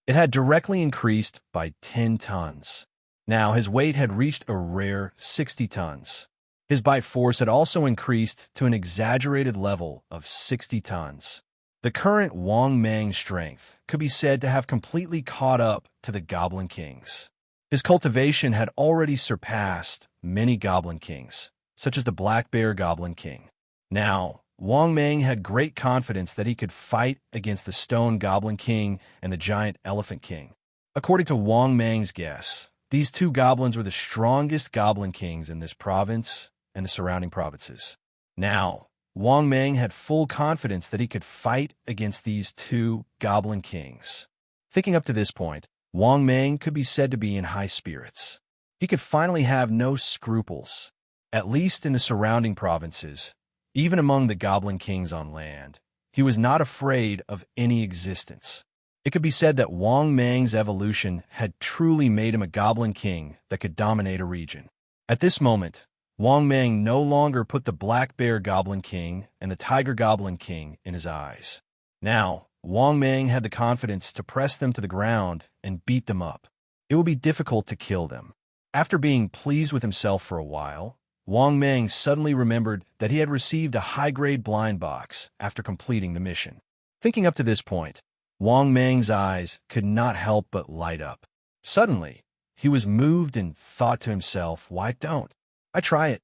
It had directly increased by 10 tons. Now his weight had reached a rare 60 tons. His bite force had also increased to an exaggerated level of 60 tons. The current Wang Mang strength could be said to have completely caught up to the Goblin Kings. His cultivation had already surpassed many Goblin Kings, such as the Black Bear Goblin King. Now, Wang Mang had great confidence that he could fight against the Stone Goblin King and the Giant Elephant King. According to Wang Mang's guess, these 2 goblins were the strongest Goblin Kings in this province and the surrounding provinces. Now, Wang Mang had full confidence that he could fight against these 2 Goblin Kings. Thinking up to this point, Wang Mang could be said to be in high spirits. He could finally have no scruples, at least in the surrounding provinces. Even among the Goblin Kings on land, he was not afraid of any existence. It could be said that Wang Mang's evolution had truly made him a Goblin King that could dominate a region. At this moment, Wang Mang no longer put the Black Bear Goblin King and the Tiger Goblin King in his eyes. Now, Wang Mang had the confidence to press them to the ground and beat them up. It would be difficult to kill them. After being pleased with himself for a while, Wang Mang suddenly remembered that he had received a high-grade blind box after completing the mission. Thinking up to this point, Wang Mang's eyes could not help but light up. Suddenly, he was moved and thought to himself, why don't I try it?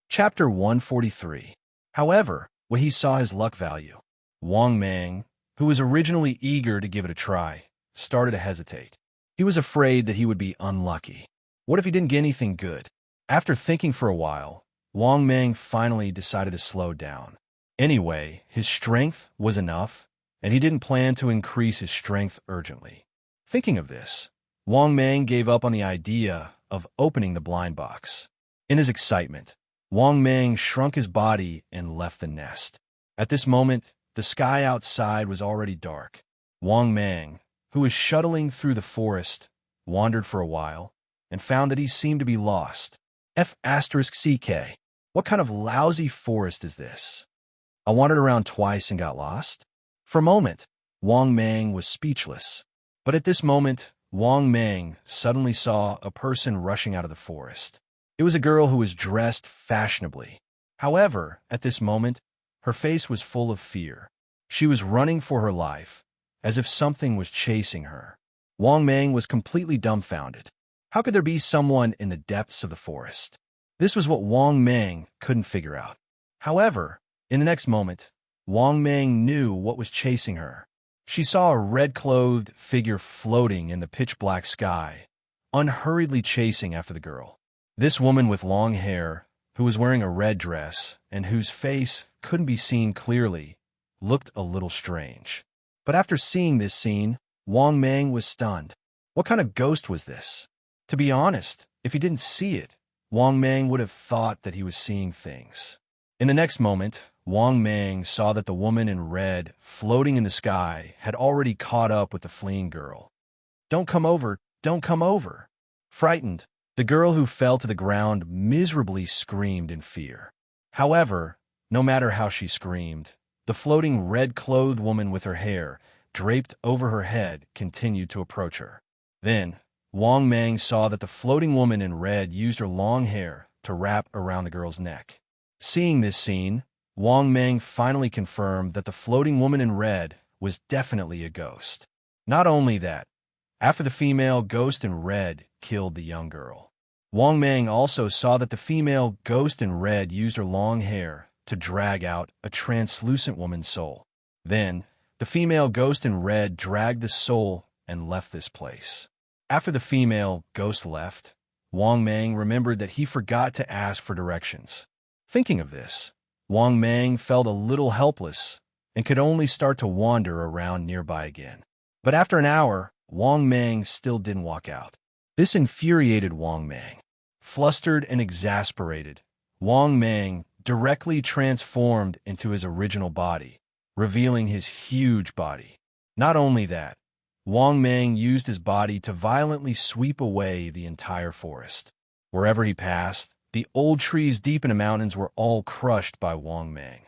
Chapter 143. However, when he saw his luck value, Wang Mang, who was originally eager to give it a try, started to hesitate. He was afraid that he would be unlucky. What if he didn't get anything good? After thinking for a while, Wang Mang finally decided to slow down. Anyway, his strength was enough, and he didn't plan to increase his strength urgently. Thinking of this, Wang Mang gave up on the idea of opening the blind box. In his excitement, Wang Mang shrunk his body and left the nest. At this moment, the sky outside was already dark. Wang Mang, who was shuttling through the forest, wandered for a while and found that he seemed to be lost. F***CK. What kind of lousy forest is this? I wandered around twice and got lost? For a moment, Wang Mang was speechless. But at this moment, Wang Mang suddenly saw a person rushing out of the forest. It was a girl who was dressed fashionably. However, at this moment, her face was full of fear. She was running for her life, as if something was chasing her. Wang Mang was completely dumbfounded. How could there be someone in the depths of the forest? This was what Wang Mang couldn't figure out. However, in the next moment, Wang Mang knew what was chasing her. She saw a red-clothed figure floating in the pitch-black sky, unhurriedly chasing after the girl. This woman with long hair, who was wearing a red dress and whose face couldn't be seen clearly, looked a little strange. But after seeing this scene, Wang Mang was stunned. What kind of ghost was this? To be honest, if he didn't see it, Wang Mang would have thought that he was seeing things. In the next moment, Wang Mang saw that the woman in red, floating in the sky, had already caught up with the fleeing girl. Don't come over, don't come over. Frightened, the girl who fell to the ground miserably screamed in fear. However, no matter how she screamed, the floating red-clothed woman with her hair draped over her head continued to approach her. Then, Wang Mang saw that the floating woman in red used her long hair to wrap around the girl's neck. Seeing this scene, Wang Mang finally confirmed that the floating woman in red was definitely a ghost. Not only that, after the female ghost in red killed the young girl, Wang Mang also saw that the female ghost in red used her long hair to drag out a translucent woman's soul. Then, the female ghost in red dragged the soul and left this place. After the female ghost left, Wang Mang remembered that he forgot to ask for directions. Thinking of this, Wang Mang felt a little helpless and could only start to wander around nearby again. But after an hour, Wang Mang still didn't walk out. This infuriated Wang Mang. Flustered and exasperated, Wang Mang directly transformed into his original body, revealing his huge body. Not only that, Wang Mang used his body to violently sweep away the entire forest. Wherever he passed, the old trees deep in the mountains were all crushed by Wang Mang.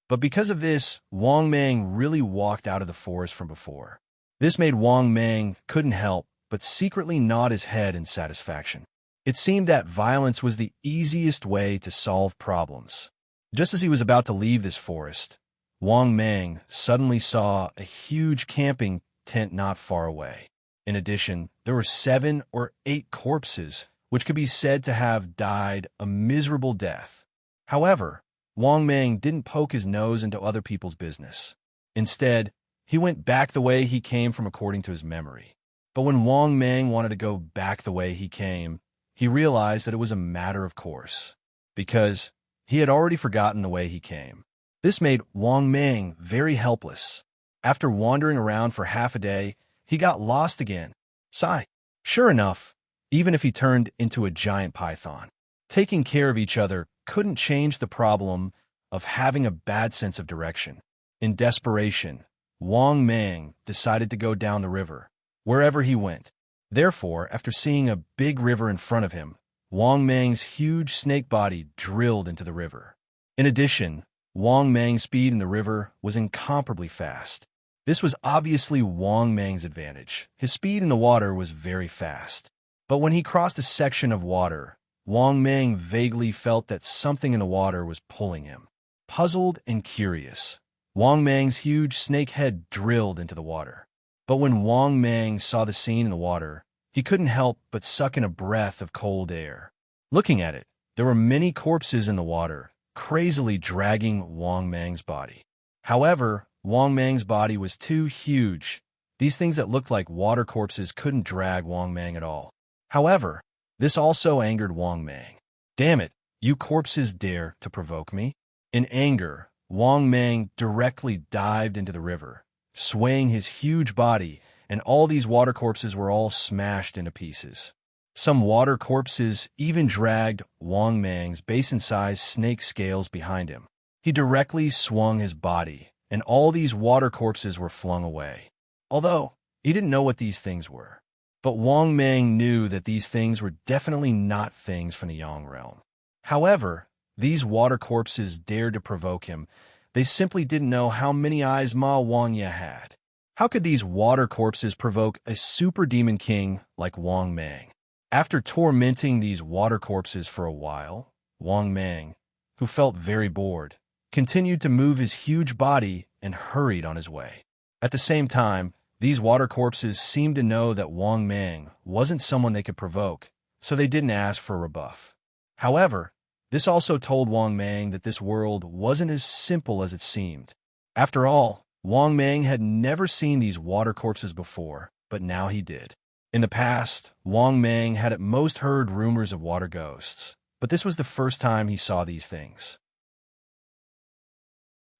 But because of this, Wang Mang really walked out of the forest from before. This made Wang Mang couldn't help but secretly nod his head in satisfaction. It seemed that violence was the easiest way to solve problems. Just as he was about to leave this forest, Wang Mang suddenly saw a huge camping tent not far away. In addition, there were 7 or 8 corpses, which could be said to have died a miserable death. However, Wang Mang didn't poke his nose into other people's business. Instead, he went back the way he came from according to his memory. But when Wang Mang wanted to go back the way he came, he realized that it was a matter of course, because he had already forgotten the way he came. This made Wang Mang very helpless. After wandering around for half a day, he got lost again. Sigh. Sure enough, even if he turned into a giant python, taking care of each other couldn't change the problem of having a bad sense of direction. In desperation, Wang Mang decided to go down the river, wherever he went. Therefore, after seeing a big river in front of him, Wang Mang's huge snake body drilled into the river. In addition, Wang Mang's speed in the river was incomparably fast. This was obviously Wang Mang's advantage. His speed in the water was very fast. But when he crossed a section of water, Wang Mang vaguely felt that something in the water was pulling him. Puzzled and curious, Wang Mang's huge snake head drilled into the water. But when Wang Mang saw the scene in the water, he couldn't help but suck in a breath of cold air. Looking at it, there were many corpses in the water, crazily dragging Wang Mang's body. However, Wang Mang's body was too huge. These things that looked like water corpses couldn't drag Wang Mang at all. However, this also angered Wang Mang. Damn it, you corpses dare to provoke me? In anger, Wang Mang directly dived into the river, swaying his huge body, and all these water corpses were all smashed into pieces. Some water corpses even dragged Wang Mang's basin-sized snake scales behind him. He directly swung his body, and all these water corpses were flung away. Although, he didn't know what these things were. But Wang Mang knew that these things were definitely not things from the Yang realm. However, these water corpses dared to provoke him. They simply didn't know how many eyes Ma Wangya had. How could these water corpses provoke a super demon king like Wang Mang? After tormenting these water corpses for a while, Wang Mang, who felt very bored, continued to move his huge body and hurried on his way. At the same time, these water corpses seemed to know that Wang Mang wasn't someone they could provoke, so they didn't ask for a rebuff. However, this also told Wang Mang that this world wasn't as simple as it seemed. After all, Wang Mang had never seen these water corpses before, but now he did. In the past, Wang Mang had at most heard rumors of water ghosts, but this was the first time he saw these things.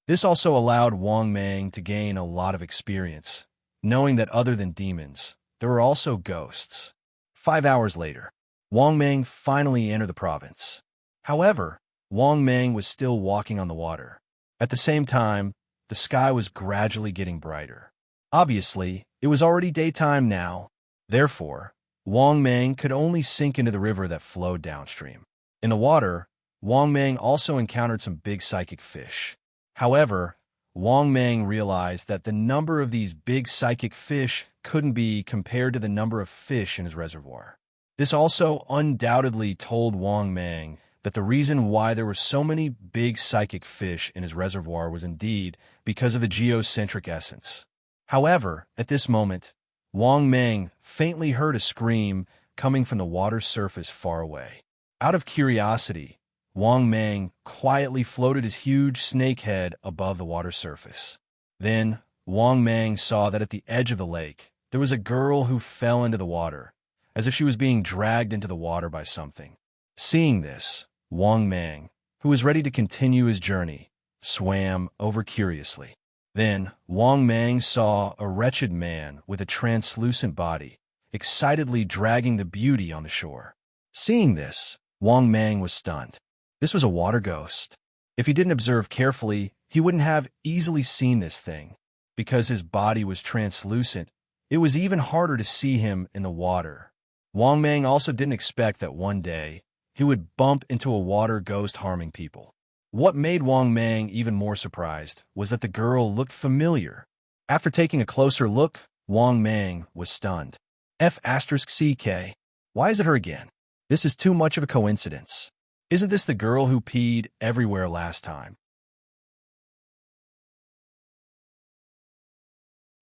This also allowed Wang Mang to gain a lot of experience, knowing that other than demons, there were also ghosts. 5 hours later, Wang Mang finally entered the province. However, Wang Mang was still walking on the water. At the same time, the sky was gradually getting brighter. Obviously, it was already daytime now. Therefore, Wang Mang could only sink into the river that flowed downstream. In the water, Wang Mang also encountered some big psychic fish. However, Wang Mang realized that the number of these big psychic fish couldn't be compared to the number of fish in his reservoir. This also undoubtedly told Wang Mang that the reason why there were so many big psychic fish in his reservoir was indeed because of the geocentric essence. However, at this moment, Wang Mang faintly heard a scream coming from the water's surface far away. Out of curiosity, Wang Mang quietly floated his huge snake head above the water surface. Then, Wang Mang saw that at the edge of the lake, there was a girl who fell into the water, as if she was being dragged into the water by something. Seeing this, Wang Mang, who was ready to continue his journey, swam over curiously. Then, Wang Mang saw a wretched man with a translucent body, excitedly dragging the beauty on the shore. Seeing this, Wang Mang was stunned. This was a water ghost. If he didn't observe carefully, he wouldn't have easily seen this thing. Because his body was translucent, it was even harder to see him in the water. Wang Mang also didn't expect that one day, he would bump into a water ghost harming people. What made Wang Mang even more surprised was that the girl looked familiar. After taking a closer look, Wang Mang was stunned. F***CK. Why is it her again? This is too much of a coincidence. Isn't this the girl who peed everywhere last time?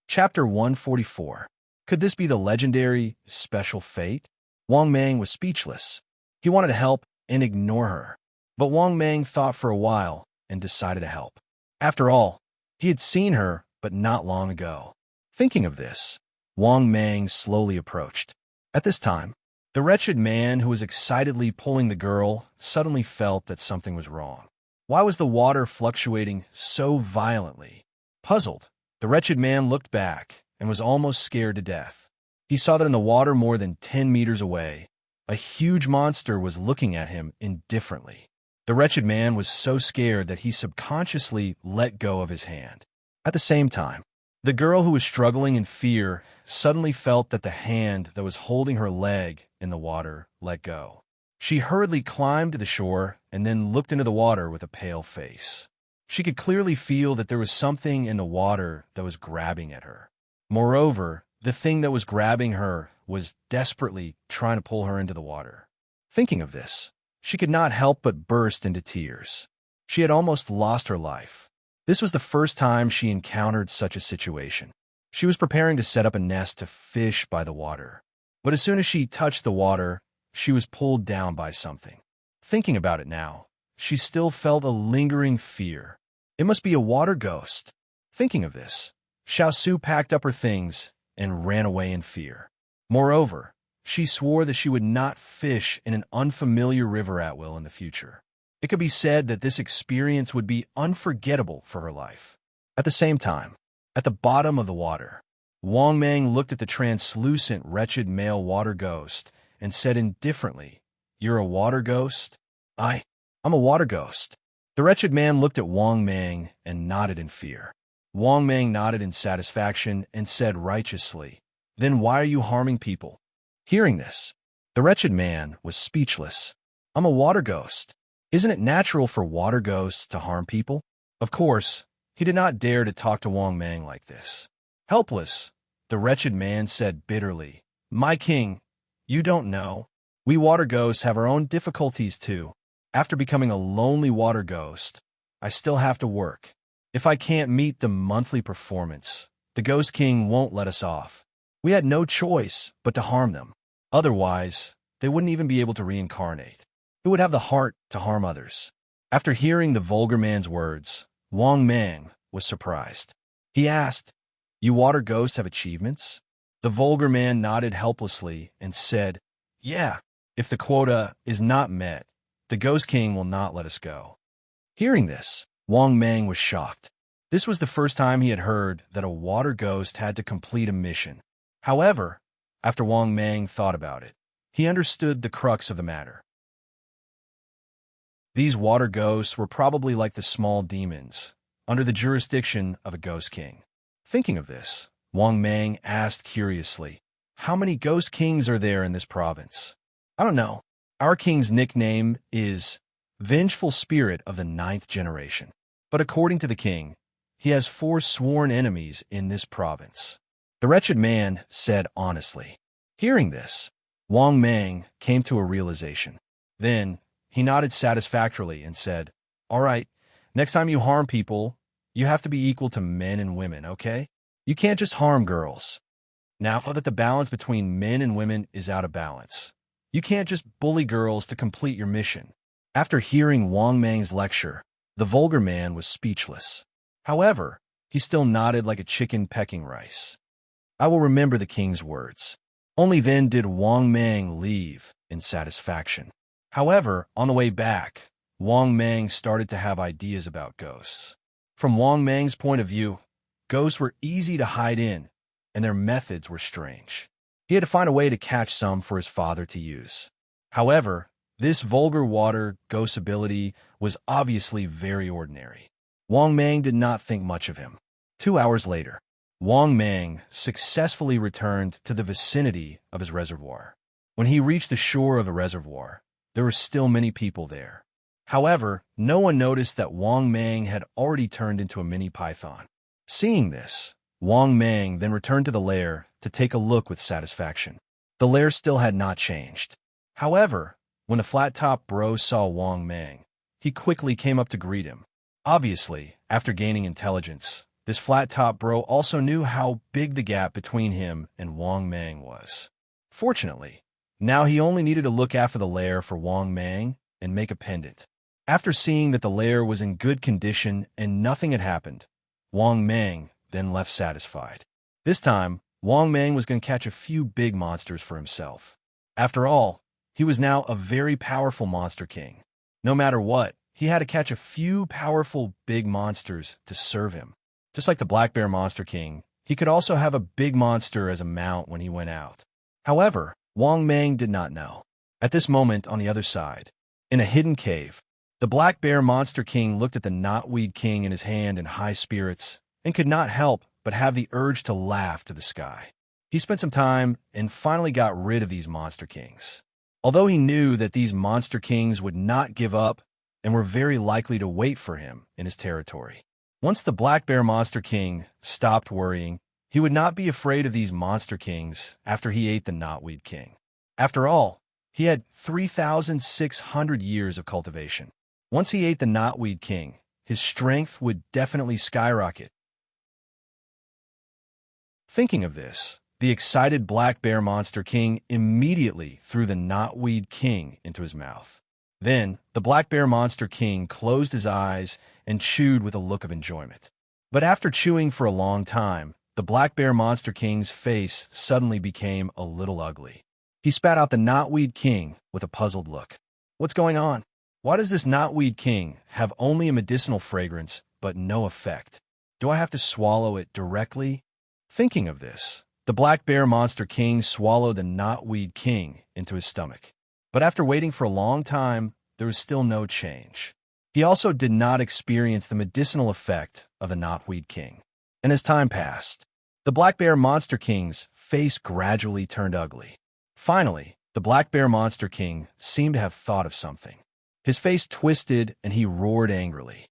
Chapter 144. Could this be the legendary special fate? Wang Mang was speechless. He wanted to help and ignore her. But Wang Mang thought for a while and decided to help. After all, he had seen her, but not long ago. Thinking of this, Wang Mang slowly approached. At this time, the wretched man who was excitedly pulling the girl suddenly felt that something was wrong. Why was the water fluctuating so violently? Puzzled, the wretched man looked back and was almost scared to death. He saw that in the water more than 10 meters away, a huge monster was looking at him indifferently. The wretched man was so scared that he subconsciously let go of his hand. At the same time, The girl, who was struggling in fear, suddenly felt that the hand that was holding her leg in the water let go. She hurriedly climbed to the shore and then looked into the water with a pale face. She could clearly feel that there was something in the water that was grabbing at her. Moreover, the thing that was grabbing her was desperately trying to pull her into the water. Thinking of this, she could not help but burst into tears. She had almost lost her life. This was the first time she encountered such a situation. She was preparing to set up a nest to fish by the water. But as soon as she touched the water, she was pulled down by something. Thinking about it now, she still felt a lingering fear. It must be a water ghost. Thinking of this, Xiaosu packed up her things and ran away in fear. Moreover, she swore that she would not fish in an unfamiliar river at will in the future. It could be said that this experience would be unforgettable for her life. At the same time, at the bottom of the water, Wang Mang looked at the translucent, wretched male water ghost and said indifferently, "You're a water ghost?" I'm a water ghost." The wretched man looked at Wang Mang and nodded in fear. Wang Mang nodded in satisfaction and said righteously, "Then why are you harming people?" Hearing this, the wretched man was speechless. "I'm a water ghost. Isn't it natural for water ghosts to harm people?" Of course, he did not dare to talk to Wang Mang like this. Helpless, the wretched man said bitterly, "My king, you don't know. We water ghosts have our own difficulties too. After becoming a lonely water ghost, I still have to work. If I can't meet the monthly performance, the Ghost King won't let us off. We had no choice but to harm them. Otherwise, they wouldn't even be able to reincarnate. Who would have the heart to harm others?" After hearing the vulgar man's words, Wang Mang was surprised. He asked, "You water ghosts have achievements?" The vulgar man nodded helplessly and said, "Yeah, if the quota is not met, the Ghost King will not let us go." Hearing this, Wang Mang was shocked. This was the first time he had heard that a water ghost had to complete a mission. However, after Wang Mang thought about it, he understood the crux of the matter. These water ghosts were probably like the small demons, under the jurisdiction of a Ghost King. Thinking of this, Wang Mang asked curiously, "How many Ghost Kings are there in this province?" "I don't know. Our king's nickname is Vengeful Spirit of the 9th generation. But according to the king, he has 4 sworn enemies in this province," the wretched man said honestly. Hearing this, Wang Mang came to a realization. Then, he nodded satisfactorily and said, "All right, next time you harm people, you have to be equal to men and women, okay? You can't just harm girls. Now that the balance between men and women is out of balance, you can't just bully girls to complete your mission." After hearing Wang Mang's lecture, the vulgar man was speechless. However, he still nodded like a chicken pecking rice. "I will remember the king's words." Only then did Wang Mang leave in satisfaction. However, on the way back, Wang Mang started to have ideas about ghosts. From Wang Mang's point of view, ghosts were easy to hide in, and their methods were strange. He had to find a way to catch some for his father to use. However, this vulgar water ghost ability was obviously very ordinary. Wang Mang did not think much of him. 2 hours later, Wang Mang successfully returned to the vicinity of his reservoir. When he reached the shore of the reservoir, there were still many people there. However, no one noticed that Wang Mang had already turned into a mini python. Seeing this, Wang Mang then returned to the lair to take a look with satisfaction. The lair still had not changed. However, when the flat-top bro saw Wang Mang, he quickly came up to greet him. Obviously, after gaining intelligence, this flat-top bro also knew how big the gap between him and Wang Mang was. Fortunately, now he only needed to look after the lair for Wang Mang and make a pendant. After seeing that the lair was in good condition and nothing had happened, Wang Mang then left satisfied. This time, Wang Mang was going to catch a few big monsters for himself. After all, he was now a very powerful monster king. No matter what, he had to catch a few powerful big monsters to serve him. Just like the Black Bear Monster King, he could also have a big monster as a mount when he went out. However, Wang Mang did not know. At this moment, on the other side, in a hidden cave, the Black Bear Monster King looked at the Knotweed King in his hand in high spirits and could not help but have the urge to laugh to the sky. He spent some time and finally got rid of these monster kings. Although he knew that these monster kings would not give up and were very likely to wait for him in his territory. Once the Black Bear Monster King stopped worrying, he would not be afraid of these monster kings after he ate the Knotweed King. After all, he had 3,600 years of cultivation. Once he ate the Knotweed King, his strength would definitely skyrocket. Thinking of this, the excited Black Bear Monster King immediately threw the Knotweed King into his mouth. Then, the Black Bear Monster King closed his eyes and chewed with a look of enjoyment. But after chewing for a long time, the Black Bear Monster King's face suddenly became a little ugly. He spat out the Knotweed King with a puzzled look. What's going on? Why does this Knotweed King have only a medicinal fragrance, but no effect? Do I have to swallow it directly? Thinking of this, the Black Bear Monster King swallowed the Knotweed King into his stomach. But after waiting for a long time, there was still no change. He also did not experience the medicinal effect of the Knotweed King. And as time passed, the Black Bear Monster King's face gradually turned ugly. Finally, the Black Bear Monster King seemed to have thought of something. His face twisted and he roared angrily.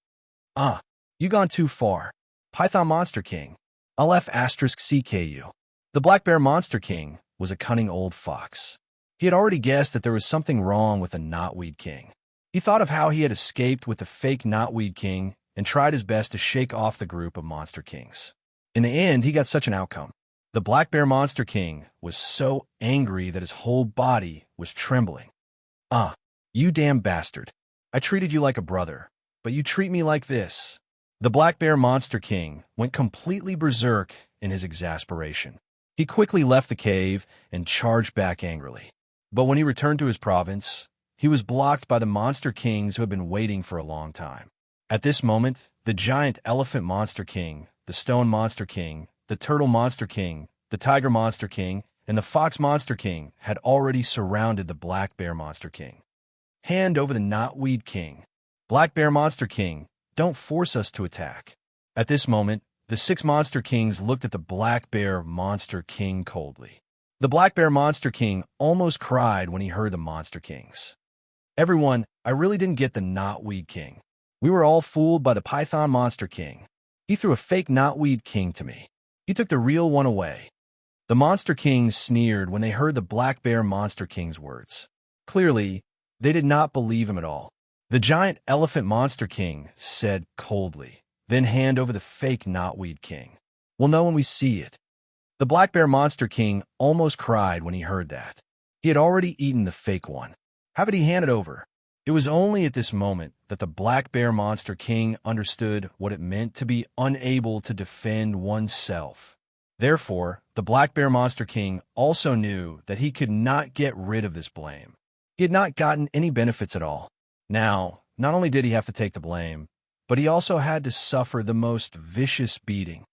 "Ah, you gone too far. Python Monster King, I'll F***CK you." The Black Bear Monster King was a cunning old fox. He had already guessed that there was something wrong with the Knotweed King. He thought of how he had escaped with the fake Knotweed King and tried his best to shake off the group of monster kings. In the end, he got such an outcome. The Black Bear Monster King was so angry that his whole body was trembling. "Ah, you damn bastard. I treated you like a brother, but you treat me like this." The Black Bear Monster King went completely berserk in his exasperation. He quickly left the cave and charged back angrily. But when he returned to his province, he was blocked by the monster kings who had been waiting for a long time. At this moment, the giant elephant monster king, the stone monster king, the turtle monster king, the tiger monster king, and the fox monster king had already surrounded the Black Bear Monster King. "Hand over the Knotweed King. Black Bear Monster King, don't force us to attack." At this moment, the 6 monster kings looked at the Black Bear Monster King coldly. The Black Bear Monster King almost cried when he heard the monster kings. "Everyone, I really didn't get the Knotweed King. We were all fooled by the Python Monster King. He threw a fake Knotweed King to me. He took the real one away." The monster kings sneered when they heard the Black Bear Monster King's words. Clearly, they did not believe him at all. The giant elephant monster king said coldly, "Then hand over the fake Knotweed King. We'll know when we see it." The Black Bear Monster King almost cried when he heard that. He had already eaten the fake one. How could he hand it over? It was only at this moment that the Black Bear Monster King understood what it meant to be unable to defend oneself. Therefore, the Black Bear Monster King also knew that he could not get rid of this blame. He had not gotten any benefits at all. Now, not only did he have to take the blame, but he also had to suffer the most vicious beating.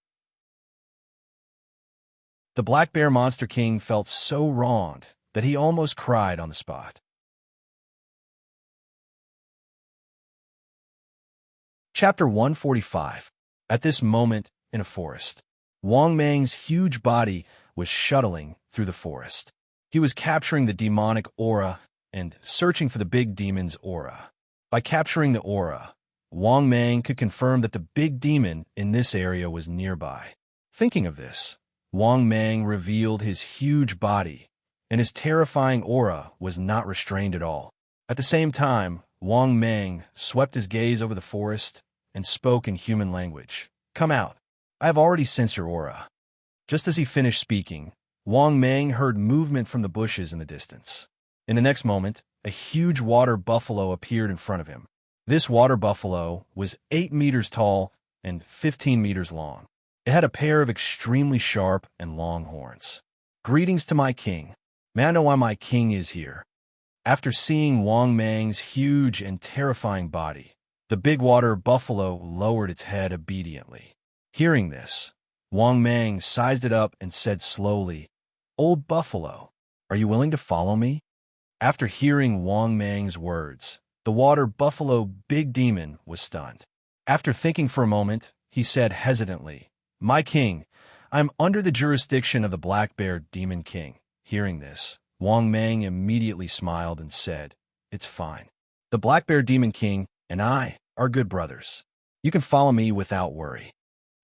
The Black Bear Monster King felt so wronged that he almost cried on the spot. Chapter 145. At this moment, in a forest, Wang Mang's huge body was shuttling through the forest. He was capturing the demonic aura and searching for the big demon's aura. By capturing the aura, Wang Mang could confirm that the big demon in this area was nearby. Thinking of this, Wang Mang revealed his huge body, and his terrifying aura was not restrained at all. At the same time, Wang Mang swept his gaze over the forest and spoke in human language. "Come out. I have already sensed your aura." Just as he finished speaking, Wang Mang heard movement from the bushes in the distance. In the next moment, a huge water buffalo appeared in front of him. This water buffalo was 8 meters tall and 15 meters long. It had a pair of extremely sharp and long horns. "Greetings to my king. May I know why my king is here?" After seeing Wang Mang's huge and terrifying body, the big water buffalo lowered its head obediently. Hearing this, Wang Mang sized it up and said slowly, "Old buffalo, are you willing to follow me?" After hearing Wang Mang's words, the water buffalo big demon was stunned. After thinking for a moment, he said hesitantly, "My king, I'm under the jurisdiction of the Black Bear Demon King. Hearing this, Wang Mang immediately smiled and said, "It's fine. The Black Bear Demon King and I are good brothers. You can follow me without worry."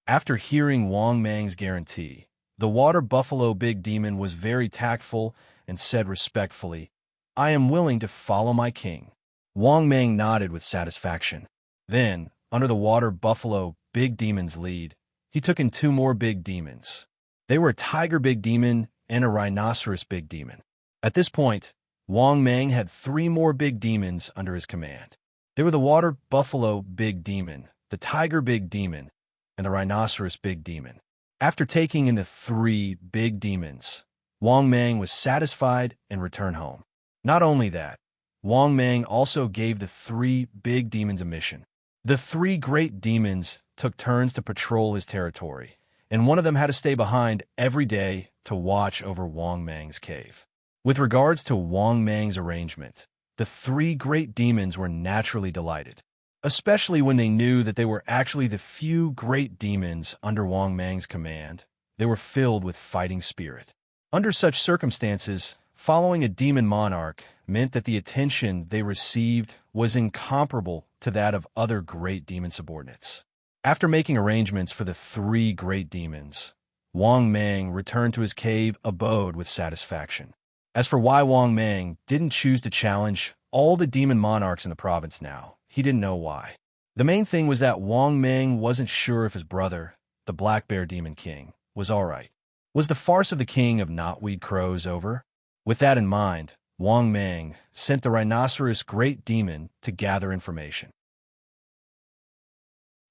After hearing Wang Mang's guarantee, the water buffalo big demon was very tactful and said respectfully, "I am willing to follow my king." Wang Mang nodded with satisfaction. Then, under the water buffalo big demon's lead, he took in two more big demons. They were a tiger big demon and a rhinoceros big demon. At this point, Wang Mang had three more big demons under his command. They were the water buffalo big demon, the tiger big demon, and the rhinoceros big demon. After taking in the three big demons, Wang Mang was satisfied and returned home. Not only that, Wang Mang also gave the three big demons a mission. The three great demons took turns to patrol his territory, and one of them had to stay behind every day to watch over Wang Mang's cave. With regards to Wang Mang's arrangement, the three great demons were naturally delighted, especially when they knew that they were actually the few great demons under Wang Mang's command. They were filled with fighting spirit. Under such circumstances, following a demon monarch meant that the attention they received was incomparable to that of other great demon subordinates. After making arrangements for the three great demons, Wang Mang returned to his cave abode with satisfaction. As for why Wang Mang didn't choose to challenge all the demon monarchs in the province now, he didn't know why. The main thing was that Wang Mang wasn't sure if his brother, the Black Bear Demon King, was all right. Was the farce of the king of knotweed crows over? With that in mind, Wang Mang sent the rhinoceros great demon to gather information.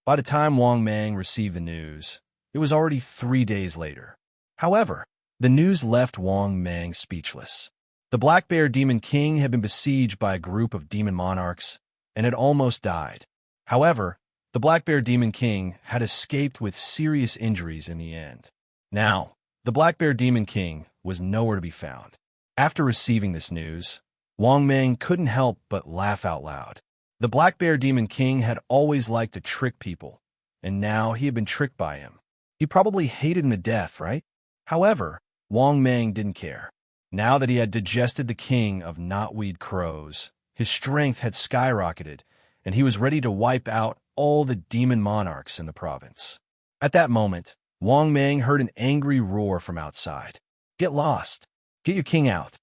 By the time Wang Mang received the news, it was already 3 days later. However, the news left Wang Mang speechless. The Black Bear Demon King had been besieged by a group of demon monarchs and had almost died. However, the Black Bear Demon King had escaped with serious injuries in the end. Now, the Black Bear Demon King was nowhere to be found. After receiving this news, Wang Mang couldn't help but laugh out loud. The Black Bear Demon King had always liked to trick people, and now he had been tricked by him. He probably hated him to death, right? However, Wang Mang didn't care. Now that he had digested the king of knotweed crows, his strength had skyrocketed, and he was ready to wipe out all the demon monarchs in the province. At that moment, Wang Mang heard an angry roar from outside. "Get lost! Get your king out!"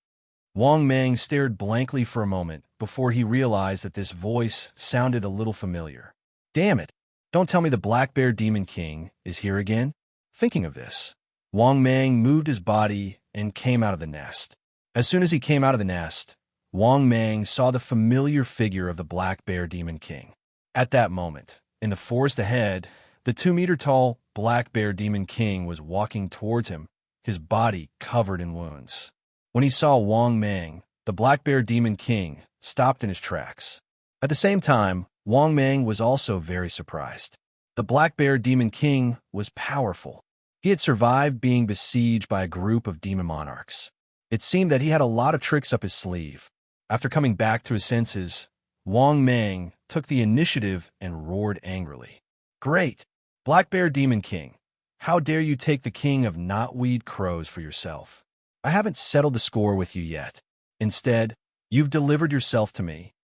Wang Mang stared blankly for a moment before he realized that this voice sounded a little familiar. Damn it! Don't tell me the Black Bear Demon King is here again? Thinking of this, Wang Mang moved his body and came out of the nest. As soon as he came out of the nest, Wang Mang saw the familiar figure of the Black Bear Demon King. At that moment, in the forest ahead, the 2-meter-tall Black Bear Demon King was walking towards him, his body covered in wounds. When he saw Wang Mang, the Black Bear Demon King stopped in his tracks. At the same time, Wang Mang was also very surprised. The Black Bear Demon King was powerful. He had survived being besieged by a group of demon monarchs. It seemed that he had a lot of tricks up his sleeve. After coming back to his senses, Wang Mang took the initiative and roared angrily. "Great! Black Bear Demon King, how dare you take the king of knotweed crows for yourself? I haven't settled the score with you yet. Instead, you've delivered yourself to me."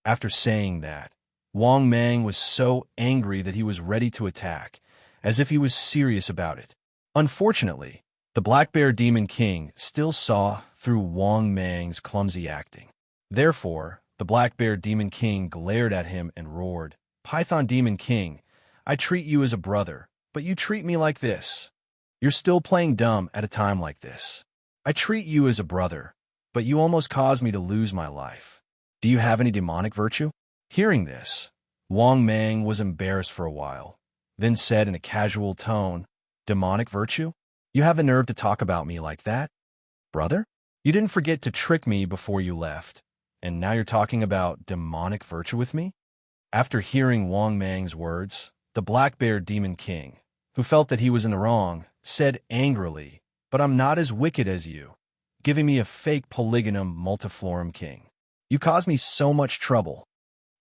After saying that, Wang Mang was so angry that he was ready to attack, as if he was serious about it. Unfortunately, the Black Bear Demon King still saw through Wang Mang's clumsy acting. Therefore, the Black Bear Demon King glared at him and roared, "Python Demon King, I treat you as a brother, but you treat me like this. You're still playing dumb at a time like this. I treat you as a brother, but you almost caused me to lose my life. Do you have any demonic virtue?" Hearing this, Wang Mang was embarrassed for a while, then said in a casual tone, "Demonic virtue? You have the nerve to talk about me like that? Brother? You didn't forget to trick me before you left, and now you're talking about demonic virtue with me?" After hearing Wang Mang's words, the Black Bear Demon King, who felt that he was in the wrong, said angrily, "But I'm not as wicked as you, giving me a fake polygonum multiflorum king. You caused me so much trouble."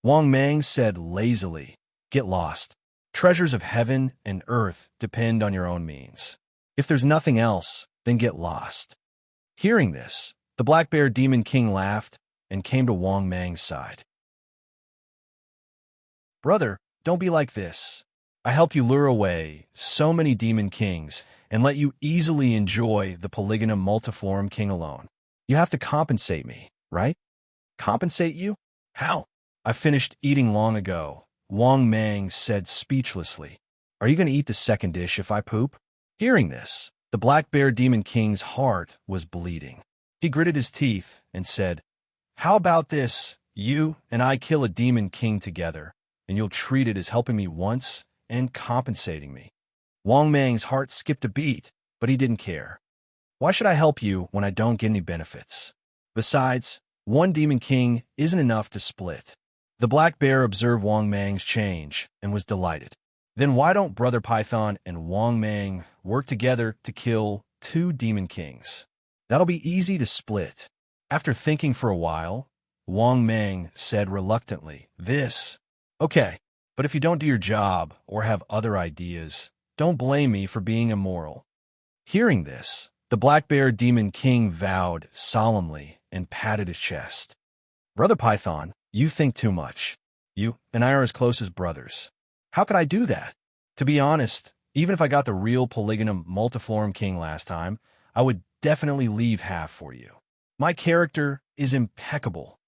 Wang Mang said lazily, "Get lost. Treasures of heaven and earth depend on your own means. If there's nothing else, then get lost. Hearing this, the Black Bear Demon King laughed and came to Wang Mang's side. Brother, don't be like this. I helped you lure away so many demon kings and let you easily enjoy the polygonum multiflorum king alone. You have to compensate me, right? Compensate you? How? I finished eating long ago, Wang Mang said speechlessly. Are you going to eat the second dish if I poop? Hearing this, the Black Bear Demon King's heart was bleeding. He gritted his teeth and said, How about this? You and I kill a demon king together, and you'll treat it as helping me once and compensating me. Wang Mang's heart skipped a beat, but he didn't care. Why should I help you when I don't get any benefits? Besides, one demon king isn't enough to split. The Black Bear observed Wang Mang's change and was delighted. Then why don't Brother Python and Wang Mang work together to kill 2 demon kings? That'll be easy to split. After thinking for a while, Wang Mang said reluctantly, Okay, but if you don't do your job or have other ideas, don't blame me for being immoral. Hearing this, the Black Bear Demon King vowed solemnly and patted his chest. Brother Python, you think too much. You and I are as close as brothers. How could I do that? To be honest, even if I got the real polygonum multiflorum king last time, I would definitely leave half for you. My character is impeccable.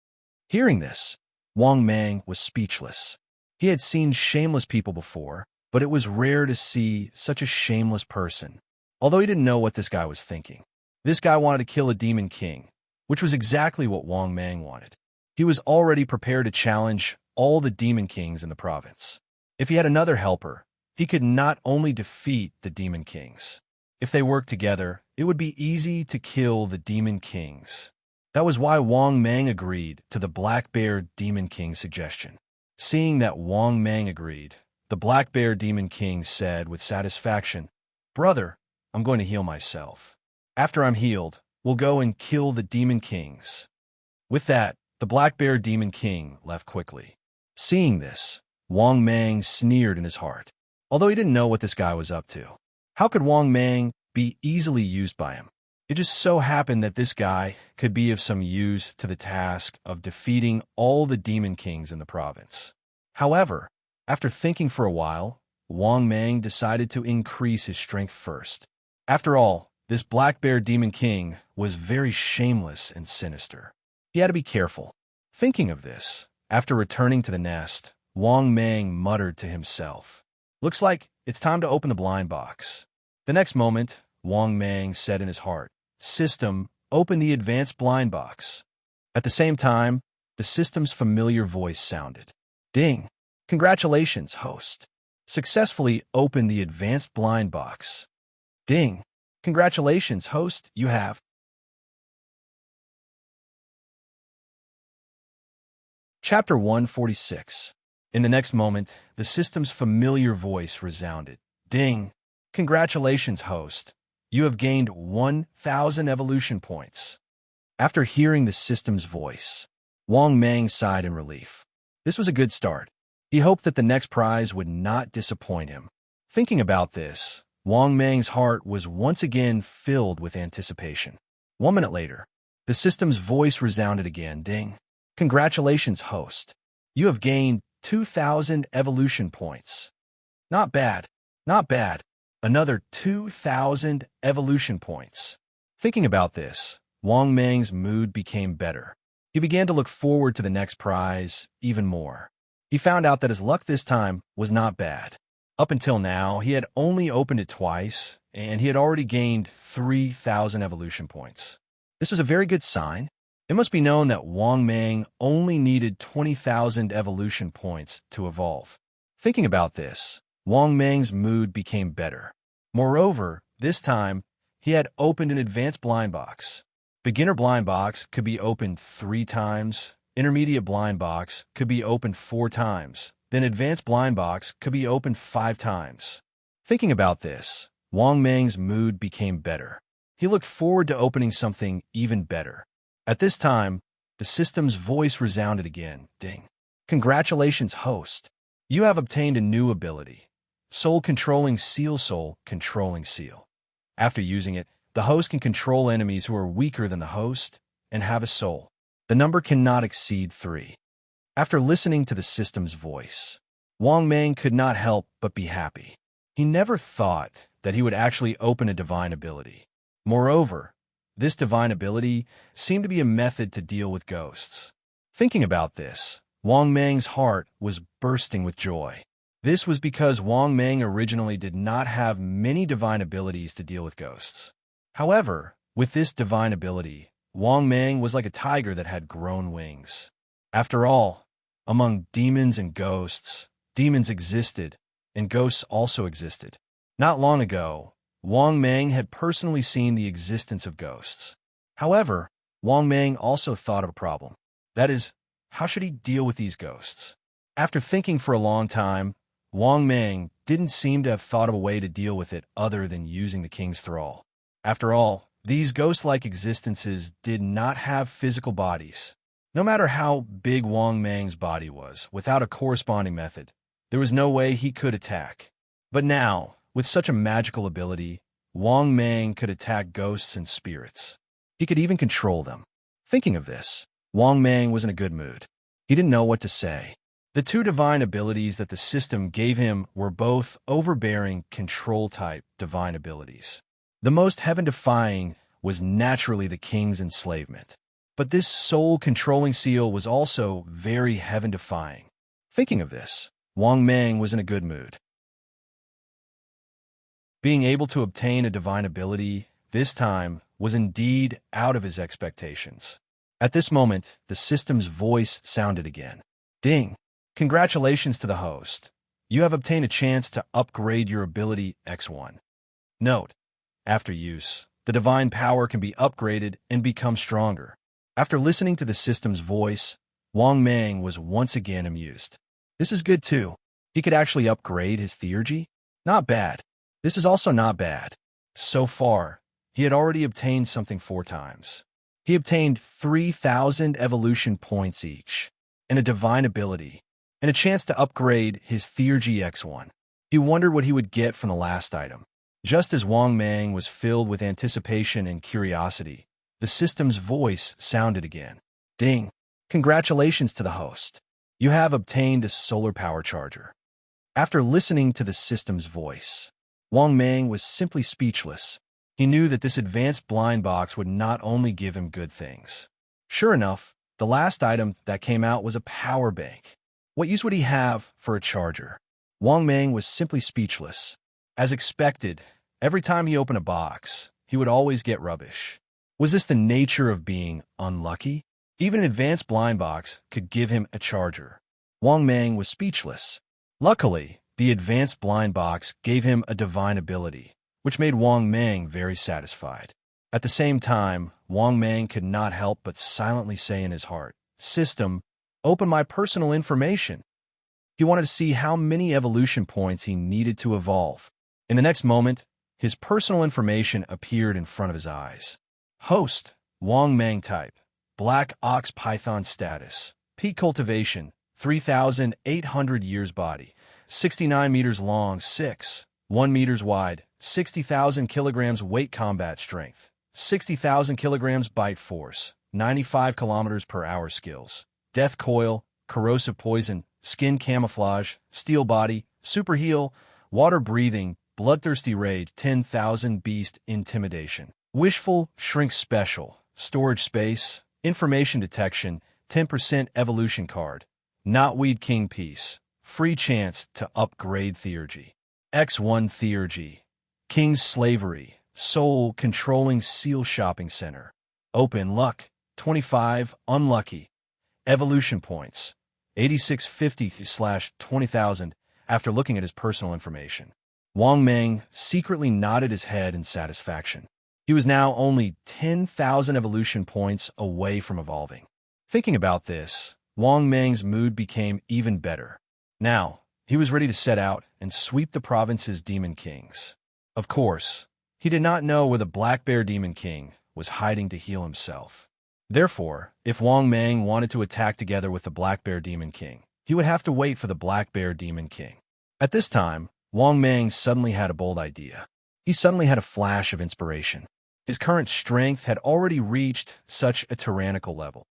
Hearing this, Wang Mang was speechless. He had seen shameless people before, but it was rare to see such a shameless person. Although he didn't know what this guy was thinking. This guy wanted to kill a demon king, which was exactly what Wang Mang wanted. He was already prepared to challenge all the demon kings in the province. If he had another helper, he could not only defeat the demon kings. If they worked together, it would be easy to kill the demon kings. That was why Wang Mang agreed to the Black Bear Demon King's suggestion. Seeing that Wang Mang agreed, the Black Bear Demon King said with satisfaction, Brother, I'm going to heal myself. After I'm healed, we'll go and kill the demon kings. With that, the Black Bear Demon King left quickly. Seeing this, Wang Mang sneered in his heart, although he didn't know what this guy was up to. How could Wang Mang be easily used by him? It just so happened that this guy could be of some use to the task of defeating all the demon kings in the province. However, after thinking for a while, Wang Mang decided to increase his strength first. After all, this Black Bear Demon King was very shameless and sinister. He had to be careful. Thinking of this, after returning to the nest, Wang Mang muttered to himself, Looks like it's time to open the blind box. The next moment, Wang Mang said in his heart, System, open the advanced blind box. At the same time, the system's familiar voice sounded. Ding! Congratulations, host. Successfully opened the advanced blind box. Ding! Congratulations, host, you have. Chapter 146. In the next moment, the system's familiar voice resounded. Ding! Congratulations, host. You have gained 1,000 evolution points. After hearing the system's voice, Wang Mang sighed in relief. This was a good start. He hoped that the next prize would not disappoint him. Thinking about this, Wang Mang's heart was once again filled with anticipation. 1 minute later, the system's voice resounded again. Ding! Congratulations, host. You have gained 2,000 evolution points. Not bad. Not bad. Another 2,000 evolution points. Thinking about this, Wang Mang's mood became better. He began to look forward to the next prize even more. He found out that his luck this time was not bad. Up until now, he had only opened it twice, and he had already gained 3,000 evolution points. This was a very good sign. It must be known that Wang Mang only needed 20,000 evolution points to evolve. Thinking about this, Wang Mang's mood became better. Moreover, this time, he had opened an advanced blind box. Beginner blind box could be opened 3 times, intermediate blind box could be opened 4 times, then advanced blind box could be opened 5 times. Thinking about this, Wang Mang's mood became better. He looked forward to opening something even better. At this time, the system's voice resounded again. Ding! Congratulations, host. You have obtained a new ability. Soul Controlling Seal. Soul Controlling Seal. After using it, the host can control enemies who are weaker than the host and have a soul. The number cannot exceed 3. After listening to the system's voice, Wang Mang could not help but be happy. He never thought that he would actually open a divine ability. Moreover, this divine ability seemed to be a method to deal with ghosts. Thinking about this, Wang Mang's heart was bursting with joy. This was because Wang Mang originally did not have many divine abilities to deal with ghosts. However, with this divine ability, Wang Mang was like a tiger that had grown wings. After all, among demons and ghosts, demons existed, and ghosts also existed. Not long ago, Wang Mang had personally seen the existence of ghosts. However, Wang Mang also thought of a problem. That is, how should he deal with these ghosts? After thinking for a long time, Wang Mang didn't seem to have thought of a way to deal with it other than using the king's thrall. After all, these ghost-like existences did not have physical bodies. No matter how big Wang Mang's body was, without a corresponding method, there was no way he could attack. But now, with such a magical ability, Wang Mang could attack ghosts and spirits. He could even control them. Thinking of this, Wang Mang was in a good mood. He didn't know what to say. The two divine abilities that the system gave him were both overbearing control-type divine abilities. The most heaven-defying was naturally the king's enslavement. But this soul-controlling seal was also very heaven-defying. Thinking of this, Wang Mang was in a good mood. Being able to obtain a divine ability, this time, was indeed out of his expectations. At this moment, the system's voice sounded again. Ding! Congratulations to the host. You have obtained a chance to upgrade your ability X1. Note: after use, the divine power can be upgraded and become stronger. After listening to the system's voice, Wang Mang was once again amused. This is good too. He could actually upgrade his theurgy? Not bad. This is also not bad. So far, he had already obtained something 4 times. He obtained 3,000 evolution points each, and a divine ability, and a chance to upgrade his theurgy X1. He wondered what he would get from the last item. Just as Wang Mang was filled with anticipation and curiosity, the system's voice sounded again. Ding! Congratulations to the host. You have obtained a solar power charger. After listening to the system's voice, Wang Mang was simply speechless. He knew that this advanced blind box would not only give him good things. Sure enough, the last item that came out was a power bank. What use would he have for a charger? Wang Mang was simply speechless. As expected, every time he opened a box, he would always get rubbish. Was this the nature of being unlucky? Even an advanced blind box could give him a charger. Wang Mang was speechless. Luckily, the advanced blind box gave him a divine ability, which made Wang Mang very satisfied. At the same time, Wang Mang could not help but silently say in his heart, "System, open my personal information." He wanted to see how many evolution points he needed to evolve. In the next moment, his personal information appeared in front of his eyes. Host, Wang Mang type, Black Ox Python status, peak cultivation, 3,800 years body, 69 meters long, 1 meters wide, 60,000 kilograms weight combat strength, 60,000 kilograms bite force, 95 kilometers per hour skills, death coil, corrosive poison, skin camouflage, steel body, super heal, water breathing, bloodthirsty rage, 10,000 beast intimidation, wishful shrink special, storage space, information detection, 10% evolution card, knotweed king piece, free chance to upgrade theurgy, X1 theurgy, king's slavery, soul controlling seal shopping center, open luck, 25, unlucky, evolution points, 8650/20,000. After looking at his personal information, Wang Mang secretly nodded his head in satisfaction. He was now only 10,000 evolution points away from evolving. Thinking about this, Wang Mang's mood became even better. Now, he was ready to set out and sweep the province's demon kings. Of course, he did not know where the Black Bear Demon King was hiding to heal himself. Therefore, if Wang Mang wanted to attack together with the Black Bear Demon King, he would have to wait for the Black Bear Demon King. At this time, Wang Mang suddenly had a bold idea. He suddenly had a flash of inspiration. His current strength had already reached such a tyrannical level.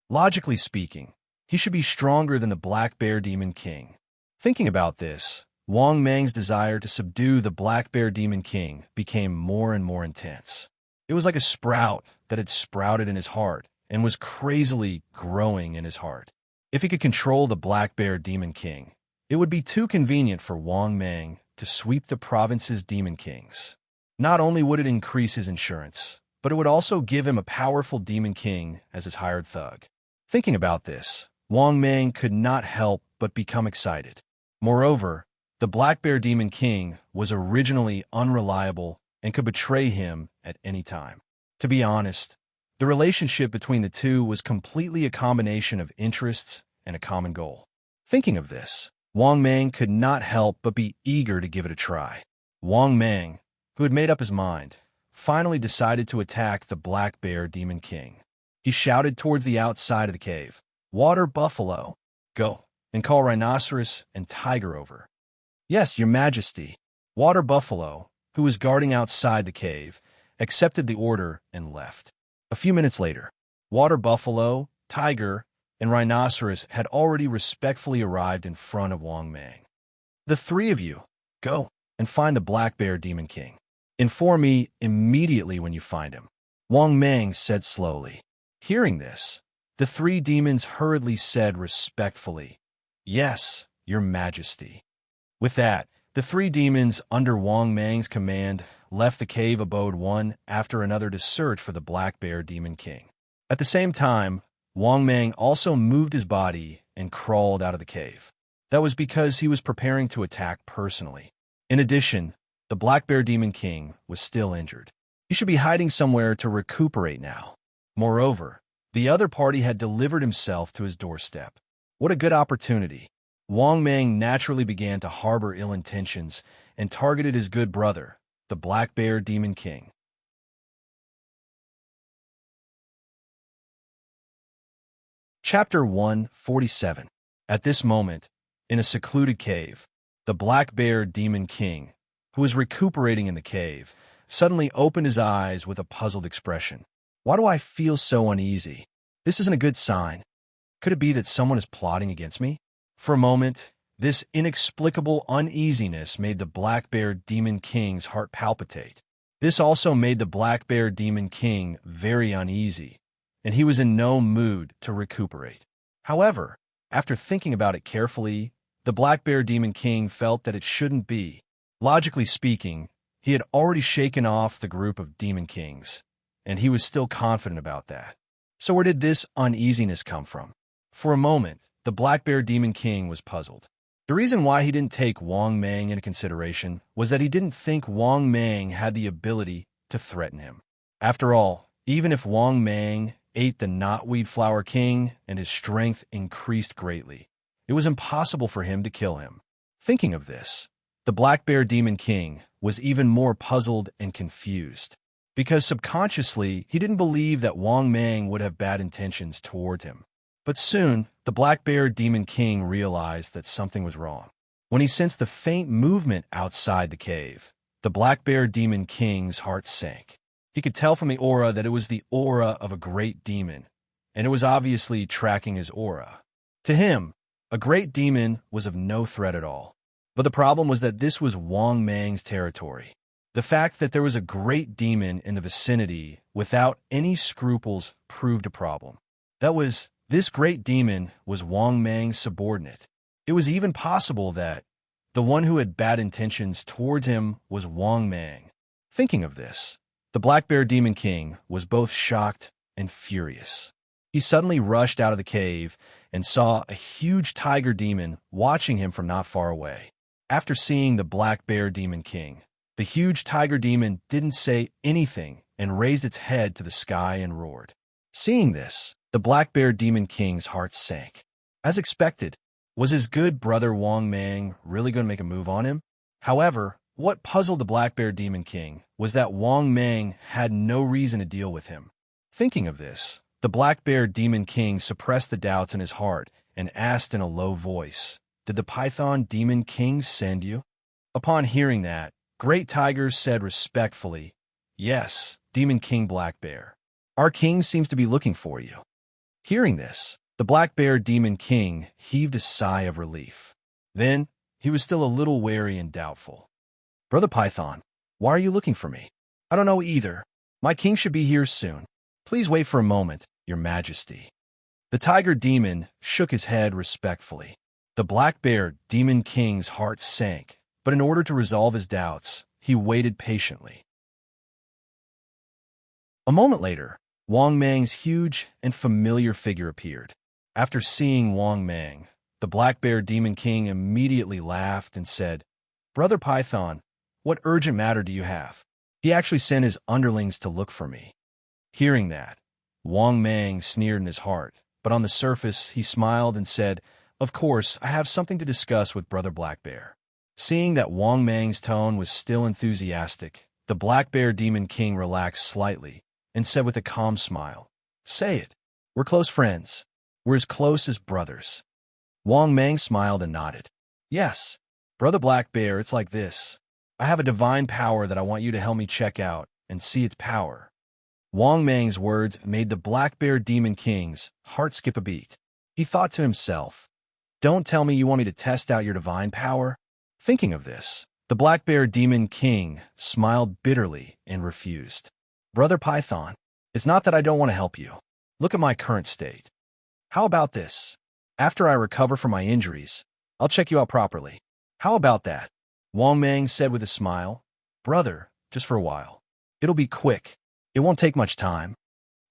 Logically speaking, he should be stronger than the Black Bear Demon King. Thinking about this, Wang Mang's desire to subdue the Black Bear Demon King became more and more intense. It was like a sprout that had sprouted in his heart and was crazily growing in his heart. If he could control the Black Bear Demon King, it would be too convenient for Wang Mang to sweep the province's demon kings. Not only would it increase his insurance, but it would also give him a powerful demon king as his hired thug. Thinking about this, Wang Mang could not help but become excited. Moreover, the Black Bear Demon King was originally unreliable and could betray him at any time. To be honest, the relationship between the two was completely a combination of interests and a common goal. Thinking of this, Wang Mang could not help but be eager to give it a try. Wang Mang, who had made up his mind, finally decided to attack the Black Bear Demon King. He shouted towards the outside of the cave, "Water Buffalo, go, and call Rhinoceros and Tiger over." "Yes, Your Majesty." Water Buffalo, who was guarding outside the cave, accepted the order and left. A few minutes later, Water Buffalo, Tiger, and Rhinoceros had already respectfully arrived in front of Wang Mang. "The three of you, go and find the Black Bear Demon King. Inform me immediately when you find him," Wang Mang said slowly. Hearing this, the three demons hurriedly said respectfully, "Yes, Your Majesty." With that, the three demons, under Wang Mang's command, left the cave abode one after another to search for the Black Bear Demon King. At the same time, Wang Mang also moved his body and crawled out of the cave. That was because he was preparing to attack personally. In addition, the Black Bear Demon King was still injured. He should be hiding somewhere to recuperate now. Moreover, the other party had delivered himself to his doorstep. What a good opportunity. Wang Mang naturally began to harbor ill intentions and targeted his good brother, the Black Bear Demon King. Chapter 147. At this moment, in a secluded cave, the Black Bear Demon King, who was recuperating in the cave, suddenly opened his eyes with a puzzled expression. "Why do I feel so uneasy? This isn't a good sign. Could it be that someone is plotting against me?" For a moment, this inexplicable uneasiness made the Black Bear Demon King's heart palpitate. This also made the Black Bear Demon King very uneasy, and he was in no mood to recuperate. However, after thinking about it carefully, the Black Bear Demon King felt that it shouldn't be. Logically speaking, he had already shaken off the group of Demon Kings, and he was still confident about that. So where did this uneasiness come from? For a moment, the Black Bear Demon King was puzzled. The reason why he didn't take Wang Mang into consideration was that he didn't think Wang Mang had the ability to threaten him. After all, even if Wang Mang ate the Knotweed Flower King and his strength increased greatly, it was impossible for him to kill him. Thinking of this, the Black Bear Demon King was even more puzzled and confused, because subconsciously he didn't believe that Wang Mang would have bad intentions towards him. But soon, the Black Bear Demon King realized that something was wrong. When he sensed the faint movement outside the cave, the Black Bear Demon King's heart sank. He could tell from the aura that it was the aura of a great demon, and it was obviously tracking his aura. To him, a great demon was of no threat at all. But the problem was that this was Wang Mang's territory. The fact that there was a great demon in the vicinity without any scruples proved a problem. This great demon was Wang Mang's subordinate. It was even possible that the one who had bad intentions towards him was Wang Mang. Thinking of this, the Black Bear Demon King was both shocked and furious. He suddenly rushed out of the cave and saw a huge tiger demon watching him from not far away. After seeing the Black Bear Demon King, the huge tiger demon didn't say anything and raised its head to the sky and roared. Seeing this, the Black Bear Demon King's heart sank. As expected, was his good brother Wang Mang really going to make a move on him? However, what puzzled the Black Bear Demon King was that Wang Mang had no reason to deal with him. Thinking of this, the Black Bear Demon King suppressed the doubts in his heart and asked in a low voice, "Did the Python Demon King send you?" Upon hearing that, Great Tiger said respectfully, "Yes, Demon King Black Bear. Our king seems to be looking for you." Hearing this, the Black Bear Demon King heaved a sigh of relief. Then, he was still a little wary and doubtful. "Brother Python, why are you looking for me?" "I don't know either. My king should be here soon. Please wait for a moment, Your Majesty." The Tiger Demon shook his head respectfully. The Black Bear Demon King's heart sank, but in order to resolve his doubts, he waited patiently. A moment later, Wang Mang's huge and familiar figure appeared. After seeing Wang Mang, the Black Bear Demon King immediately laughed and said, "Brother Python, what urgent matter do you have?" He actually sent his underlings to look for me. Hearing that, Wang Mang sneered in his heart, but on the surface he smiled and said, "Of course, I have something to discuss with Brother Black Bear." Seeing that Wang Mang's tone was still enthusiastic, the Black Bear Demon King relaxed slightly and said with a calm smile, "Say it. We're close friends. We're as close as brothers." Wang Mang smiled and nodded. "Yes, Brother Black Bear, it's like this. I have a divine power that I want you to help me check out and see its power." Wang Mang's words made the Black Bear Demon King's heart skip a beat. He thought to himself, "Don't tell me you want me to test out your divine power?" Thinking of this, the Black Bear Demon King smiled bitterly and refused. "Brother Python, it's not that I don't want to help you. Look at my current state. How about this? After I recover from my injuries, I'll check you out properly. How about that?" Wang Mang said with a smile. "Brother, just for a while. It'll be quick. It won't take much time."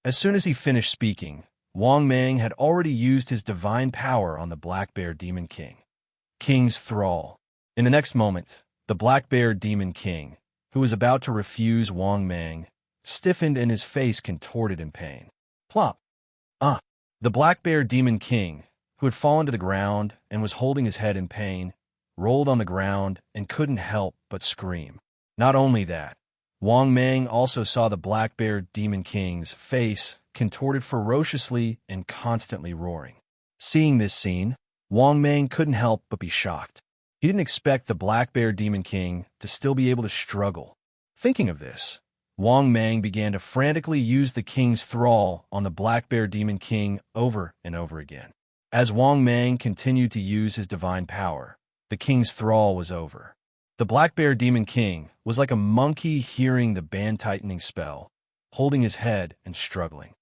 As soon as he finished speaking, Wang Mang had already used his divine power on the Black Bear Demon King. King's thrall. In the next moment, the Black Bear Demon King, who was about to refuse Wang Mang, stiffened and his face contorted in pain. Plop. The Black Bear Demon King, who had fallen to the ground and was holding his head in pain, rolled on the ground and couldn't help but scream. Not only that, Wang Mang also saw the Black Bear Demon King's face contorted ferociously and constantly roaring. Seeing this scene, Wang Mang couldn't help but be shocked. He didn't expect the Black Bear Demon King to still be able to struggle. Thinking of this, Wang Mang began to frantically use the king's thrall on the Black Bear Demon King over and over again. As Wang Mang continued to use his divine power, the king's thrall was over. The Black Bear Demon King was like a monkey hearing the band-tightening spell, holding his head and struggling.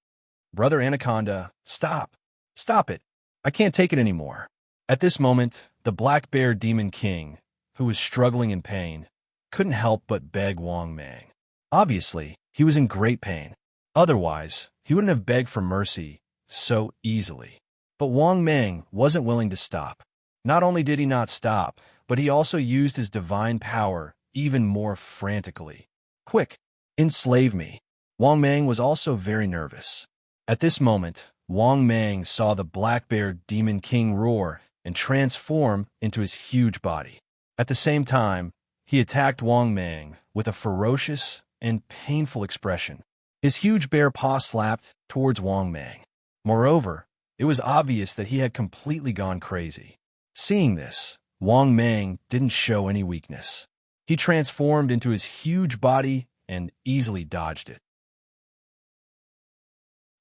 "Brother Anaconda, stop! Stop it! I can't take it anymore." At this moment, the Black Bear Demon King, who was struggling in pain, couldn't help but beg Wang Mang. Obviously, he was in great pain. Otherwise, he wouldn't have begged for mercy so easily. But Wang Mang wasn't willing to stop. Not only did he not stop, but he also used his divine power even more frantically. "Quick, enslave me." Wang Mang was also very nervous. At this moment, Wang Mang saw the Black Bear Demon King roar and transform into his huge body. At the same time, he attacked Wang Mang with a ferocious and painful expression. His huge bear paw slapped towards Wang Mang. Moreover, it was obvious that he had completely gone crazy. Seeing this, Wang Mang didn't show any weakness. He transformed into his huge body and easily dodged it.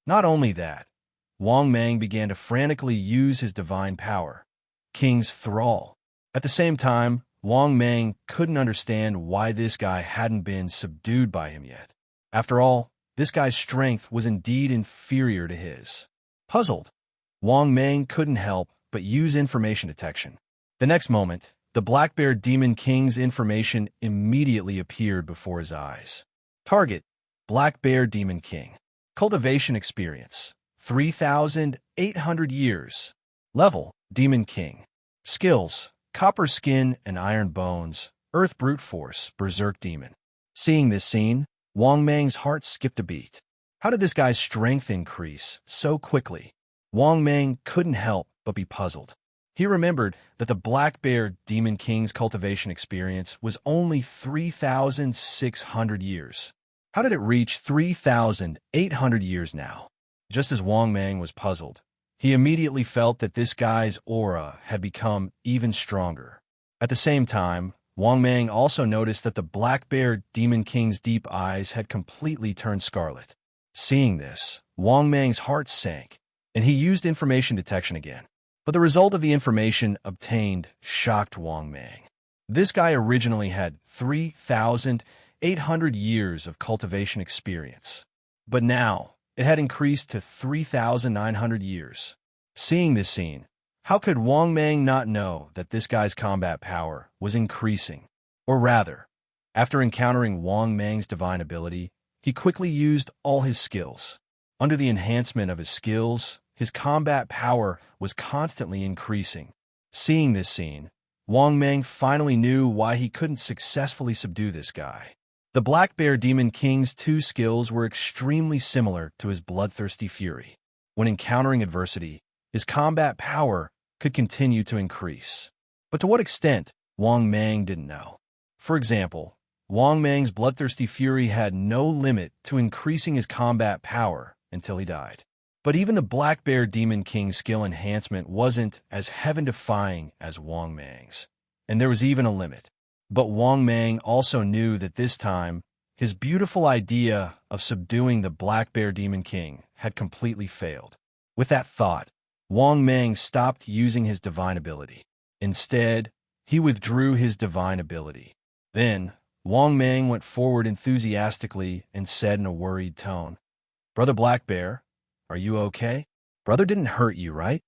Not only that, Wang Mang began to frantically use his divine power, King's Thrall. At the same time, Wang Mang couldn't understand why this guy hadn't been subdued by him yet. After all, this guy's strength was indeed inferior to his. Puzzled, Wang Mang couldn't help but use information detection. The next moment, the Black Bear Demon King's information immediately appeared before his eyes. Target: Black Bear Demon King. Cultivation experience: 3,800 years. Level: Demon King. Skills: Copper Skin and Iron Bones, Earth Brute Force, Berserk Demon. Seeing this scene, Wang Mang's heart skipped a beat. How did this guy's strength increase so quickly? Wang Mang couldn't help but be puzzled. He remembered that the Black Bear Demon King's cultivation experience was only 3,600 years. How did it reach 3,800 years now? Just as Wang Mang was puzzled, he immediately felt that this guy's aura had become even stronger. At the same time, Wang Mang also noticed that the Black Bear Demon King's deep eyes had completely turned scarlet. Seeing this, Wang Mang's heart sank, and he used information detection again. But the result of the information obtained shocked Wang Mang. This guy originally had 3,800 years of cultivation experience, but now it had increased to 3,900 years. Seeing this scene, how could Wang Mang not know that this guy's combat power was increasing? Or rather, after encountering Wang Mang's divine ability, he quickly used all his skills. Under the enhancement of his skills, his combat power was constantly increasing. Seeing this scene, Wang Mang finally knew why he couldn't successfully subdue this guy. The Black Bear Demon King's two skills were extremely similar to his bloodthirsty fury. When encountering adversity, his combat power could continue to increase. But to what extent, Wang Mang didn't know. For example, Wang Mang's bloodthirsty fury had no limit to increasing his combat power until he died. But even the Black Bear Demon King's skill enhancement wasn't as heaven-defying as Wang Mang's, and there was even a limit. But Wang Mang also knew that this time, his beautiful idea of subduing the Black Bear Demon King had completely failed. With that thought, Wang Mang stopped using his divine ability. Instead, he withdrew his divine ability. Then, Wang Mang went forward enthusiastically and said in a worried tone, "Brother Black Bear, are you okay? Brother didn't hurt you, right?"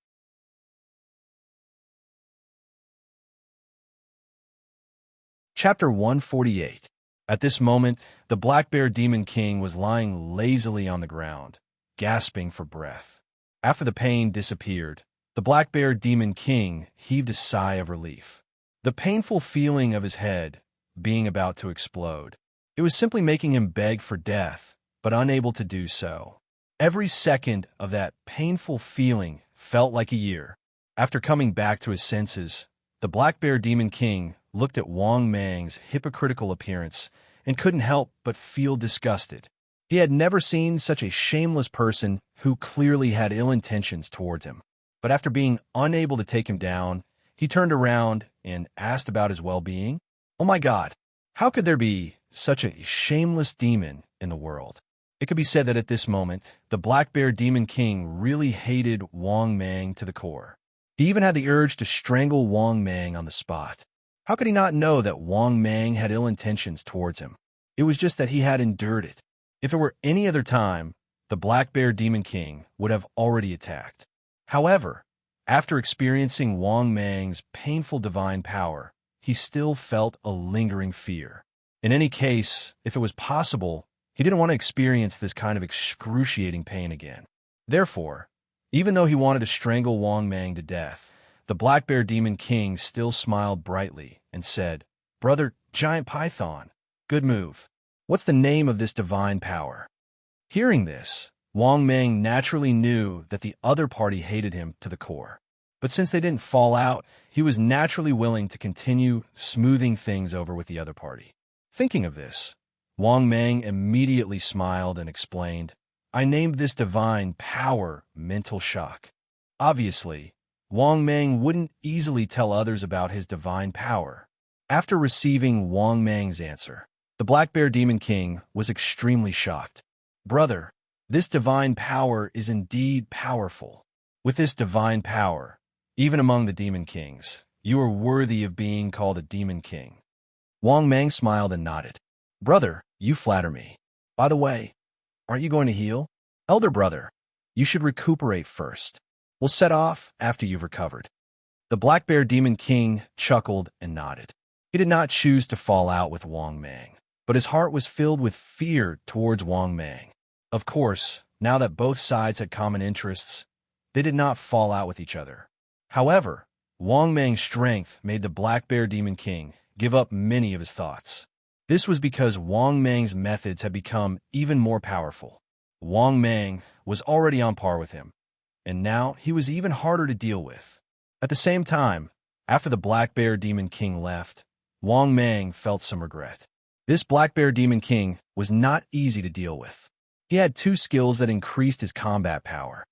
Chapter 148. At this moment, the Black Bear Demon King was lying lazily on the ground, gasping for breath. After the pain disappeared, the Black Bear Demon King heaved a sigh of relief. The painful feeling of his head being about to explode. It was simply making him beg for death, but unable to do so. Every second of that painful feeling felt like a year. After coming back to his senses, the Black Bear Demon King looked at Wang Mang's hypocritical appearance and couldn't help but feel disgusted. He had never seen such a shameless person who clearly had ill intentions towards him. But after being unable to take him down, he turned around and asked about his well-being. Oh my God, how could there be such a shameless demon in the world? It could be said that at this moment, the Black Bear Demon King really hated Wang Mang to the core. He even had the urge to strangle Wang Mang on the spot. How could he not know that Wang Mang had ill intentions towards him? It was just that he had endured it. If it were any other time, the Black Bear Demon King would have already attacked. However, after experiencing Wang Mang's painful divine power, he still felt a lingering fear. In any case, if it was possible, he didn't want to experience this kind of excruciating pain again. Therefore, even though he wanted to strangle Wang Mang to death, the Black Bear Demon King still smiled brightly and said, "Brother Giant Python, good move. What's the name of this divine power?" Hearing this, Wang Mang naturally knew that the other party hated him to the core. But since they didn't fall out, he was naturally willing to continue smoothing things over with the other party. Thinking of this, Wang Mang immediately smiled and explained, "I named this divine power mental shock." Obviously, Wang Mang wouldn't easily tell others about his divine power. After receiving Wang Mang's answer, the Black Bear Demon King was extremely shocked. "Brother, this divine power is indeed powerful. With this divine power, even among the Demon Kings, you are worthy of being called a Demon King." Wang Mang smiled and nodded. "Brother, you flatter me. By the way, aren't you going to heal? Elder brother, you should recuperate first. We'll set off after you've recovered." The Black Bear Demon King chuckled and nodded. He did not choose to fall out with Wang Mang, but his heart was filled with fear towards Wang Mang. Of course, now that both sides had common interests, they did not fall out with each other. However, Wang Mang's strength made the Black Bear Demon King give up many of his thoughts. This was because Wang Mang's methods had become even more powerful. Wang Mang was already on par with him, and now he was even harder to deal with. At the same time, after the Black Bear Demon King left, Wang Mang felt some regret. This Black Bear Demon King was not easy to deal with. He had two skills that increased his combat power.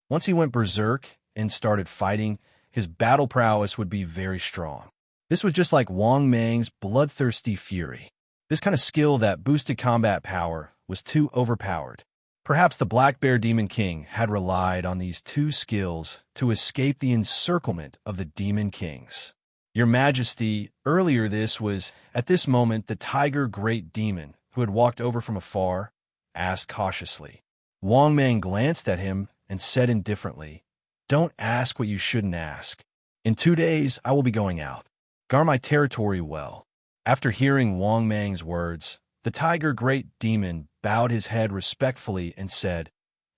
Once he went berserk and started fighting, his battle prowess would be very strong. This was just like Wang Mang's bloodthirsty fury. This kind of skill that boosted combat power was too overpowered. Perhaps the Black Bear Demon King had relied on these two skills to escape the encirclement of the Demon Kings. Your Majesty, earlier this was, at this moment, the Tiger Great Demon, who had walked over from afar, asked cautiously. Wang Mang glanced at him and said indifferently, "Don't ask what you shouldn't ask. In 2 days, I will be going out. Guard my territory well." After hearing Wang Mang's words, the Tiger Great Demon bowed his head respectfully and said,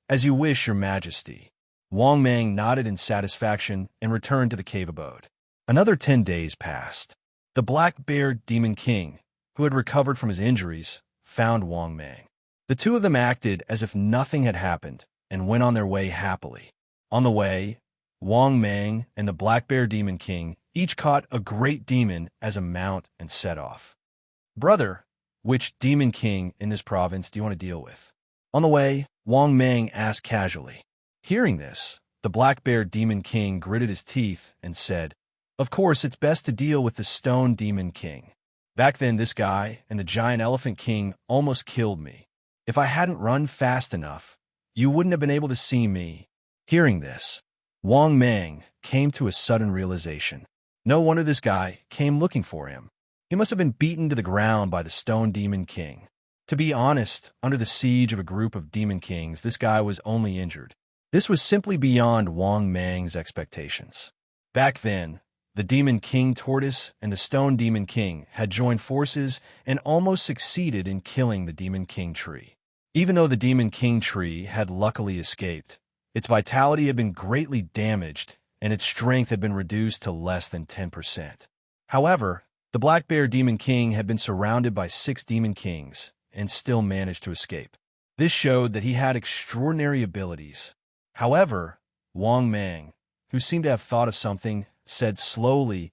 "As you wish, Your Majesty." Wang Mang nodded in satisfaction and returned to the cave abode. Another 10 days passed. The Black Bear Demon King, who had recovered from his injuries, found Wang Mang. The two of them acted as if nothing had happened and went on their way happily. On the way, Wang Mang and the Black Bear Demon King each caught a great demon as a mount and set off. "Brother, which Demon King in this province do you want to deal with?" On the way, Wang Mang asked casually. Hearing this, the Black Bear Demon King gritted his teeth and said, "Of course, it's best to deal with the Stone Demon King. Back then, this guy and the Giant Elephant King almost killed me. If I hadn't run fast enough, you wouldn't have been able to see me." Hearing this, Wang Mang came to a sudden realization. No wonder this guy came looking for him. He must have been beaten to the ground by the Stone Demon King. To be honest, under the siege of a group of Demon Kings, this guy was only injured. This was simply beyond Wang Mang's expectations. Back then, the Demon King Tortoise and the Stone Demon King had joined forces and almost succeeded in killing the Demon King tree. Even though the Demon King tree had luckily escaped, its vitality had been greatly damaged and its strength had been reduced to less than 10%. However, the Black Bear Demon King had been surrounded by 6 Demon Kings and still managed to escape. This showed that he had extraordinary abilities. However, Wang Mang, who seemed to have thought of something, said slowly,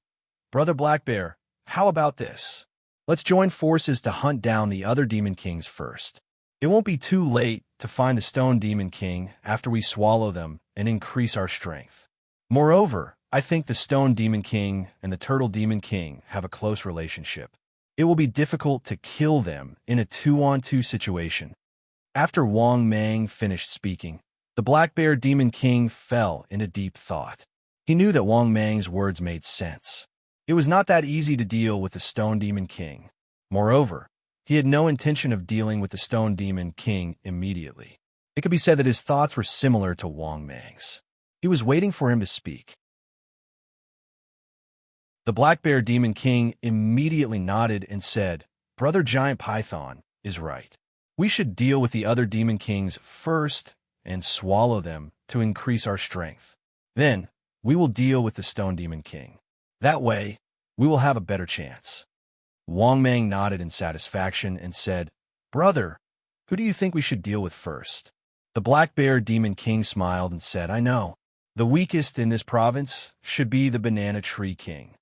"Brother Black Bear, how about this? Let's join forces to hunt down the other Demon Kings first. It won't be too late to find the Stone Demon King after we swallow them and increase our strength. Moreover, I think the Stone Demon King and the Turtle Demon King have a close relationship. It will be difficult to kill them in a 2-on-2 situation." After Wang Mang finished speaking, the Black Bear Demon King fell into deep thought. He knew that Wang Mang's words made sense. It was not that easy to deal with the Stone Demon King. Moreover, he had no intention of dealing with the Stone Demon King immediately. It could be said that his thoughts were similar to Wang Mang's. He was waiting for him to speak. The Black Bear Demon King immediately nodded and said, "Brother Giant Python is right. We should deal with the other Demon Kings first and swallow them to increase our strength. Then, we will deal with the Stone Demon King. That way, we will have a better chance." Wang Mang nodded in satisfaction and said, "Brother, who do you think we should deal with first?" The Black Bear Demon King smiled and said, "I know. The weakest in this province should be the Banana Tree King.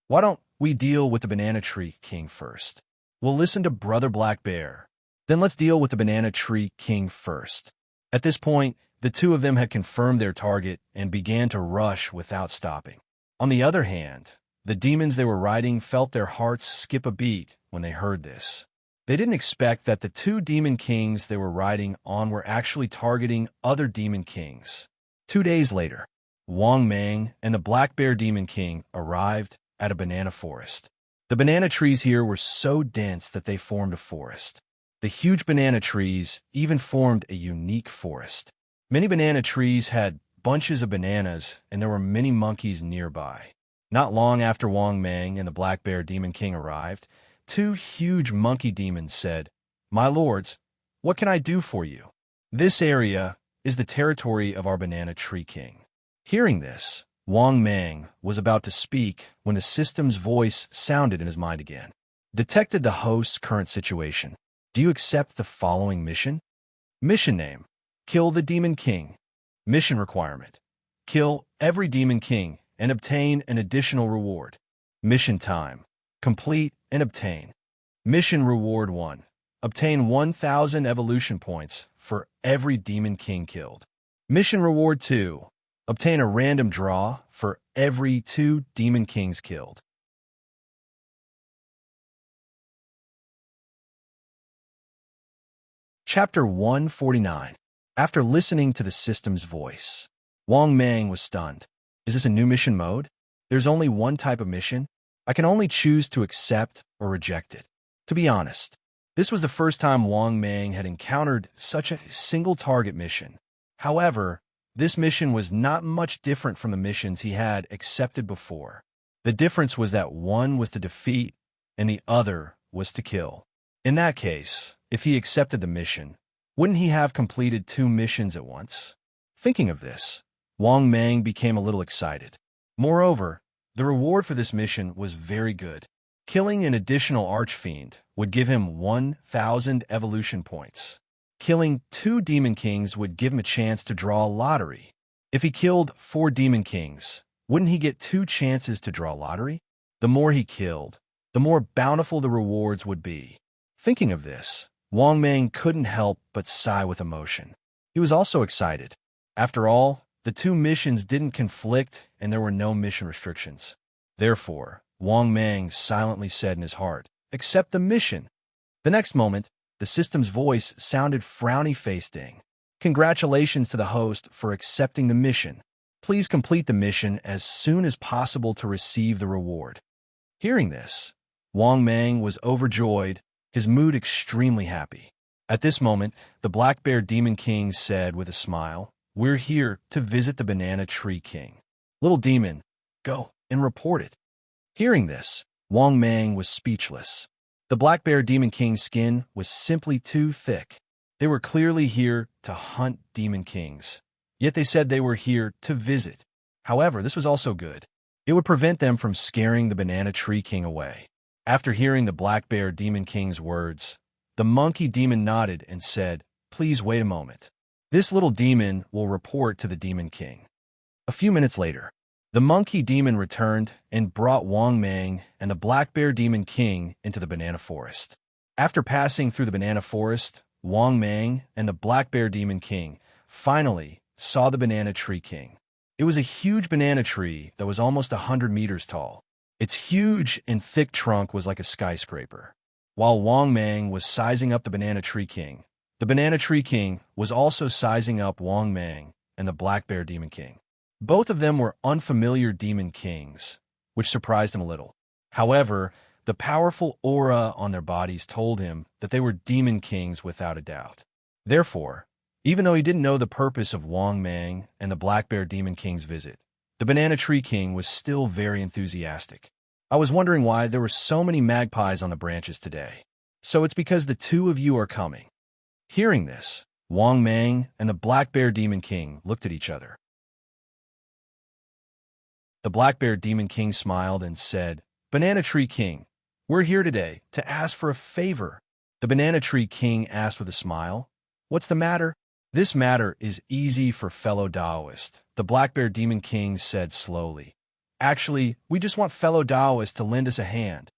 Why don't we deal with the Banana Tree King first? We'll listen to Brother Black Bear. Then let's deal with the Banana Tree King first." At this point, the two of them had confirmed their target and began to rush without stopping. On the other hand, the demons they were riding felt their hearts skip a beat when they heard this. They didn't expect that the 2 Demon Kings they were riding on were actually targeting other Demon Kings. 2 days later, Wang Mang and the Black Bear Demon King arrived at a banana forest. The banana trees here were so dense that they formed a forest. The huge banana trees even formed a unique forest. Many banana trees had bunches of bananas, and there were many monkeys nearby. Not long after Wang Mang and the Black Bear Demon King arrived, 2 huge monkey demons said, "My lords, what can I do for you? This area is the territory of our Banana Tree King." Hearing this, Wang Mang was about to speak when the system's voice sounded in his mind again. Detected the host's current situation. Do you accept the following mission? Mission name: kill the Demon King. Mission requirement: kill every Demon King and obtain an additional reward. Mission time: complete and obtain. Mission reward 1: obtain 1,000 evolution points for every Demon King killed. Mission reward 2: Obtain a random draw for every 2 demon kings killed. Chapter 149. After listening to the system's voice, Wang Mang was stunned. Is this a new mission mode? There's only one type of mission? I can only choose to accept or reject it. To be honest, this was the first time Wang Mang had encountered such a single-target mission. However, this mission was not much different from the missions he had accepted before. The difference was that one was to defeat and the other was to kill. In that case, if he accepted the mission, wouldn't he have completed 2 missions at once? Thinking of this, Wang Mang became a little excited. Moreover, the reward for this mission was very good. Killing an additional archfiend would give him 1,000 evolution points. Killing 2 demon kings would give him a chance to draw a lottery. If he killed 4 demon kings, wouldn't he get 2 chances to draw a lottery? The more he killed, the more bountiful the rewards would be. Thinking of this, Wang Mang couldn't help but sigh with emotion. He was also excited. After all, the 2 missions didn't conflict and there were no mission restrictions. Therefore, Wang Mang silently said in his heart, "Accept the mission." The next moment, the system's voice sounded frowny-faced. "Congratulations to the host for accepting the mission. Please complete the mission as soon as possible to receive the reward." Hearing this, Wang Mang was overjoyed, his mood extremely happy. At this moment, the Black Bear Demon King said with a smile, "We're here to visit the Banana Tree King. Little demon, go and report it." Hearing this, Wang Mang was speechless. The Black Bear Demon King's skin was simply too thick. They were clearly here to hunt demon kings, yet they said they were here to visit. However, this was also good. It would prevent them from scaring the Banana Tree King away. After hearing the Black Bear Demon King's words, the Monkey Demon nodded and said, "Please wait a moment. This little demon will report to the Demon King." A few minutes later, the Monkey Demon returned and brought Wang Mang and the Black Bear Demon King into the Banana Forest. After passing through the Banana Forest, Wang Mang and the Black Bear Demon King finally saw the Banana Tree King. It was a huge banana tree that was almost 100 meters tall. Its huge and thick trunk was like a skyscraper. While Wang Mang was sizing up the Banana Tree King, the Banana Tree King was also sizing up Wang Mang and the Black Bear Demon King. Both of them were unfamiliar demon kings, which surprised him a little. However, the powerful aura on their bodies told him that they were demon kings without a doubt. Therefore, even though he didn't know the purpose of Wang Mang and the Black Bear Demon King's visit, the Banana Tree King was still very enthusiastic. "I was wondering why there were so many magpies on the branches today. So it's because the 2 of you are coming." Hearing this, Wang Mang and the Black Bear Demon King looked at each other. The Black Bear Demon King smiled and said, "Banana Tree King, we're here today to ask for a favor." The Banana Tree King asked with a smile, "What's the matter?" "This matter is easy for fellow Taoist," the Black Bear Demon King said slowly. "Actually, we just want fellow Taoists to lend us a hand."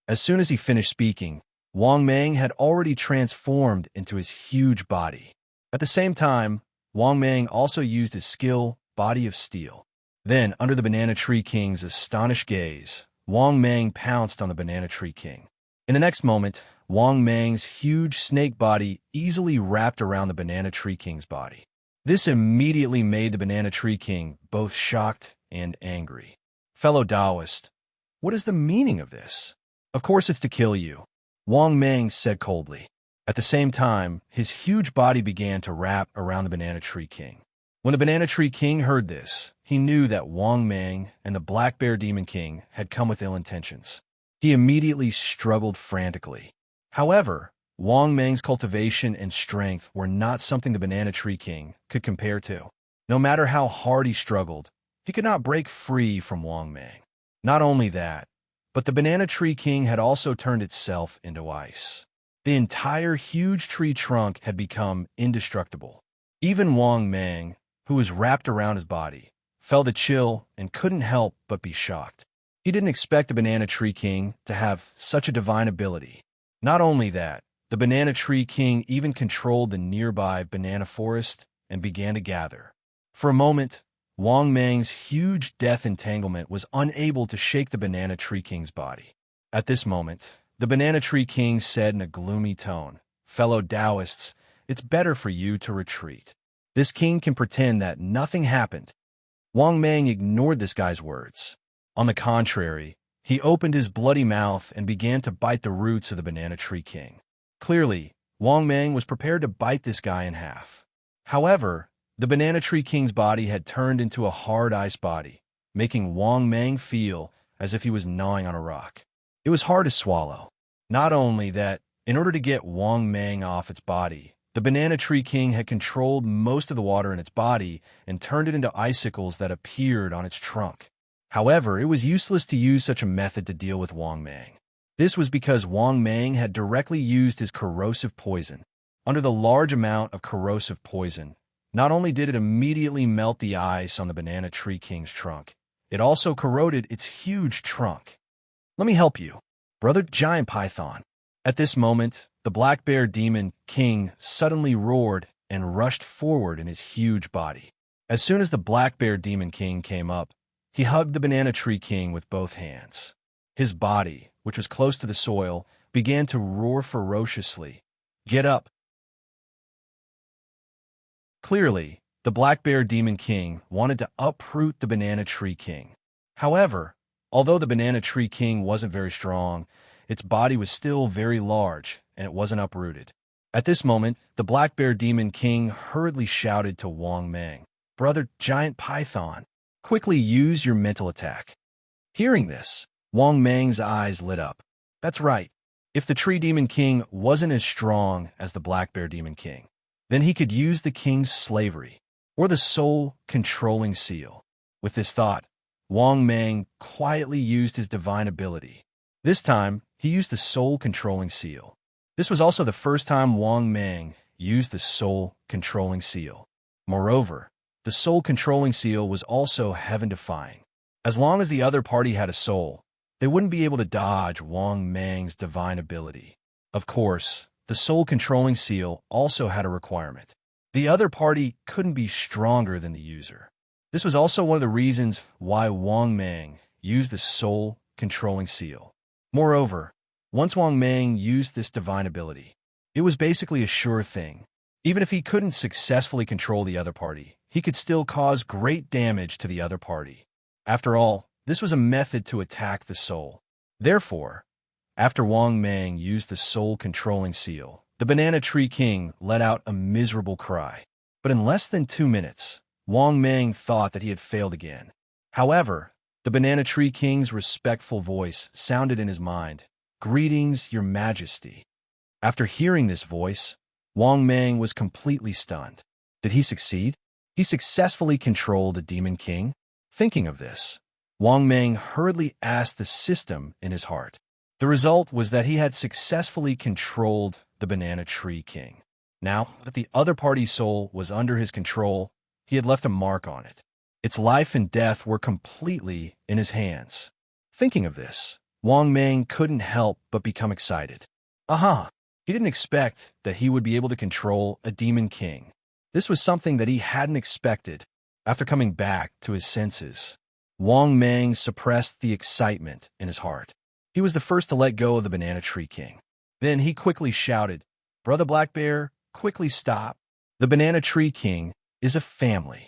As soon as he finished speaking, Wang Mang had already transformed into his huge body. At the same time, Wang Mang also used his skill, Body of Steel. Then, under the Banana Tree King's astonished gaze, Wang Mang pounced on the Banana Tree King. In the next moment, Wang Mang's huge snake body easily wrapped around the Banana Tree King's body. This immediately made the Banana Tree King both shocked and angry. "Fellow Taoist, what is the meaning of this?" "Of course it's to kill you," Wang Mang said coldly. At the same time, his huge body began to wrap around the Banana Tree King. When the Banana Tree King heard this, he knew that Wang Mang and the Black Bear Demon King had come with ill intentions. He immediately struggled frantically. However, Wang Mang's cultivation and strength were not something the Banana Tree King could compare to. No matter how hard he struggled, he could not break free from Wang Mang. Not only that, but the Banana Tree King had also turned itself into ice. The entire huge tree trunk had become indestructible. Even Wang Mang, who was wrapped around his body, felt a chill and couldn't help but be shocked. He didn't expect the Banana Tree King to have such a divine ability. Not only that, the Banana Tree King even controlled the nearby banana forest and began to gather. For a moment, Wang Mang's huge death entanglement was unable to shake the Banana Tree King's body. At this moment, the Banana Tree King said in a gloomy tone, "Fellow Taoists, it's better for you to retreat. This king can pretend that nothing happened." Wang Mang ignored this guy's words. On the contrary, he opened his bloody mouth and began to bite the roots of the Banana Tree King. Clearly, Wang Mang was prepared to bite this guy in half. However, the Banana Tree King's body had turned into a hard ice body, making Wang Mang feel as if he was gnawing on a rock. It was hard to swallow. Not only that, in order to get Wang Mang off its body, the Banana Tree King had controlled most of the water in its body and turned it into icicles that appeared on its trunk. However, it was useless to use such a method to deal with Wang Mang. This was because Wang Mang had directly used his corrosive poison. Under the large amount of corrosive poison, not only did it immediately melt the ice on the Banana Tree King's trunk, it also corroded its huge trunk. "Let me help you, Brother Giant Python." At this moment, the Black Bear Demon King suddenly roared and rushed forward in his huge body. As soon as the Black Bear Demon King came up, he hugged the Banana Tree King with both hands. His body, which was close to the soil, began to roar ferociously. "Get up!" Clearly, the Black Bear Demon King wanted to uproot the Banana Tree King. However, although the Banana Tree King wasn't very strong, its body was still very large, and it wasn't uprooted. At this moment, the Black Bear Demon King hurriedly shouted to Wang Mang, "Brother Giant Python, quickly use your mental attack." Hearing this, Wang Mang's eyes lit up. That's right. If the Tree Demon King wasn't as strong as the Black Bear Demon King, then he could use the king's slavery, or the soul-controlling seal. With this thought, Wang Mang quietly used his divine ability. This time, he used the soul-controlling seal. This was also the first time Wang Mang used the soul-controlling seal. Moreover, the soul-controlling seal was also heaven-defying. As long as the other party had a soul, they wouldn't be able to dodge Wang Mang's divine ability. Of course, the soul-controlling seal also had a requirement. The other party couldn't be stronger than the user. This was also one of the reasons why Wang Mang used the soul-controlling seal. Moreover, once Wang Mang used this divine ability, it was basically a sure thing. Even if he couldn't successfully control the other party, he could still cause great damage to the other party. After all, this was a method to attack the soul. Therefore, after Wang Mang used the soul-controlling seal, the Banana Tree King let out a miserable cry. But in less than 2 minutes, Wang Mang thought that he had failed again. However, the Banana Tree King's respectful voice sounded in his mind, "Greetings, Your Majesty." After hearing this voice, Wang Mang was completely stunned. Did he succeed? He successfully controlled the Demon King? Thinking of this, Wang Mang hurriedly asked the system in his heart. The result was that he had successfully controlled the Banana Tree King. Now that the other party's soul was under his control, he had left a mark on it. Its life and death were completely in his hands. Thinking of this, Wang Mang couldn't help but become excited. Aha! He didn't expect that he would be able to control a Demon King. This was something that he hadn't expected. After coming back to his senses, Wang Mang suppressed the excitement in his heart. He was the first to let go of the Banana Tree King. Then he quickly shouted, "Brother Black Bear, quickly stop. The Banana Tree King is a family."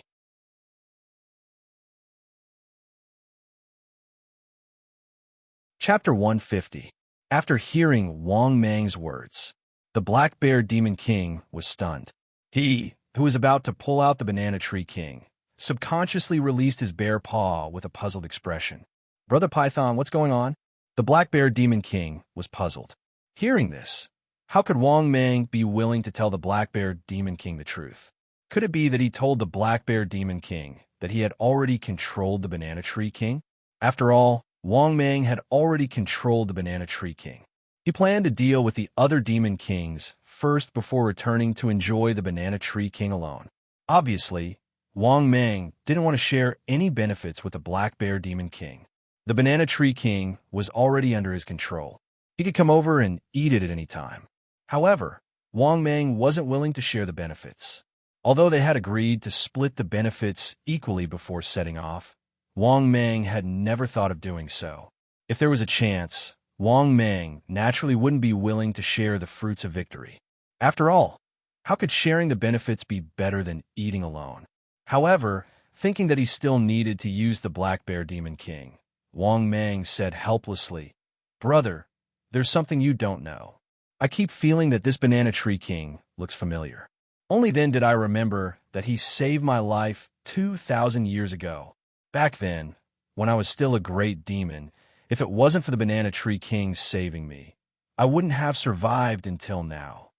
Chapter 150. After hearing Wang Mang's words, the Black Bear Demon King was stunned. He, who was about to pull out the Banana Tree King, subconsciously released his bare paw with a puzzled expression. "Brother Python, what's going on?" The Black Bear Demon King was puzzled. Hearing this, how could Wang Mang be willing to tell the Black Bear Demon King the truth? Could it be that he told the Black Bear Demon King that he had already controlled the Banana Tree King? After all, Wang Mang had already controlled the Banana Tree King. He planned to deal with the other Demon Kings first before returning to enjoy the Banana Tree King alone. Obviously, Wang Mang didn't want to share any benefits with the Black Bear Demon King. The Banana Tree King was already under his control. He could come over and eat it at any time. However, Wang Mang wasn't willing to share the benefits. Although they had agreed to split the benefits equally before setting off, Wang Mang had never thought of doing so. If there was a chance, Wang Mang naturally wouldn't be willing to share the fruits of victory. After all, how could sharing the benefits be better than eating alone? However, thinking that he still needed to use the Black Bear Demon King, Wang Mang said helplessly, "Brother, there's something you don't know. I keep feeling that this Banana Tree King looks familiar." Only then did I remember that he saved my life 2,000 years ago. Back then, when I was still a great demon, if it wasn't for the Banana Tree King saving me, I wouldn't have survived until now.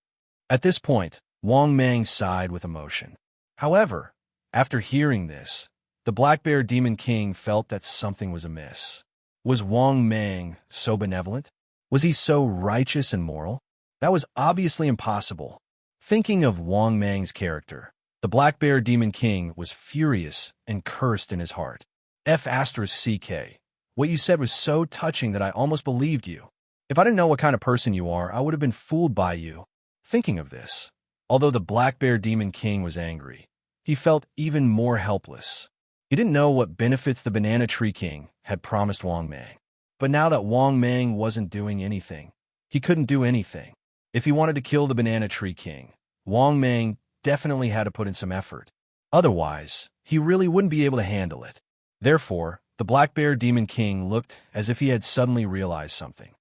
At this point, Wang Mang sighed with emotion. However, after hearing this, the Black Bear Demon King felt that something was amiss. Was Wang Mang so benevolent? Was he so righteous and moral? That was obviously impossible. Thinking of Wang Mang's character, the Black Bear Demon King was furious and cursed in his heart. F***CK. What you said was so touching that I almost believed you. If I didn't know what kind of person you are, I would have been fooled by you. Thinking of this, although the Black Bear Demon King was angry, he felt even more helpless. He didn't know what benefits the Banana Tree King had promised Wang Mang. But now that Wang Mang wasn't doing anything, he couldn't do anything. If he wanted to kill the Banana Tree King, Wang Mang definitely had to put in some effort. Otherwise, he really wouldn't be able to handle it. Therefore, the Black Bear Demon King looked as if he had suddenly realized something.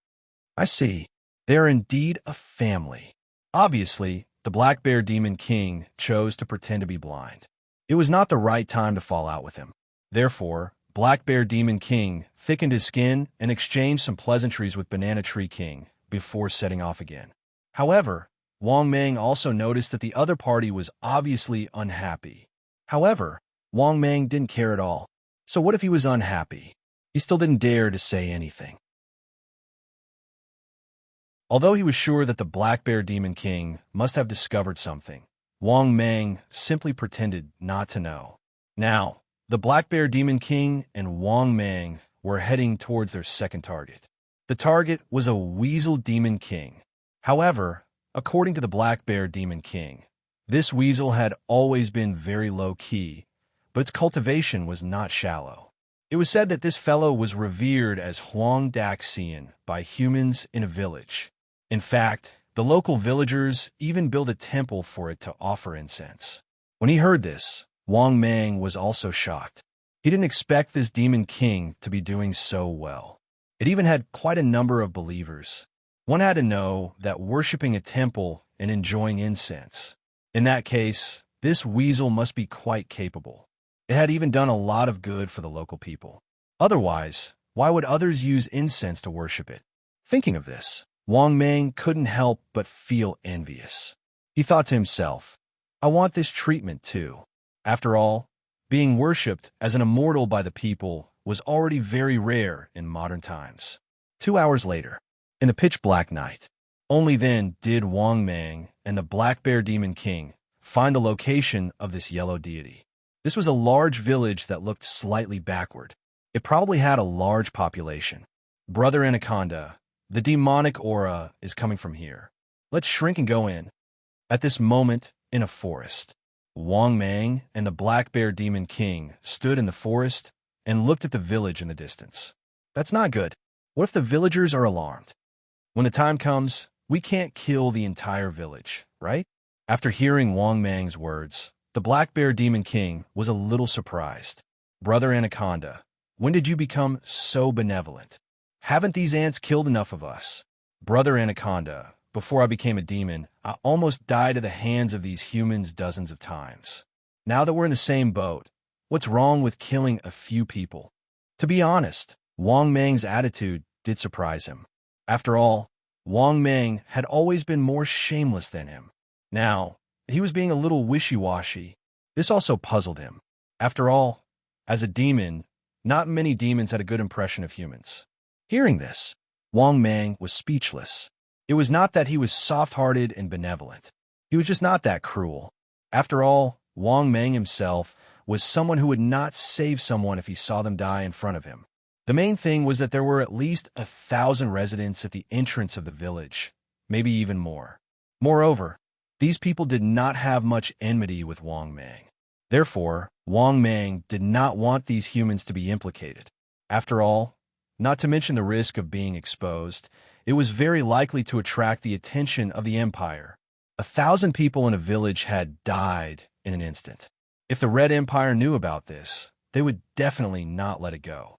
I see. They are indeed a family. Obviously, the Black Bear Demon King chose to pretend to be blind. It was not the right time to fall out with him. Therefore, Black Bear Demon King thickened his skin and exchanged some pleasantries with Banana Tree King before setting off again. However, Wang Mang also noticed that the other party was obviously unhappy. However, Wang Mang didn't care at all. So what if he was unhappy? He still didn't dare to say anything. Although he was sure that the Black Bear Demon King must have discovered something, Wang Mang simply pretended not to know. Now, the Black Bear Demon King and Wang Mang were heading towards their second target. The target was a Weasel Demon King. However, according to the Black Bear Demon King, this weasel had always been very low-key, but its cultivation was not shallow. It was said that this fellow was revered as Huang Daxian by humans in a village. In fact, the local villagers even built a temple for it to offer incense. When he heard this, Wang Mang was also shocked. He didn't expect this Demon King to be doing so well. It even had quite a number of believers. One had to know that worshipping a temple and enjoying incense. In that case, this weasel must be quite capable. It had even done a lot of good for the local people. Otherwise, why would others use incense to worship it? Thinking of this, Wang Mang couldn't help but feel envious. He thought to himself, I want this treatment too. After all, being worshipped as an immortal by the people was already very rare in modern times. 2 hours later, in the pitch-black night, only then did Wang Mang and the Black Bear Demon King find the location of this yellow deity. This was a large village that looked slightly backward. It probably had a large population. Brother Anaconda, the demonic aura is coming from here. Let's shrink and go in. At this moment, in a forest, Wang Mang and the Black Bear Demon King stood in the forest and looked at the village in the distance. That's not good. What if the villagers are alarmed? When the time comes, we can't kill the entire village, right? After hearing Wang Mang's words, the Black Bear Demon King was a little surprised. Brother Anaconda, when did you become so benevolent? Haven't these ants killed enough of us? Brother Anaconda, before I became a demon, I almost died at the hands of these humans dozens of times. Now that we're in the same boat, what's wrong with killing a few people? To be honest, Wang Mang's attitude did surprise him. After all, Wang Mang had always been more shameless than him. Now, he was being a little wishy-washy. This also puzzled him. After all, as a demon, not many demons had a good impression of humans. Hearing this, Wang Mang was speechless. It was not that he was soft-hearted and benevolent. He was just not that cruel. After all, Wang Mang himself was someone who would not save someone if he saw them die in front of him. The main thing was that there were at least 1,000 residents at the entrance of the village, maybe even more. Moreover, These people did not have much enmity with Wang Mang. Therefore, Wang Mang did not want these humans to be implicated. After all, not to mention the risk of being exposed, it was very likely to attract the attention of the empire. 1,000 people in a village had died in an instant. If the Red Empire knew about this, they would definitely not let it go.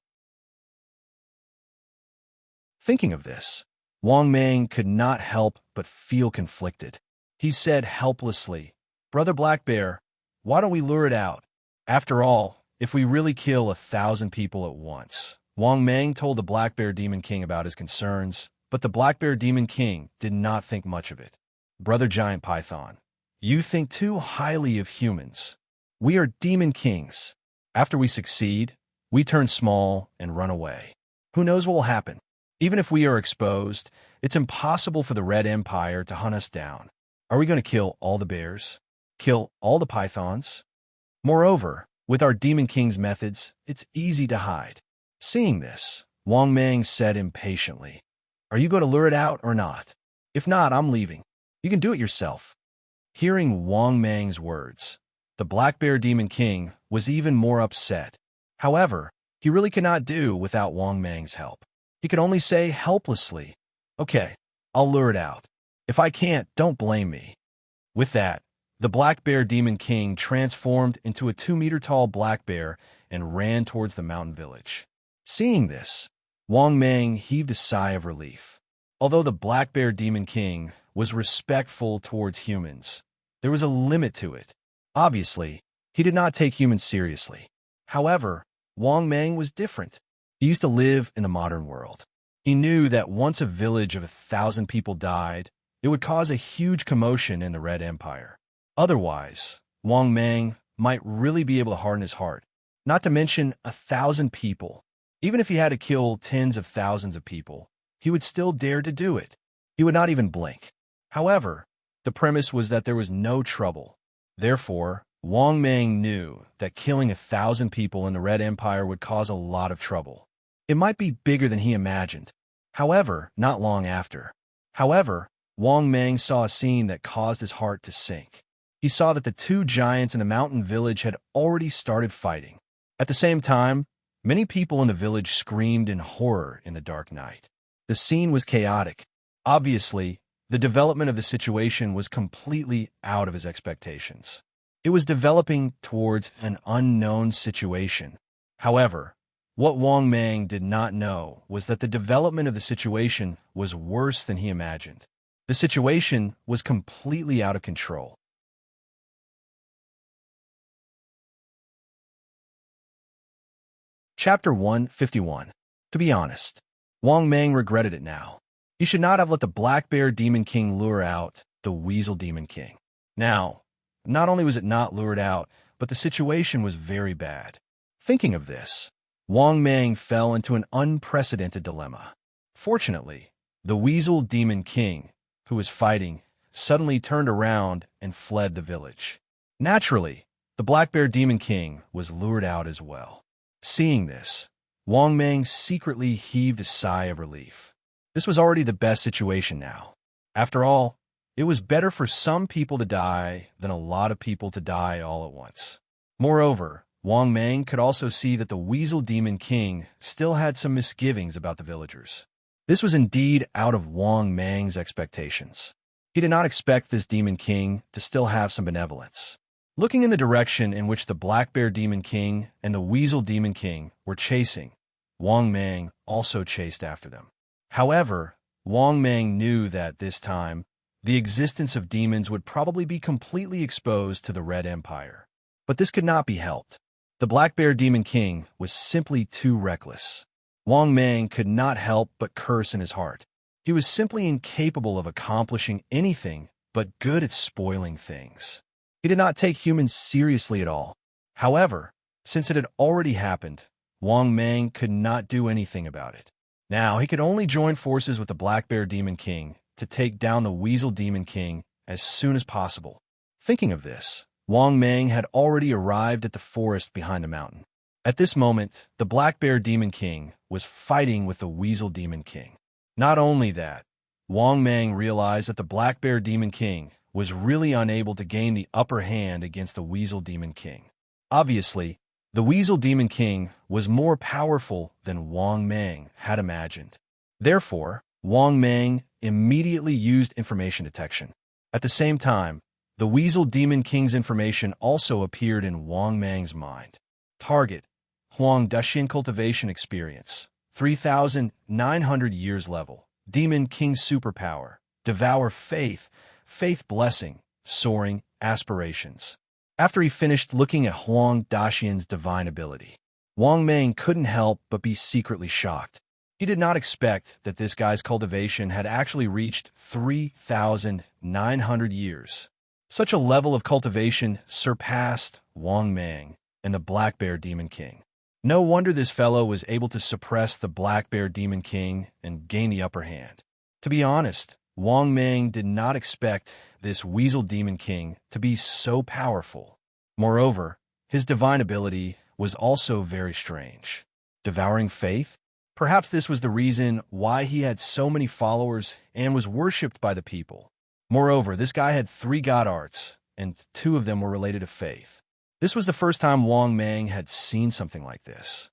Thinking of this, Wang Mang could not help but feel conflicted. He said helplessly, "Brother Black Bear, why don't we lure it out? After all, if we really kill 1,000 people at once." Wang Mang told the Black Bear Demon King about his concerns, but the Black Bear Demon King did not think much of it. "Brother Giant Python, you think too highly of humans. We are demon kings. After we succeed, we turn small and run away. Who knows what will happen? Even if we are exposed, it's impossible for the Red Empire to hunt us down. Are we going to kill all the bears? Kill all the pythons? Moreover, with our Demon King's methods, it's easy to hide." Seeing this, Wang Mang said impatiently, "Are you going to lure it out or not? If not, I'm leaving. You can do it yourself." Hearing Wang Mang's words, the Black Bear Demon King was even more upset. However, he really could not do without Wang Mang's help. He could only say helplessly, "Okay, I'll lure it out. If I can't, don't blame me." With that, the Black Bear Demon King transformed into a 2-meter-tall black bear and ran towards the mountain village. Seeing this, Wang Mang heaved a sigh of relief. Although the Black Bear Demon King was respectful towards humans, there was a limit to it. Obviously, he did not take humans seriously. However, Wang Mang was different. He used to live in the modern world. He knew that once a village of 1,000 people died, it would cause a huge commotion in the Red Empire. Otherwise, Wang Mang might really be able to harden his heart. Not to mention 1,000 people. Even if he had to kill tens of thousands of people, he would still dare to do it. He would not even blink. However, the premise was that there was no trouble. Therefore, Wang Mang knew that killing 1,000 people in the Red Empire would cause a lot of trouble. It might be bigger than he imagined. However, not long after. Wang Mang saw a scene that caused his heart to sink. He saw that the two giants in the mountain village had already started fighting. At the same time, many people in the village screamed in horror in the dark night. The scene was chaotic. Obviously, the development of the situation was completely out of his expectations. It was developing towards an unknown situation. However, what Wang Mang did not know was that the development of the situation was worse than he imagined. The situation was completely out of control. Chapter 151. To be honest, Wang Mang regretted it now. He should not have let the Black Bear Demon King lure out the Weasel Demon King. Now, not only was it not lured out, but the situation was very bad. Thinking of this, Wang Mang fell into an unprecedented dilemma. Fortunately, the Weasel Demon King, who was fighting, suddenly turned around and fled the village. Naturally, the Black Bear Demon King was lured out as well. Seeing this, Wang Mang secretly heaved a sigh of relief. This was already the best situation now. After all, it was better for some people to die than a lot of people to die all at once. Moreover, Wang Mang could also see that the Weasel Demon King still had some misgivings about the villagers. This was indeed out of Wang Mang's expectations. He did not expect this Demon King to still have some benevolence. Looking in the direction in which the Black Bear Demon King and the Weasel Demon King were chasing, Wang Mang also chased after them. However, Wang Mang knew that this time, the existence of demons would probably be completely exposed to the Red Empire. But this could not be helped. The Black Bear Demon King was simply too reckless. Wang Mang could not help but curse in his heart. He was simply incapable of accomplishing anything but good at spoiling things. He did not take humans seriously at all. However, since it had already happened, Wang Mang could not do anything about it. Now he could only join forces with the Black Bear Demon King to take down the Weasel Demon King as soon as possible. Thinking of this, Wang Mang had already arrived at the forest behind the mountain. At this moment, the Black Bear Demon King was fighting with the Weasel Demon King. Not only that, Wang Mang realized that the Black Bear Demon King was really unable to gain the upper hand against the Weasel Demon King. Obviously, the Weasel Demon King was more powerful than Wang Mang had imagined. Therefore, Wang Mang immediately used information detection. At the same time, the Weasel Demon King's information also appeared in Wang Mang's mind. Target: Huang Daxian Cultivation Experience, 3,900 years level. Demon King Superpower, Devour Faith, Faith Blessing, Soaring Aspirations. After he finished looking at Huang Daxian's divine ability, Wang Mang couldn't help but be secretly shocked. He did not expect that this guy's cultivation had actually reached 3,900 years. Such a level of cultivation surpassed Wang Mang and the Black Bear Demon King. No wonder this fellow was able to suppress the Black Bear Demon King and gain the upper hand. To be honest, Wang Mang did not expect this Weasel Demon King to be so powerful. Moreover, his divine ability was also very strange. Devouring Faith? Perhaps this was the reason why he had so many followers and was worshipped by the people. Moreover, this guy had 3 god arts, and 2 of them were related to faith. This was the first time Wang Mang had seen something like this.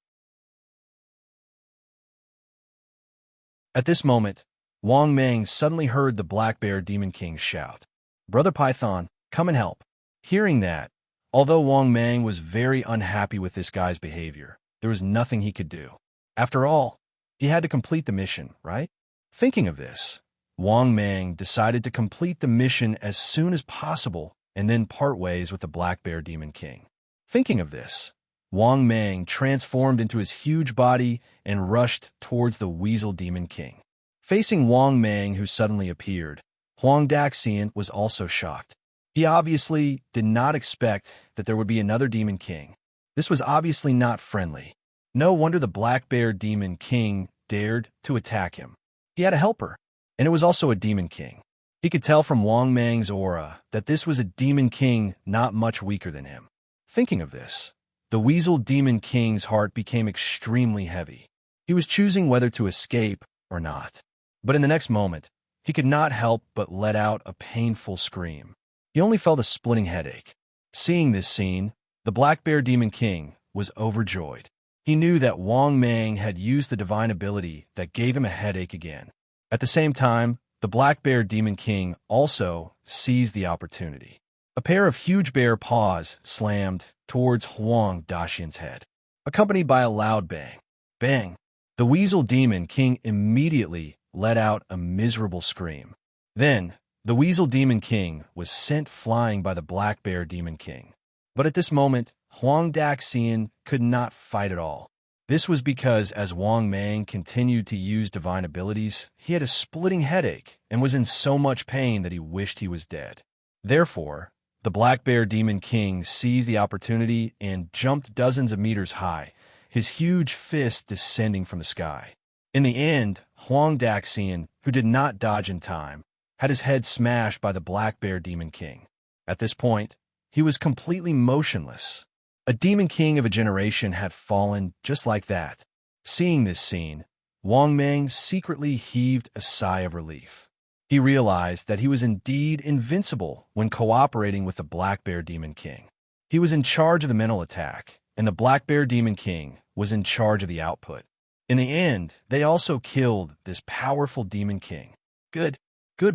At this moment, Wang Mang suddenly heard the Black Bear Demon King shout, "Brother Python, come and help." Hearing that, although Wang Mang was very unhappy with this guy's behavior, there was nothing he could do. After all, he had to complete the mission, right? Thinking of this, Wang Mang decided to complete the mission as soon as possible and then part ways with the Black Bear Demon King. Thinking of this, Wang Mang transformed into his huge body and rushed towards the Weasel Demon King. Facing Wang Mang, who suddenly appeared, Huang Daxian was also shocked. He obviously did not expect that there would be another Demon King. This was obviously not friendly. No wonder the Black Bear Demon King dared to attack him. He had a helper, and it was also a Demon King. He could tell from Wang Mang's aura that this was a Demon King not much weaker than him. Thinking of this, the Weasel Demon King's heart became extremely heavy. He was choosing whether to escape or not. But in the next moment, he could not help but let out a painful scream. He only felt a splitting headache. Seeing this scene, the Black Bear Demon King was overjoyed. He knew that Wang Mang had used the divine ability that gave him a headache again. At the same time, the Black Bear Demon King also seized the opportunity. A pair of huge bear paws slammed towards Huang Daxian's head, accompanied by a loud bang. Bang! The Weasel Demon King immediately let out a miserable scream. Then, the Weasel Demon King was sent flying by the Black Bear Demon King. But at this moment, Huang Daxian could not fight at all. This was because as Wang Mang continued to use divine abilities, he had a splitting headache and was in so much pain that he wished he was dead. Therefore, the Black Bear Demon King seized the opportunity and jumped dozens of meters high, his huge fist descending from the sky. In the end, Huang Daxian, who did not dodge in time, had his head smashed by the Black Bear Demon King. At this point, he was completely motionless. A Demon King of a generation had fallen just like that. Seeing this scene, Wang Mang secretly heaved a sigh of relief. He realized that he was indeed invincible when cooperating with the Black Bear Demon King. He was in charge of the mental attack, and the Black Bear Demon King was in charge of the output. In the end, they also killed this powerful Demon King. Good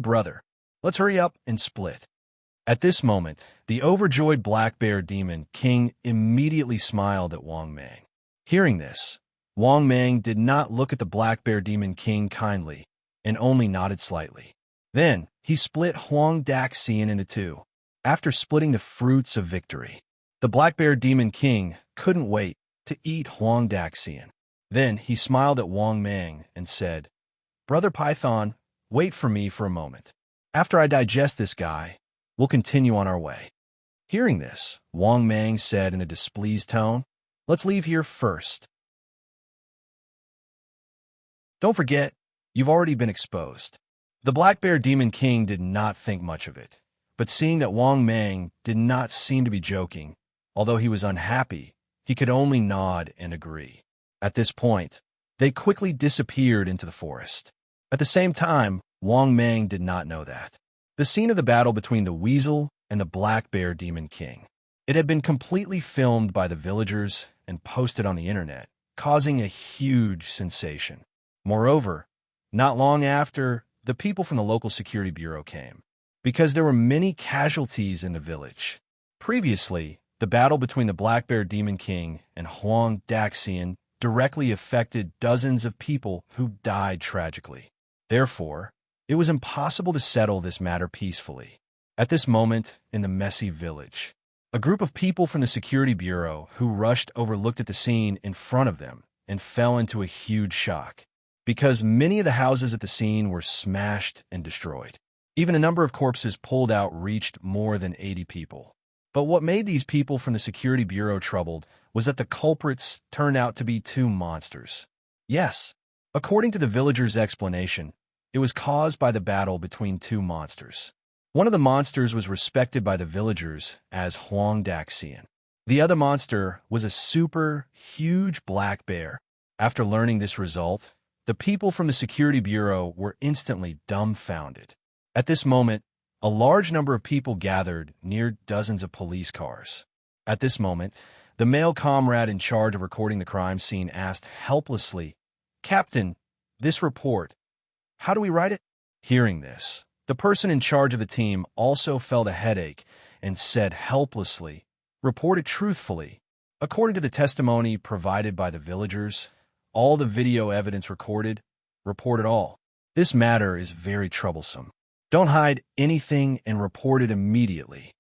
brother. Let's hurry up and split. At this moment, the overjoyed Black Bear Demon King immediately smiled at Wang Mang. Hearing this, Wang Mang did not look at the Black Bear Demon King kindly and only nodded slightly. Then, he split Huang Daxian into 2. After splitting the fruits of victory, the Black Bear Demon King couldn't wait to eat Huang Daxian. Then, he smiled at Wang Mang and said, "Brother Python, wait for me for a moment. After I digest this guy, we'll continue on our way." Hearing this, Wang Mang said in a displeased tone, "Let's leave here first. Don't forget, you've already been exposed." The Black Bear Demon King did not think much of it, but seeing that Wang Mang did not seem to be joking, although he was unhappy, he could only nod and agree. At this point, they quickly disappeared into the forest. At the same time, Wang Mang did not know that. The scene of the battle between the Weasel and the Black Bear Demon King. It had been completely filmed by the villagers and posted on the internet, causing a huge sensation. Moreover, not long after, the people from the local security bureau came, because there were many casualties in the village. Previously, the battle between the Black Bear Demon King and Huang Daxian directly affected dozens of people who died tragically. Therefore, it was impossible to settle this matter peacefully. At this moment, in the messy village, a group of people from the security bureau who rushed looked at the scene in front of them and fell into a huge shock, because many of the houses at the scene were smashed and destroyed. Even a number of corpses pulled out reached more than 80 people. But what made these people from the security bureau troubled was that the culprits turned out to be two monsters. Yes, according to the villagers' explanation, it was caused by the battle between two monsters. One of the monsters was respected by the villagers as Huang Daxian. The other monster was a super huge black bear. After learning this result, the people from the security bureau were instantly dumbfounded. At this moment, a large number of people gathered near dozens of police cars. At this moment, the male comrade in charge of recording the crime scene asked helplessly, "Captain, this report, how do we write it?" Hearing this, the person in charge of the team also felt a headache and said helplessly, "Report it truthfully." According to the testimony provided by the villagers, all the video evidence recorded, report it all. This matter is very troublesome. Don't hide anything and report it immediately.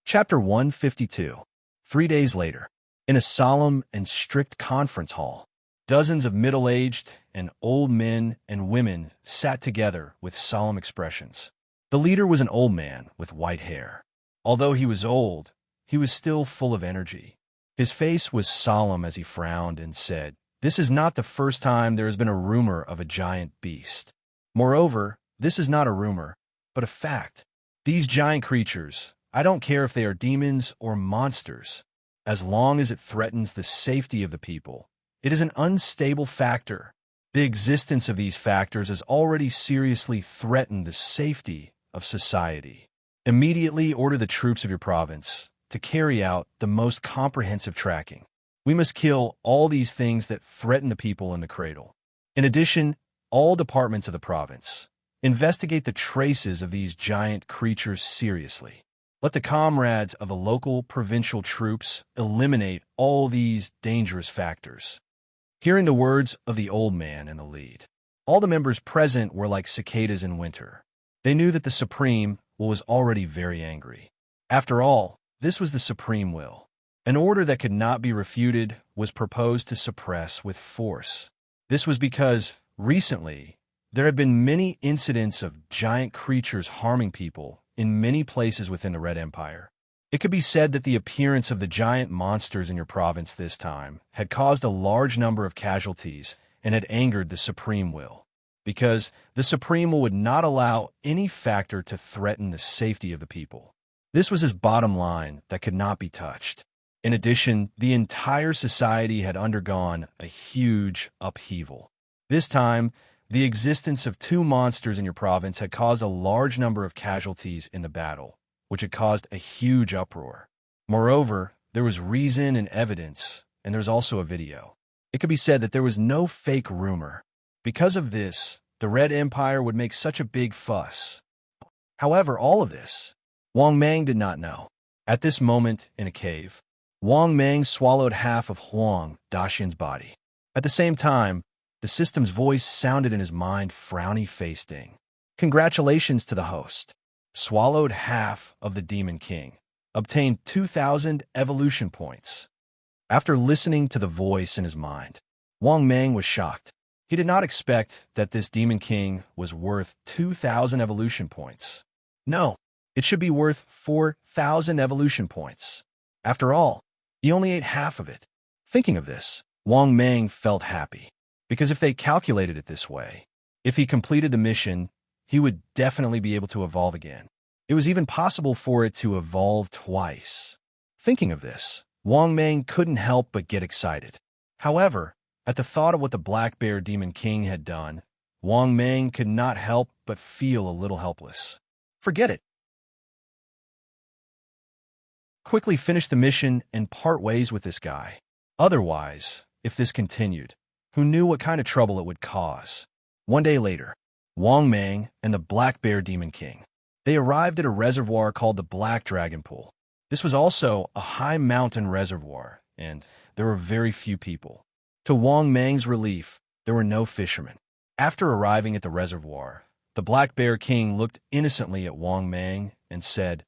Chapter 152. 3 days later, in a solemn and strict conference hall, dozens of middle-aged and old men and women sat together with solemn expressions. The leader was an old man with white hair. Although he was old, he was still full of energy. His face was solemn as he frowned and said, "This is not the first time there has been a rumor of a giant beast. Moreover, this is not a rumor, but a fact. These giant creatures, I don't care if they are demons or monsters, as long as it threatens the safety of the people, it is an unstable factor. The existence of these factors has already seriously threatened the safety of society. Immediately order the troops of your province to carry out the most comprehensive tracking. We must kill all these things that threaten the people in the cradle. In addition, all departments of the province, investigate the traces of these giant creatures seriously. Let the comrades of the local provincial troops eliminate all these dangerous factors." Hearing the words of the old man in the lead, all the members present were like cicadas in winter. They knew that the Supreme was already very angry. After all, this was the Supreme will. An order that could not be refuted was proposed to suppress with force. This was because, recently, there had been many incidents of giant creatures harming people in many places within the Red Empire. It could be said that the appearance of the giant monsters in your province this time had caused a large number of casualties and had angered the Supreme Will, because the Supreme Will would not allow any factor to threaten the safety of the people. This was his bottom line that could not be touched. In addition, the entire society had undergone a huge upheaval. This time, the existence of two monsters in your province had caused a large number of casualties in the battle, which had caused a huge uproar. Moreover, there was reason and evidence, and there was also a video. It could be said that there was no fake rumor. Because of this, the Red Empire would make such a big fuss. However, all of this, Wang Mang did not know. At this moment, in a cave, Wang Mang swallowed half of Huang Daxian's body. At the same time, the system's voice sounded in his mind, frowny-faced Ding. "Congratulations to the host. Swallowed half of the Demon King. Obtained 2,000 evolution points." After listening to the voice in his mind, Wang Mang was shocked. He did not expect that this Demon King was worth 2,000 evolution points. No, it should be worth 4,000 evolution points. After all, he only ate half of it. Thinking of this, Wang Mang felt happy, because if they calculated it this way, if he completed the mission, he would definitely be able to evolve again. It was even possible for it to evolve twice. Thinking of this, Wang Mang couldn't help but get excited. However, At the thought of what the Black Bear Demon King had done, Wang Mang could not help but feel a little helpless. Forget it. Quickly finish the mission and part ways with this guy. Otherwise, if this continued, who knew what kind of trouble it would cause? One day later, Wang Mang and the Black Bear Demon King. They arrived at a reservoir called the Black Dragon Pool. This was also a high mountain reservoir, and there were very few people. To Wang Mang's relief, there were no fishermen. After arriving at the reservoir, the Black Bear King looked innocently at Wang Mang and said,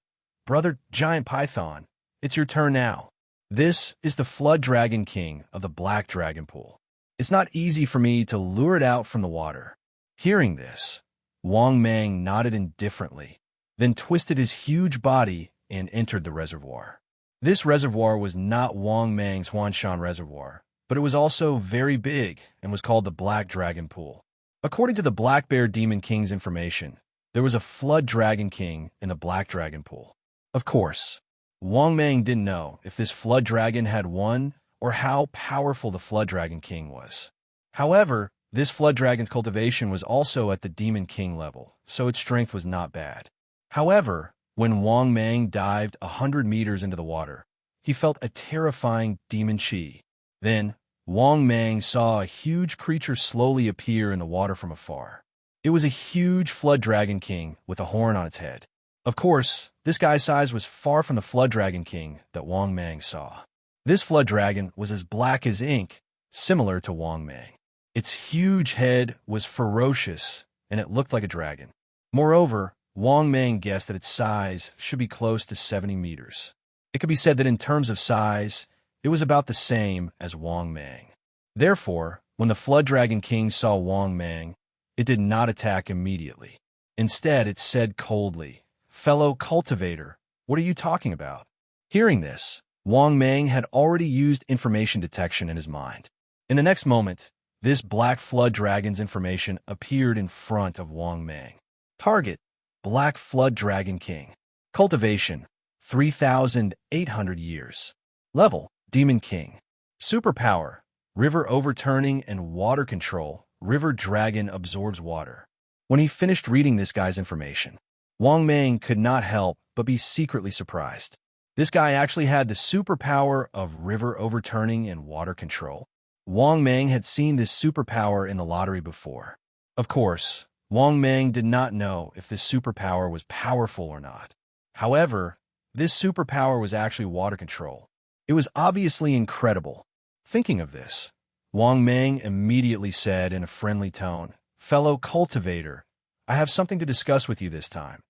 "Brother Giant Python, it's your turn now. This is the Flood Dragon King of the Black Dragon Pool. It's not easy for me to lure it out from the water." Hearing this, Wang Mang nodded indifferently, then twisted his huge body and entered the reservoir. This reservoir was not Wang Mang's Huanshan Reservoir, but it was also very big and was called the Black Dragon Pool. According to the Black Bear Demon King's information, there was a Flood Dragon King in the Black Dragon Pool. Of course, Wang Mang didn't know if this Flood Dragon had won or how powerful the Flood Dragon King was. However, this Flood Dragon's cultivation was also at the Demon King level, so its strength was not bad. However, when Wang Mang dived 100 meters into the water, he felt a terrifying demon chi. Then, Wang Mang saw a huge creature slowly appear in the water from afar. It was a huge Flood Dragon King with a horn on its head. Of course, this guy's size was far from the Flood Dragon King that Wang Mang saw. This Flood Dragon was as black as ink, similar to Wang Mang. Its huge head was ferocious, and it looked like a dragon. Moreover, Wang Mang guessed that its size should be close to 70 meters. It could be said that in terms of size, it was about the same as Wang Mang. Therefore, when the Flood Dragon King saw Wang Mang, it did not attack immediately. Instead, it said coldly, "Fellow cultivator, what are you talking about?" Hearing this, Wang Mang had already used information detection in his mind. In the next moment, this Black Flood Dragon's information appeared in front of Wang Mang. Target: Black Flood Dragon King. Cultivation: 3,800 years. Level: Demon King. Superpower: River Overturning and Water Control. River Dragon absorbs water. When he finished reading this guy's information, Wang Mang could not help but be secretly surprised. This guy actually had the superpower of river overturning and water control. Wang Mang had seen this superpower in the lottery before. Of course, Wang Mang did not know if this superpower was powerful or not. However, this superpower was actually water control. It was obviously incredible. Thinking of this, Wang Mang immediately said in a friendly tone, "Fellow cultivator, I have something to discuss with you this time."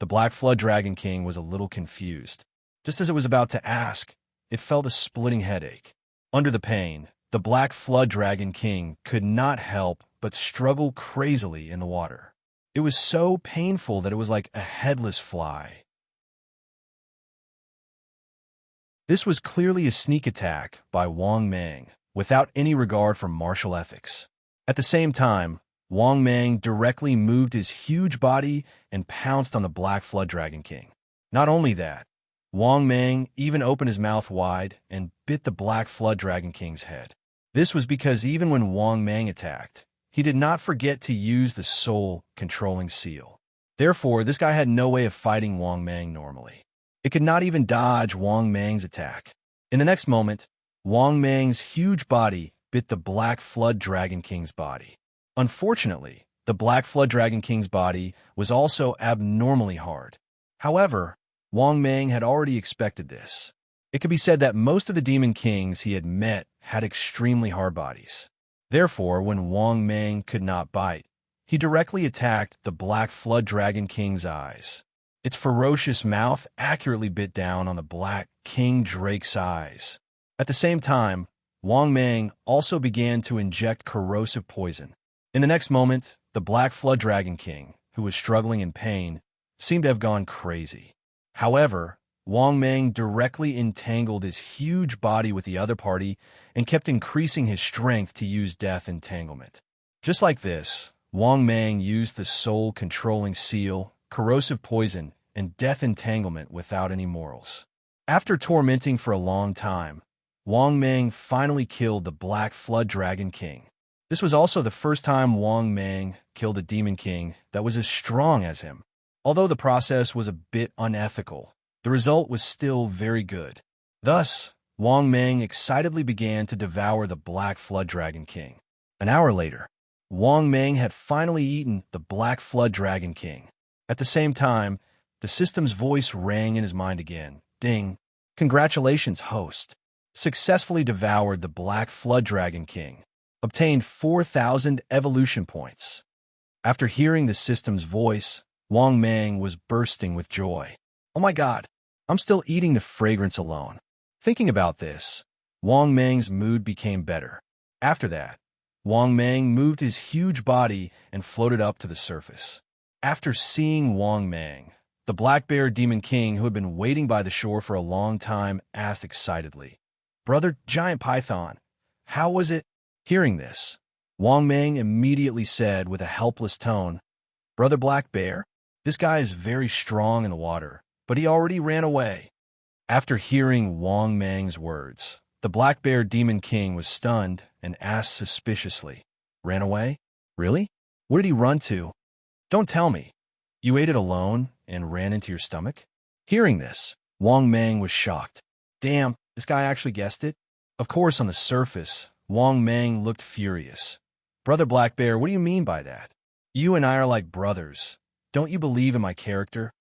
The Black Flood Dragon King was a little confused. Just as it was about to ask, it felt a splitting headache. Under the pain, the Black Flood Dragon King could not help but struggle crazily in the water. It was so painful that it was like a headless fly. This was clearly a sneak attack by Wang Mang, without any regard for martial ethics. At the same time, Wang Mang directly moved his huge body and pounced on the Black Flood Dragon King. Not only that, Wang Mang even opened his mouth wide and bit the Black Flood Dragon King's head. This was because even when Wang Mang attacked, he did not forget to use the soul-controlling seal. Therefore, this guy had no way of fighting Wang Mang normally. It could not even dodge Wang Mang's attack. In the next moment, Wang Mang's huge body bit the Black Flood Dragon King's body. Unfortunately, the Black Flood Dragon King's body was also abnormally hard. However, Wang Mang had already expected this. It could be said that most of the demon kings he had met had extremely hard bodies. Therefore, when Wang Mang could not bite, he directly attacked the Black Flood Dragon King's eyes. Its ferocious mouth accurately bit down on the Black King Drake's eyes. At the same time, Wang Mang also began to inject corrosive poison. In the next moment, the Black Flood Dragon King, who was struggling in pain, seemed to have gone crazy. However, Wang Mang directly entangled his huge body with the other party and kept increasing his strength to use death entanglement. Just like this, Wang Mang used the soul-controlling seal, corrosive poison, and death entanglement without any morals. After tormenting for a long time, Wang Mang finally killed the Black Flood Dragon King. This was also the first time Wang Mang killed a demon king that was as strong as him. Although the process was a bit unethical, the result was still very good. Thus, Wang Mang excitedly began to devour the Black Flood Dragon King. An hour later, Wang Mang had finally eaten the Black Flood Dragon King. At the same time, the system's voice rang in his mind again. Ding! Congratulations, host. Successfully devoured the Black Flood Dragon King. Obtained 4,000 evolution points. After hearing the system's voice, Wang Mang was bursting with joy. Oh my god, I'm still eating the fragrance alone. Thinking about this, Wang Mang's mood became better. After that, Wang Mang moved his huge body and floated up to the surface. After seeing Wang Mang, the Black Bear Demon King, who had been waiting by the shore for a long time, asked excitedly, "Brother Giant Python, how was it?" Hearing this, Wang Mang immediately said with a helpless tone, "Brother Black Bear, this guy is very strong in the water, but he already ran away." After hearing Wang Mang's words, the Black Bear Demon King was stunned and asked suspiciously, "Ran away? Really? Where did he run to? Don't tell me. You ate it alone and ran into your stomach?" Hearing this, Wang Mang was shocked. Damn, this guy actually guessed it? Of course, on the surface, Wang Mang looked furious. "Brother Black Bear, what do you mean by that? You and I are like brothers. Don't you believe in my character?"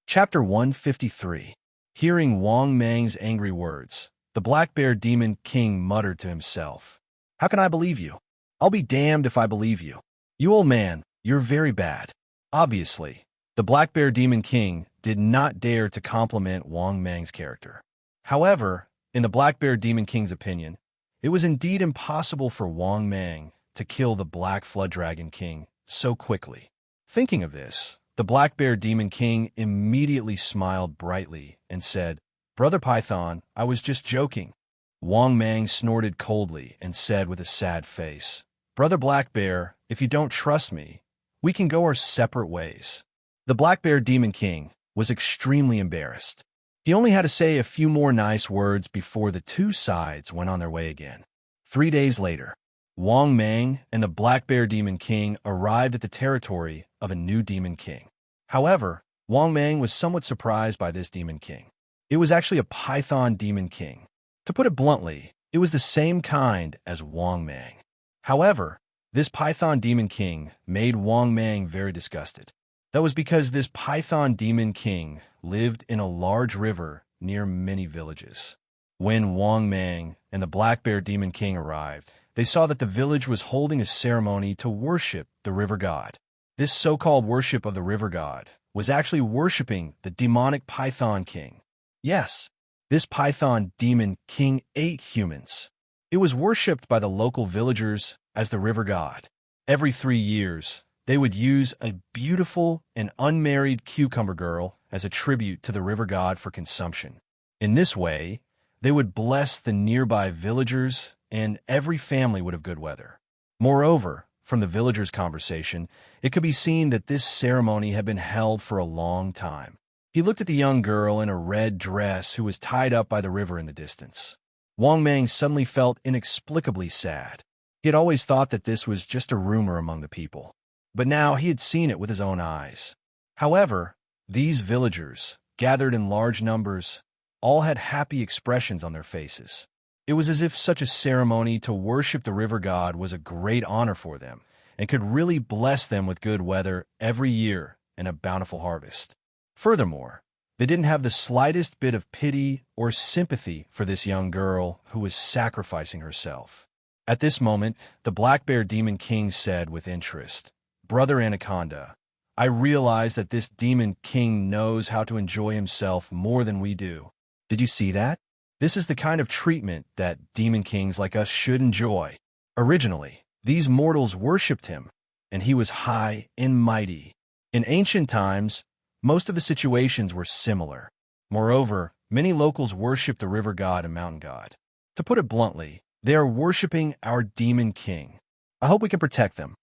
Chapter 153. Hearing Wang Mang's angry words, the Black Bear Demon King muttered to himself, "How can I believe you? I'll be damned if I believe you. You old man, you're very bad." Obviously, the Black Bear Demon King did not dare to compliment Wang Mang's character. However, in the Black Bear Demon King's opinion, it was indeed impossible for Wang Mang to kill the Black Flood Dragon King so quickly. Thinking of this, the Black Bear Demon King immediately smiled brightly and said, "Brother Python, I was just joking." Wang Mang snorted coldly and said with a sad face, "Brother Black Bear, if you don't trust me, we can go our separate ways." The Black Bear Demon King was extremely embarrassed. He only had to say a few more nice words before the two sides went on their way again. 3 days later, Wang Mang and the Black Bear Demon King arrived at the territory of a new Demon King. However, Wang Mang was somewhat surprised by this Demon King. It was actually a Python Demon King. To put it bluntly, it was the same kind as Wang Mang. However, this Python Demon King made Wang Mang very disgusted. That was because this Python Demon King lived in a large river near many villages. When Wang Mang and the Black Bear Demon King arrived, they saw that the village was holding a ceremony to worship the river god. This so-called worship of the river god was actually worshiping the demonic Python King. Yes, this Python Demon King ate humans. It was worshipped by the local villagers as the river god. Every 3 years, they would use a beautiful and unmarried cucumber girl as a tribute to the river god for consumption. In this way, they would bless the nearby villagers and every family would have good weather. Moreover, from the villagers' conversation, it could be seen that this ceremony had been held for a long time. He looked at the young girl in a red dress who was tied up by the river in the distance. Wang Mang suddenly felt inexplicably sad. He had always thought that this was just a rumor among the people, but now he had seen it with his own eyes. However, these villagers, gathered in large numbers, all had happy expressions on their faces. It was as if such a ceremony to worship the river god was a great honor for them and could really bless them with good weather every year and a bountiful harvest. Furthermore, they didn't have the slightest bit of pity or sympathy for this young girl who was sacrificing herself. At this moment, the Black Bear Demon King said with interest, "Brother Anaconda, I realize that this Demon King knows how to enjoy himself more than we do. Did you see that? This is the kind of treatment that Demon Kings like us should enjoy. Originally, these mortals worshipped him, and he was high and mighty. In ancient times, most of the situations were similar. Moreover, many locals worship the river god and mountain god. To put it bluntly, they are worshipping our Demon King. I hope we can protect them."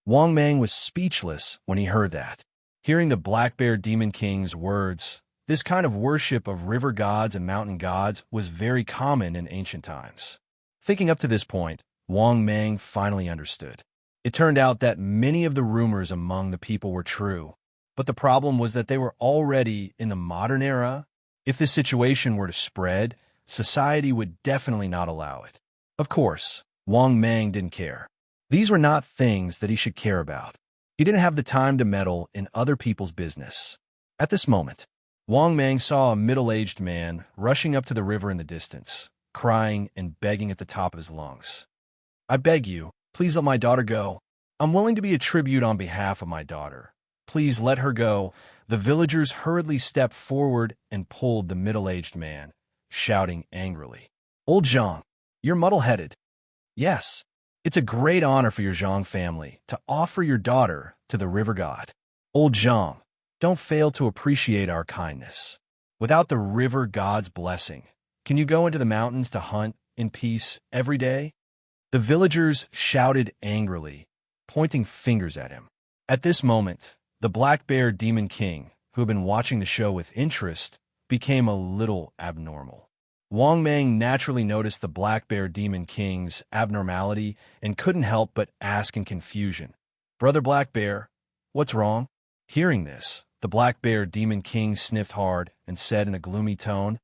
Wang Mang was speechless when he heard that. Hearing the Black Bear Demon King's words, this kind of worship of river gods and mountain gods was very common in ancient times. Thinking up to this point, Wang Mang finally understood. It turned out that many of the rumors among the people were true, but the problem was that they were already in the modern era. If this situation were to spread, society would definitely not allow it. Of course, Wang Mang didn't care. These were not things that he should care about. He didn't have the time to meddle in other people's business. At this moment, Wang Mang saw a middle-aged man rushing up to the river in the distance, crying and begging at the top of his lungs. "I beg you, please let my daughter go. I'm willing to be a tribute on behalf of my daughter. Please let her go." The villagers hurriedly stepped forward and pulled the middle-aged man, shouting angrily, "Old Zhang, you're muddle-headed. Yes, it's a great honor for your Zhang family to offer your daughter to the river god. Old Zhang, don't fail to appreciate our kindness. Without the river god's blessing, can you go into the mountains to hunt in peace every day?" The villagers shouted angrily, pointing fingers at him. At this moment, the Black Bear Demon King, who had been watching the show with interest, became a little abnormal. Wang Mang naturally noticed the Black Bear Demon King's abnormality and couldn't help but ask in confusion, "Brother Black Bear, what's wrong?" Hearing this, the Black Bear Demon King sniffed hard and said in a gloomy tone,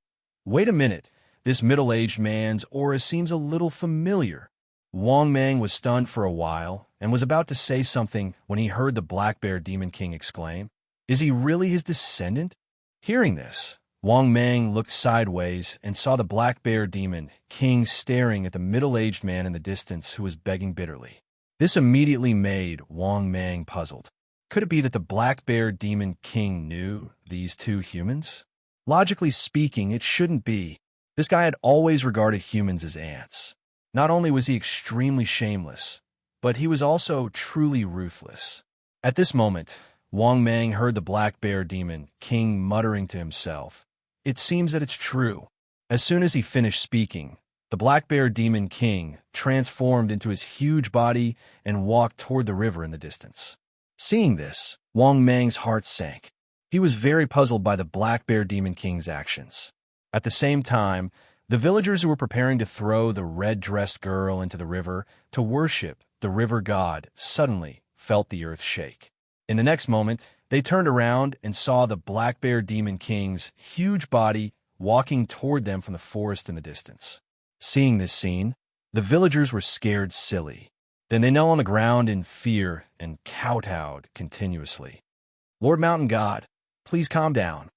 "Wait a minute, this middle-aged man's aura seems a little familiar." Wang Mang was stunned for a while and was about to say something when he heard the Black Bear Demon King exclaim, "Is he really his descendant?" Hearing this, Wang Mang looked sideways and saw the Black Bear Demon King staring at the middle-aged man in the distance who was begging bitterly. This immediately made Wang Mang puzzled. Could it be that the Black Bear Demon King knew these two humans? Logically speaking, it shouldn't be. This guy had always regarded humans as ants. Not only was he extremely shameless, but he was also truly ruthless. At this moment, Wang Mang heard the Black Bear Demon King muttering to himself, "It seems that it's true." As soon as he finished speaking, the Black Bear Demon King transformed into his huge body and walked toward the river in the distance. Seeing this, Wang Mang's heart sank. He was very puzzled by the Black Bear Demon King's actions. At the same time, the villagers who were preparing to throw the red-dressed girl into the river to worship the river god suddenly felt the earth shake. In the next moment, they turned around and saw the Black Bear Demon King's huge body walking toward them from the forest in the distance. Seeing this scene, the villagers were scared silly. Then they knelt on the ground in fear and kowtowed continuously. "Lord Mountain God, please calm down.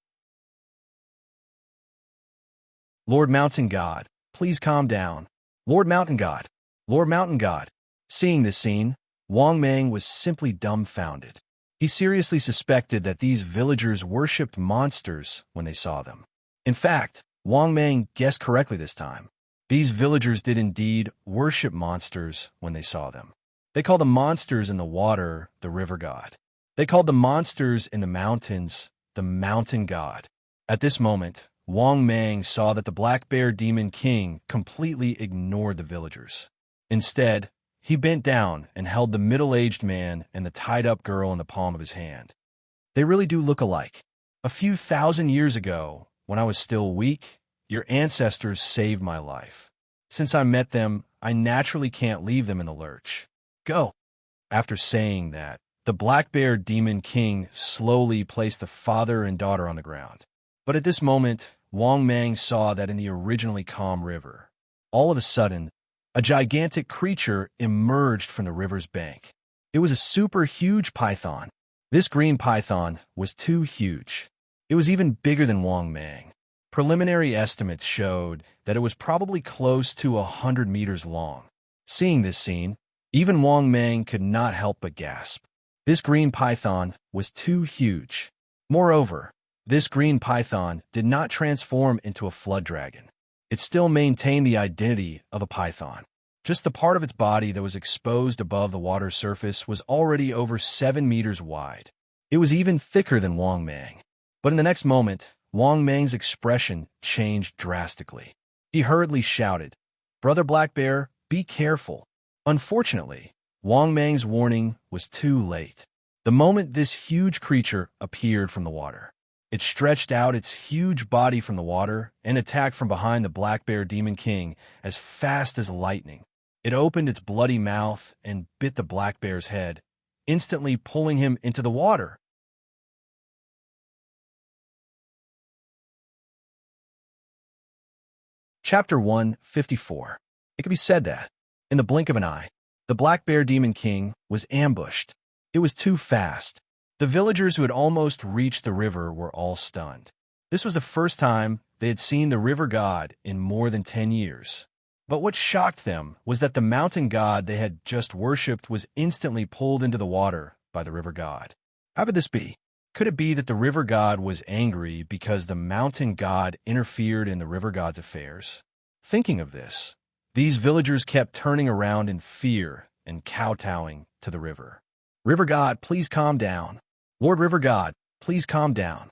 Lord Mountain God, please calm down. Lord Mountain God, Lord Mountain God." Seeing this scene, Wang Mang was simply dumbfounded. He seriously suspected that these villagers worshipped monsters when they saw them. In fact, Wang Mang guessed correctly this time. These villagers did indeed worship monsters when they saw them. They called the monsters in the water the river god. They called the monsters in the mountains the mountain god. At this moment, Wang Mang saw that the Black Bear Demon King completely ignored the villagers. Instead, he bent down and held the middle-aged man and the tied-up girl in the palm of his hand. They really do look alike. A few thousand years ago, when I was still weak, your ancestors saved my life. Since I met them, I naturally can't leave them in the lurch. Go." After saying that, the Black Bear Demon King slowly placed the father and daughter on the ground. But at this moment, Wang Mang saw that in the originally calm river, all of a sudden, a gigantic creature emerged from the river's bank. It was a super huge python. This green python was too huge. It was even bigger than Wang Mang. Preliminary estimates showed that it was probably close to 100 meters long. Seeing this scene, even Wang Mang could not help but gasp. This green python was too huge. Moreover, this green python did not transform into a flood dragon. It still maintained the identity of a python. Just the part of its body that was exposed above the water's surface was already over 7 meters wide. It was even thicker than Wang Mang. But in the next moment, Wang Mang's expression changed drastically. He hurriedly shouted, "Brother Black Bear, be careful." Unfortunately, Wang Mang's warning was too late. The moment this huge creature appeared from the water, it stretched out its huge body from the water and attacked from behind the Black Bear Demon King as fast as lightning. It opened its bloody mouth and bit the black bear's head, instantly pulling him into the water. Chapter 154. It could be said that, in the blink of an eye, the Black Bear Demon King was ambushed. It was too fast. The villagers who had almost reached the river were all stunned. This was the first time they had seen the river god in more than 10 years. But what shocked them was that the mountain god they had just worshipped was instantly pulled into the water by the river god. How could this be? Could it be that the river god was angry because the mountain god interfered in the river god's affairs? Thinking of this, these villagers kept turning around in fear and kowtowing to the river. River god, please calm down. Lord River God, please calm down.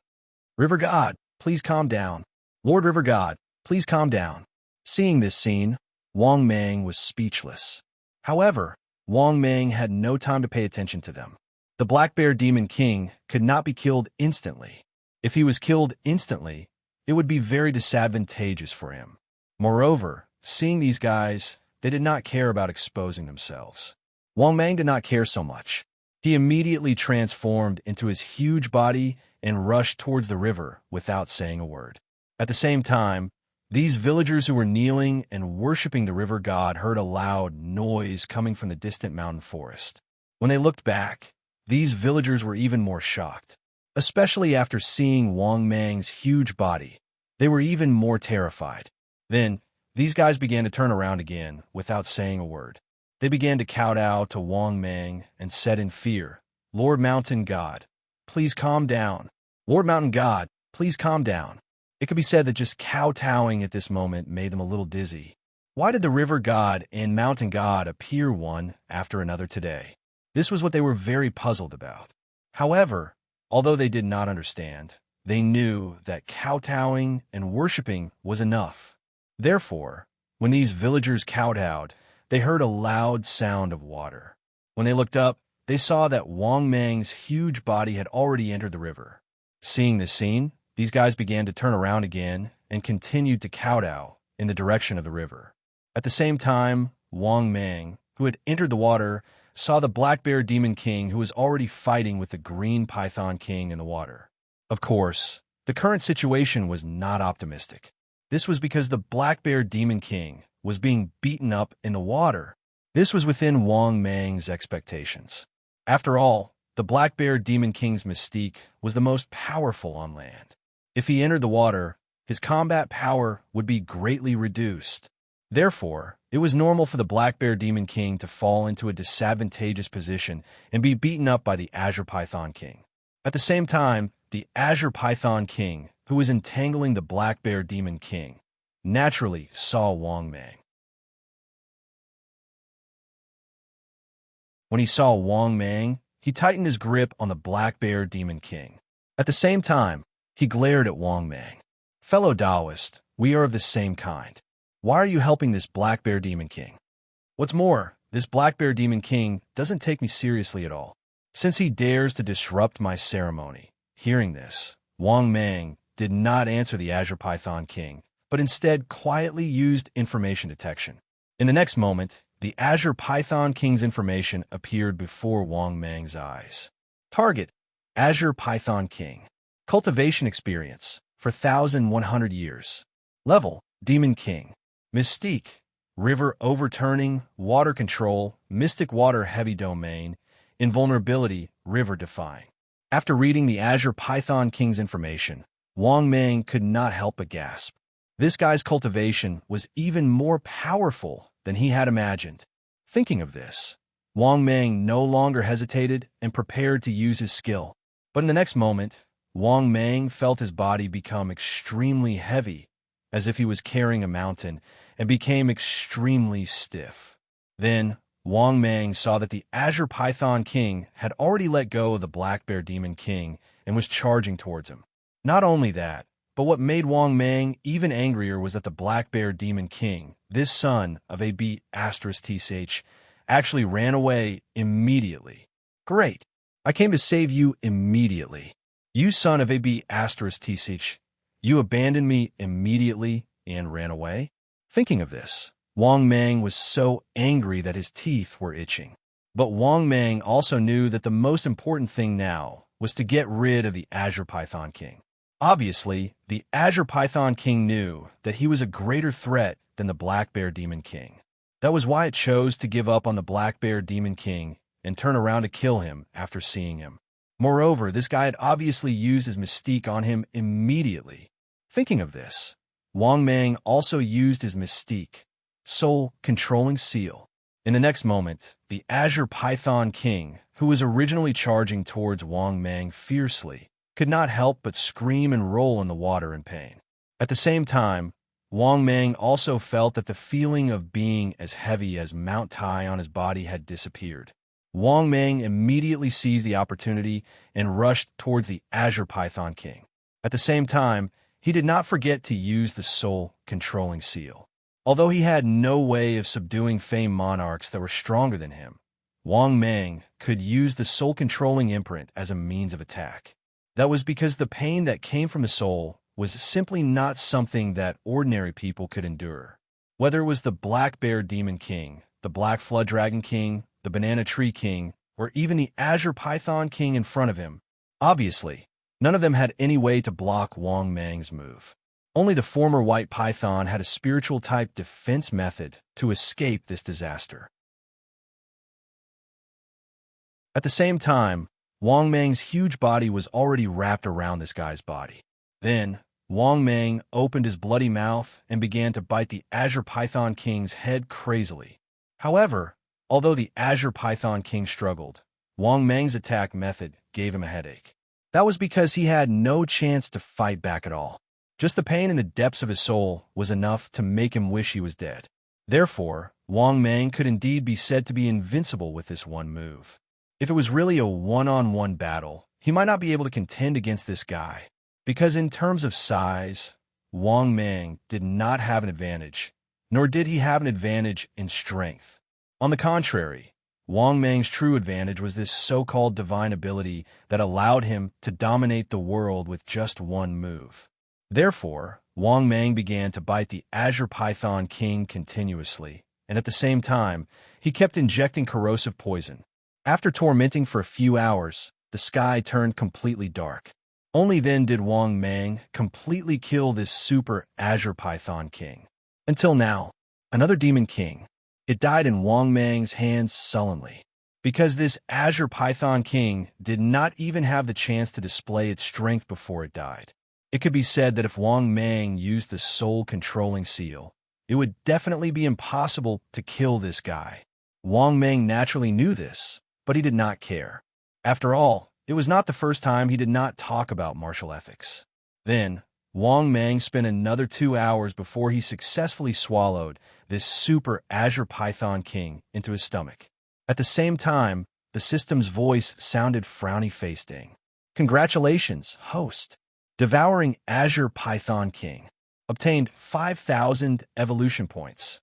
River God, please calm down. Lord River God, please calm down. Seeing this scene, Wang Mang was speechless. However, Wang Mang had no time to pay attention to them. The Black Bear Demon King could not be killed instantly. If he was killed instantly, it would be very disadvantageous for him. Moreover, seeing these guys, they did not care about exposing themselves. Wang Mang did not care so much. He immediately transformed into his huge body and rushed towards the river without saying a word. At the same time, these villagers who were kneeling and worshipping the river god heard a loud noise coming from the distant mountain forest. When they looked back, these villagers were even more shocked. Especially after seeing Wang Mang's huge body, they were even more terrified. Then, these guys began to turn around again without saying a word. They began to kowtow to Wang Mang and said in fear, Lord Mountain God, please calm down. Lord Mountain God, please calm down. It could be said that just kowtowing at this moment made them a little dizzy. Why did the river god and mountain god appear one after another today? This was what they were very puzzled about. However, although they did not understand, they knew that kowtowing and worshipping was enough. Therefore, when these villagers kowtowed, they heard a loud sound of water. When they looked up, they saw that Wang Mang's huge body had already entered the river. Seeing this scene, these guys began to turn around again and continued to kowtow in the direction of the river. At the same time, Wang Mang, who had entered the water, saw the Black Bear Demon King who was already fighting with the Green Python King in the water. Of course, the current situation was not optimistic. This was because the Black Bear Demon King was being beaten up in the water. This was within Wang Mang's expectations. After all, the Black Bear Demon King's mystique was the most powerful on land. If he entered the water, his combat power would be greatly reduced. Therefore, it was normal for the Black Bear Demon King to fall into a disadvantageous position and be beaten up by the Azure Python King. At the same time, the Azure Python King, who was entangling the Black Bear Demon King, naturally saw Wang Mang. When he saw Wang Mang, he tightened his grip on the Black Bear Demon King. At the same time, he glared at Wang Mang. Fellow Taoist, we are of the same kind. Why are you helping this Black Bear Demon King? What's more, this Black Bear Demon King doesn't take me seriously at all, since he dares to disrupt my ceremony. Hearing this, Wang Mang did not answer the Azure Python King, but instead quietly used information detection. In the next moment, the Azure Python King's information appeared before Wang Mang's eyes. Target: Azure Python King. Cultivation experience: for 1,100 years. Level: Demon King. Mystique: River overturning, water control, mystic water heavy domain, invulnerability, river defying. After reading the Azure Python King's information, Wang Mang could not help but gasp. This guy's cultivation was even more powerful than he had imagined. Thinking of this, Wang Mang no longer hesitated and prepared to use his skill. But in the next moment, Wang Mang felt his body become extremely heavy, as if he was carrying a mountain, and became extremely stiff. Then, Wang Mang saw that the Azure Python King had already let go of the Black Bear Demon King and was charging towards him. Not only that, but what made Wang Mang even angrier was that the Black Bear Demon King, this son of a B***tsh, actually ran away immediately. Great. I came to save you immediately. You son of a b asterisk TCH. You abandoned me immediately and ran away? Thinking of this, Wang Mang was so angry that his teeth were itching. But Wang Mang also knew that the most important thing now was to get rid of the Azure Python King. Obviously, the Azure Python King knew that he was a greater threat than the Black Bear Demon King. That was why it chose to give up on the Black Bear Demon King and turn around to kill him after seeing him. Moreover, this guy had obviously used his mystique on him immediately. Thinking of this, Wang Mang also used his mystique, soul controlling seal. In the next moment, the Azure Python King, who was originally charging towards Wang Mang fiercely, could not help but scream and roll in the water in pain. At the same time, Wang Mang also felt that the feeling of being as heavy as Mount Tai on his body had disappeared. Wang Mang immediately seized the opportunity and rushed towards the Azure Python King. At the same time, he did not forget to use the soul-controlling seal. Although he had no way of subduing famed monarchs that were stronger than him, Wang Mang could use the soul-controlling imprint as a means of attack. That was because the pain that came from the soul was simply not something that ordinary people could endure. Whether it was the Black Bear Demon King, the Black Flood Dragon King, the Banana Tree King, or even the Azure Python King in front of him, obviously, none of them had any way to block Wang Mang's move. Only the former White Python had a spiritual-type defense method to escape this disaster. At the same time, Wang Mang's huge body was already wrapped around this guy's body. Then, Wang Mang opened his bloody mouth and began to bite the Azure Python King's head crazily. However, although the Azure Python King struggled, Wang Mang's attack method gave him a headache. That was because he had no chance to fight back at all. Just the pain in the depths of his soul was enough to make him wish he was dead. Therefore, Wang Mang could indeed be said to be invincible with this one move. If it was really a one-on-one battle, he might not be able to contend against this guy, because in terms of size, Wang Mang did not have an advantage, nor did he have an advantage in strength. On the contrary, Wang Mang's true advantage was this so-called divine ability that allowed him to dominate the world with just one move. Therefore, Wang Mang began to bite the Azure Python King continuously, and at the same time, he kept injecting corrosive poison. After tormenting for a few hours, the sky turned completely dark. Only then did Wang Mang completely kill this super Azure Python King. Until now, another Demon King. It died in Wang Mang's hands sullenly, because this Azure Python King did not even have the chance to display its strength before it died. It could be said that if Wang Mang used the soul-controlling seal, it would definitely be impossible to kill this guy. Wang Mang naturally knew this, but he did not care. After all, it was not the first time he did not talk about martial ethics. Then, Wang Mang spent another 2 hours before he successfully swallowed this super Azure Python King into his stomach. At the same time, the system's voice sounded frowny-facing. Congratulations, host. Devouring Azure Python King. Obtained 5,000 evolution points.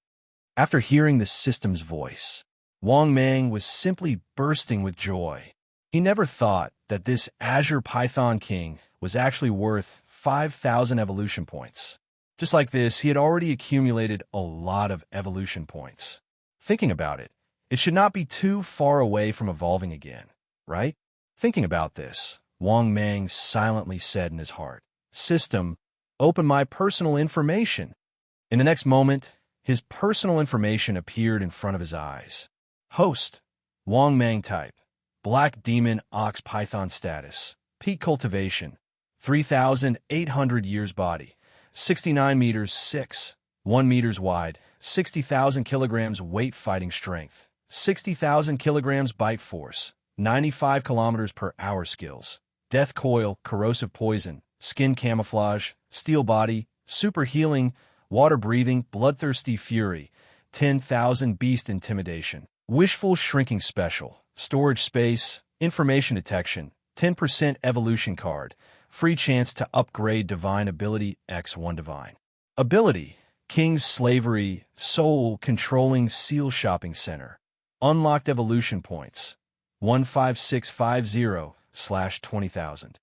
After hearing the system's voice, Wang Mang was simply bursting with joy. He never thought that this Azure Python King was actually worth 5,000 evolution points. Just like this, he had already accumulated a lot of evolution points. Thinking about it, it should not be too far away from evolving again, right? Thinking about this, Wang Mang silently said in his heart, "System, open my personal information." In the next moment, his personal information appeared in front of his eyes. Host, Wang Mang type, Black Demon Ox Python status, peak cultivation, 3,800 years body, 69 meters 6, 1 meters wide, 60,000 kilograms weight fighting strength, 60,000 kilograms bite force, 95 kilometers per hour skills, death coil, corrosive poison, skin camouflage, steel body, super healing, water breathing, bloodthirsty fury, 10,000 beast intimidation, wishful shrinking special, storage space, information detection, 10% evolution card, free chance to upgrade divine ability X1 divine. Ability, King's Slavery, Soul Controlling Seal Shopping Center. Unlocked evolution points. 15650/20,000.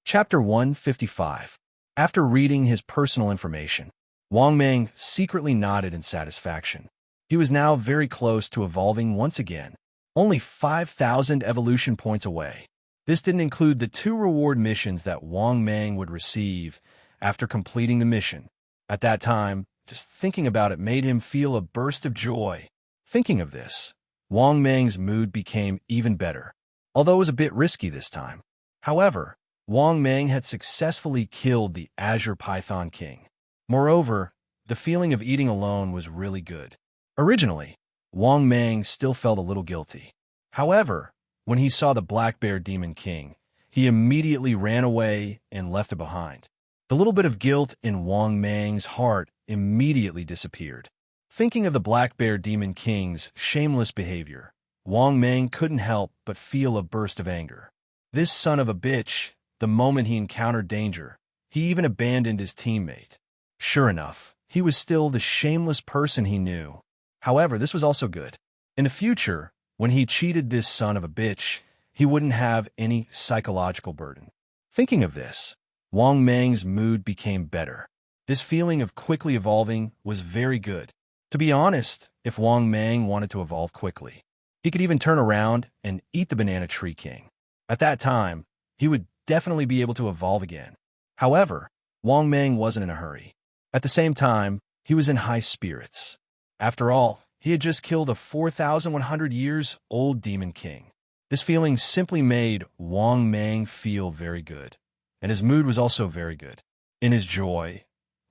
Chapter 155. After reading his personal information, Wang Mang secretly nodded in satisfaction. He was now very close to evolving once again, only 5,000 evolution points away. This didn't include the 2 reward missions that Wang Mang would receive after completing the mission. At that time, just thinking about it made him feel a burst of joy. Thinking of this, Wang Mang's mood became even better, although it was a bit risky this time. However, Wang Mang had successfully killed the Azure Python King. Moreover, the feeling of eating alone was really good. Originally, Wang Mang still felt a little guilty. However, when he saw the Black Bear Demon King, he immediately ran away and left it behind. The little bit of guilt in Wang Mang's heart immediately disappeared. Thinking of the Black Bear Demon King's shameless behavior, Wang Mang couldn't help but feel a burst of anger. This son of a bitch, the moment he encountered danger, he even abandoned his teammate. Sure enough, he was still the shameless person he knew. However, this was also good. In the future, when he cheated this son of a bitch, he wouldn't have any psychological burden. Thinking of this, Wang Mang's mood became better. This feeling of quickly evolving was very good. To be honest, if Wang Mang wanted to evolve quickly, he could even turn around and eat the Banana Tree King. At that time, he would definitely be able to evolve again. However, Wang Mang wasn't in a hurry. At the same time, he was in high spirits. After all, he had just killed a 4,100 years old Demon King. This feeling simply made Wang Mang feel very good, and his mood was also very good. In his joy,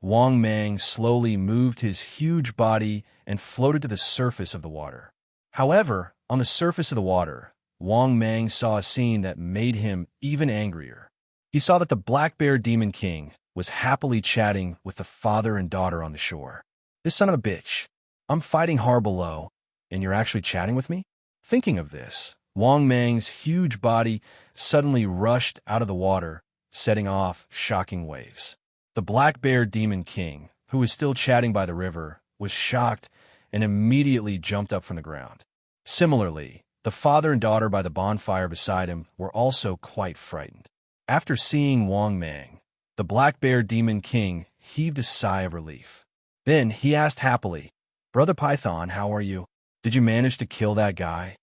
Wang Mang slowly moved his huge body and floated to the surface of the water. However, on the surface of the water, Wang Mang saw a scene that made him even angrier. He saw that the Black Bear Demon King was happily chatting with the father and daughter on the shore. This son of a bitch, I'm fighting hard below, and you're actually chatting with me? Thinking of this, Wang Mang's huge body suddenly rushed out of the water, setting off shocking waves. The Black Bear Demon King, who was still chatting by the river, was shocked and immediately jumped up from the ground. Similarly, the father and daughter by the bonfire beside him were also quite frightened. After seeing Wang Mang, the Black Bear Demon King heaved a sigh of relief. Then he asked happily, "Brother Python, how are you? Did you manage to kill that guy?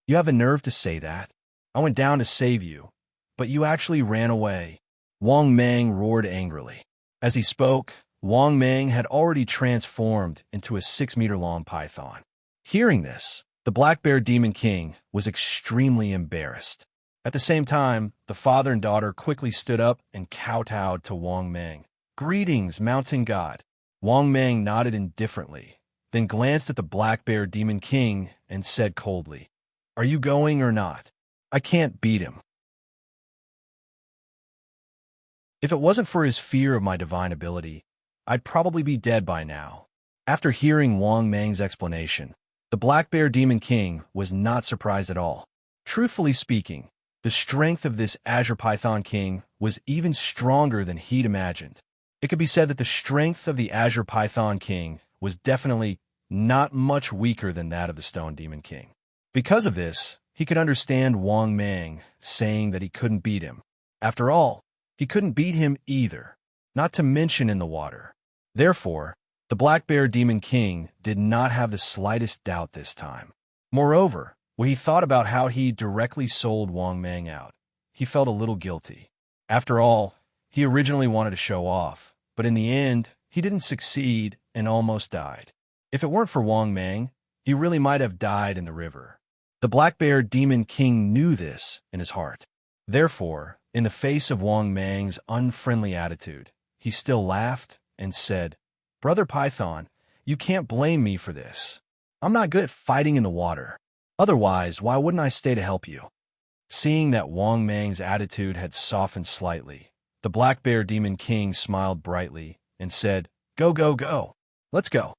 You have the nerve to say that? I went down to save you, but you actually ran away." Wang Mang roared angrily. As he spoke, Wang Mang had already transformed into a 6-meter-long python. Hearing this, the Black Bear Demon King was extremely embarrassed. At the same time, the father and daughter quickly stood up and kowtowed to Wang Mang. "Greetings, Mountain God." Wang Mang nodded indifferently, then glanced at the Black Bear Demon King and said coldly, "Are you going or not? I can't beat him. If it wasn't for his fear of my divine ability, I'd probably be dead by now." After hearing Wang Mang's explanation, the Black Bear Demon King was not surprised at all. Truthfully speaking, the strength of this Azure Python King was even stronger than he'd imagined. It could be said that the strength of the Azure Python King was definitely not much weaker than that of the Stone Demon King. Because of this, he could understand Wang Mang saying that he couldn't beat him. After all, he couldn't beat him either, not to mention in the water. Therefore, the Black Bear Demon King did not have the slightest doubt this time. Moreover, when he thought about how he directly sold Wang Mang out, he felt a little guilty. After all, he originally wanted to show off, but in the end, he didn't succeed and almost died. If it weren't for Wang Mang, he really might have died in the river. The Black Bear Demon King knew this in his heart. Therefore, in the face of Wang Mang's unfriendly attitude, he still laughed and said, "Brother Python, you can't blame me for this. I'm not good at fighting in the water. Otherwise, why wouldn't I stay to help you?" Seeing that Wang Mang's attitude had softened slightly, the Black Bear Demon King smiled brightly and said, "Go, go, go. Let's go."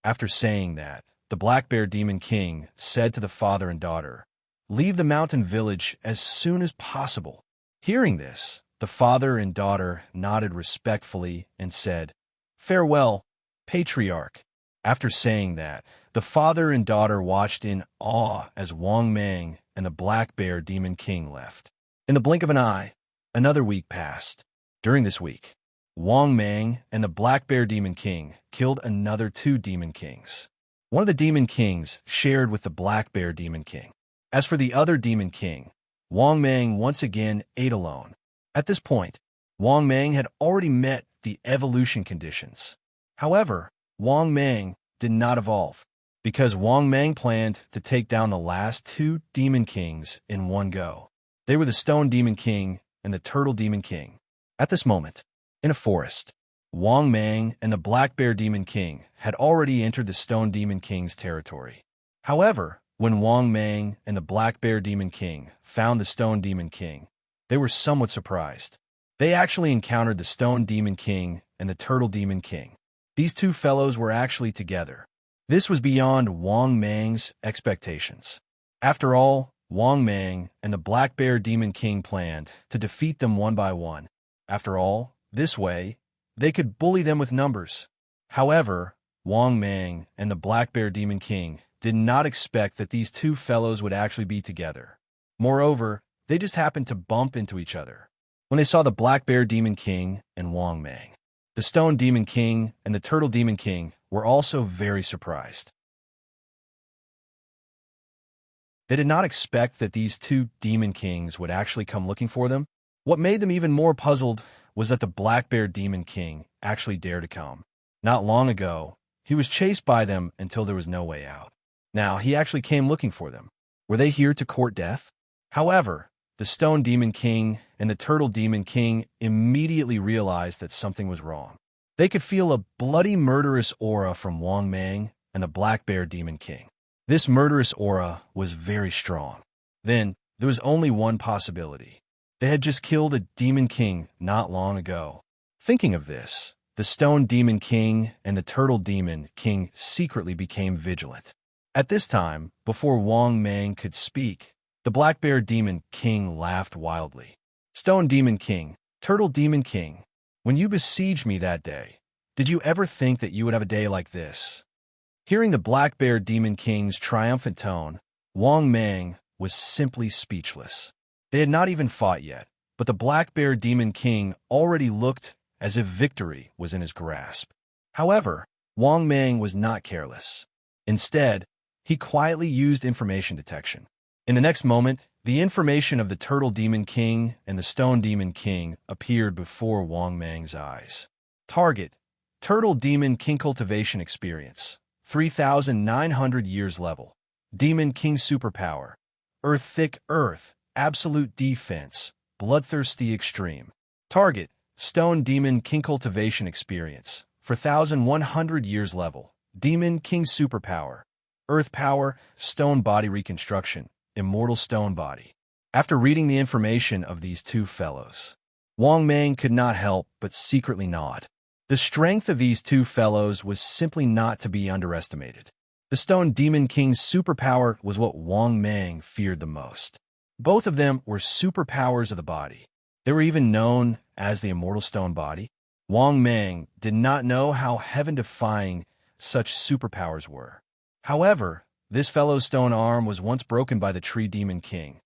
After saying that, the Black Bear Demon King said to the father and daughter, "Leave the mountain village as soon as possible." Hearing this, The father and daughter nodded respectfully and said, "Farewell, patriarch." After saying that, the father and daughter watched in awe as Wang Mang and the Black Bear Demon King left. In the blink of an eye, another week passed. During this week, Wang Mang and the Black Bear Demon King killed another 2 Demon Kings. One of the Demon Kings shared with the Black Bear Demon King. As for the other Demon King, Wang Mang once again ate alone. At this point, Wang Mang had already met the evolution conditions. However, Wang Mang did not evolve, because Wang Mang planned to take down the last 2 Demon Kings in one go. They were the Stone Demon King and the Turtle Demon King. At this moment, in a forest, Wang Mang and the Black Bear Demon King had already entered the Stone Demon King's territory. However, when Wang Mang and the Black Bear Demon King found the Stone Demon King, they were somewhat surprised. They actually encountered the Stone Demon King and the Turtle Demon King. These 2 fellows were actually together. This was beyond Wang Mang's expectations. After all, Wang Mang and the Black Bear Demon King planned to defeat them one by one. After all, this way, they could bully them with numbers. However, Wang Mang and the Black Bear Demon King did not expect that these 2 fellows would actually be together. Moreover, they just happened to bump into each other. When they saw the Black Bear Demon King and Wang Mang, the Stone Demon King and the Turtle Demon King were also very surprised. They did not expect that these 2 Demon Kings would actually come looking for them. What made them even more puzzled was that the Black Bear Demon King actually dared to come. Not long ago, he was chased by them until there was no way out. Now, he actually came looking for them. Were they here to court death? However, the Stone Demon King and the Turtle Demon King immediately realized that something was wrong. They could feel a bloody murderous aura from Wang Mang and the Black Bear Demon King. This murderous aura was very strong. Then, there was only one possibility. They had just killed a Demon King not long ago. Thinking of this, the Stone Demon King and the Turtle Demon King secretly became vigilant. At this time, before Wang Mang could speak, the Black Bear Demon King laughed wildly. "Stone Demon King, Turtle Demon King, when you besieged me that day, did you ever think that you would have a day like this?" Hearing the Black Bear Demon King's triumphant tone, Wang Mang was simply speechless. They had not even fought yet, but the Black Bear Demon King already looked as if victory was in his grasp. However, Wang Mang was not careless. Instead, he quietly used information detection. In the next moment, the information of the Turtle Demon King and the Stone Demon King appeared before Wang Mang's eyes. Target: Turtle Demon King Cultivation Experience, 3,900 years level. Demon King Superpower: Earth Thick Earth, Absolute Defense, Bloodthirsty Extreme. Target: Stone Demon King Cultivation Experience, 4,100 years level. Demon King Superpower: Earth Power, Stone Body Reconstruction, Immortal Stone Body. After reading the information of these 2 fellows, Wang Mang could not help but secretly nod. The strength of these 2 fellows was simply not to be underestimated. The Stone Demon King's superpower was what Wang Mang feared the most. Both of them were superpowers of the body. They were even known as the Immortal Stone Body. Wang Mang did not know how heaven-defying such superpowers were. However, this fellow's stone arm was once broken by the Tree Demon King,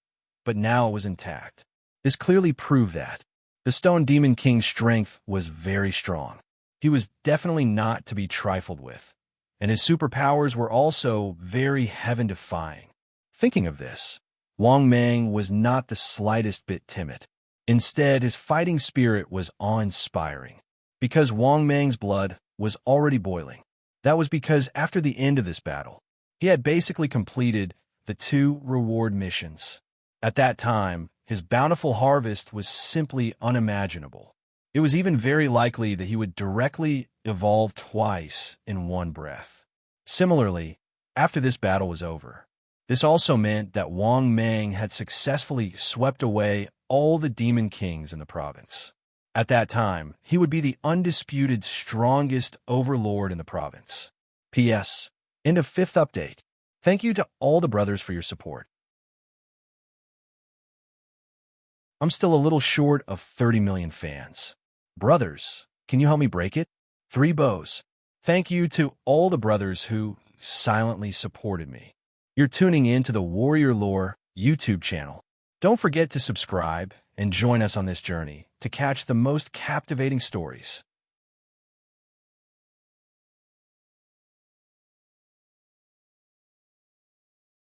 but now it was intact. This clearly proved that the Stone Demon King's strength was very strong. He was definitely not to be trifled with, and his superpowers were also very heaven-defying. Thinking of this, Wang Mang was not the slightest bit timid. Instead, his fighting spirit was awe-inspiring. Because Wang Mang's blood was already boiling. That was because after the end of this battle, he had basically completed the 2 reward missions. At that time, his bountiful harvest was simply unimaginable. It was even very likely that he would directly evolve twice in one breath. Similarly, after this battle was over, this also meant that Wang Mang had successfully swept away all the Demon Kings in the province. At that time, he would be the undisputed strongest overlord in the province. P.S. End of 5th update. Thank you to all the brothers for your support. I'm still a little short of 30 million fans. Brothers, can you help me break it? 3 bows. Thank you to all the brothers who silently supported me. You're tuning in to the Warrior Lore YouTube channel. Don't forget to subscribe and join us on this journey to catch the most captivating stories.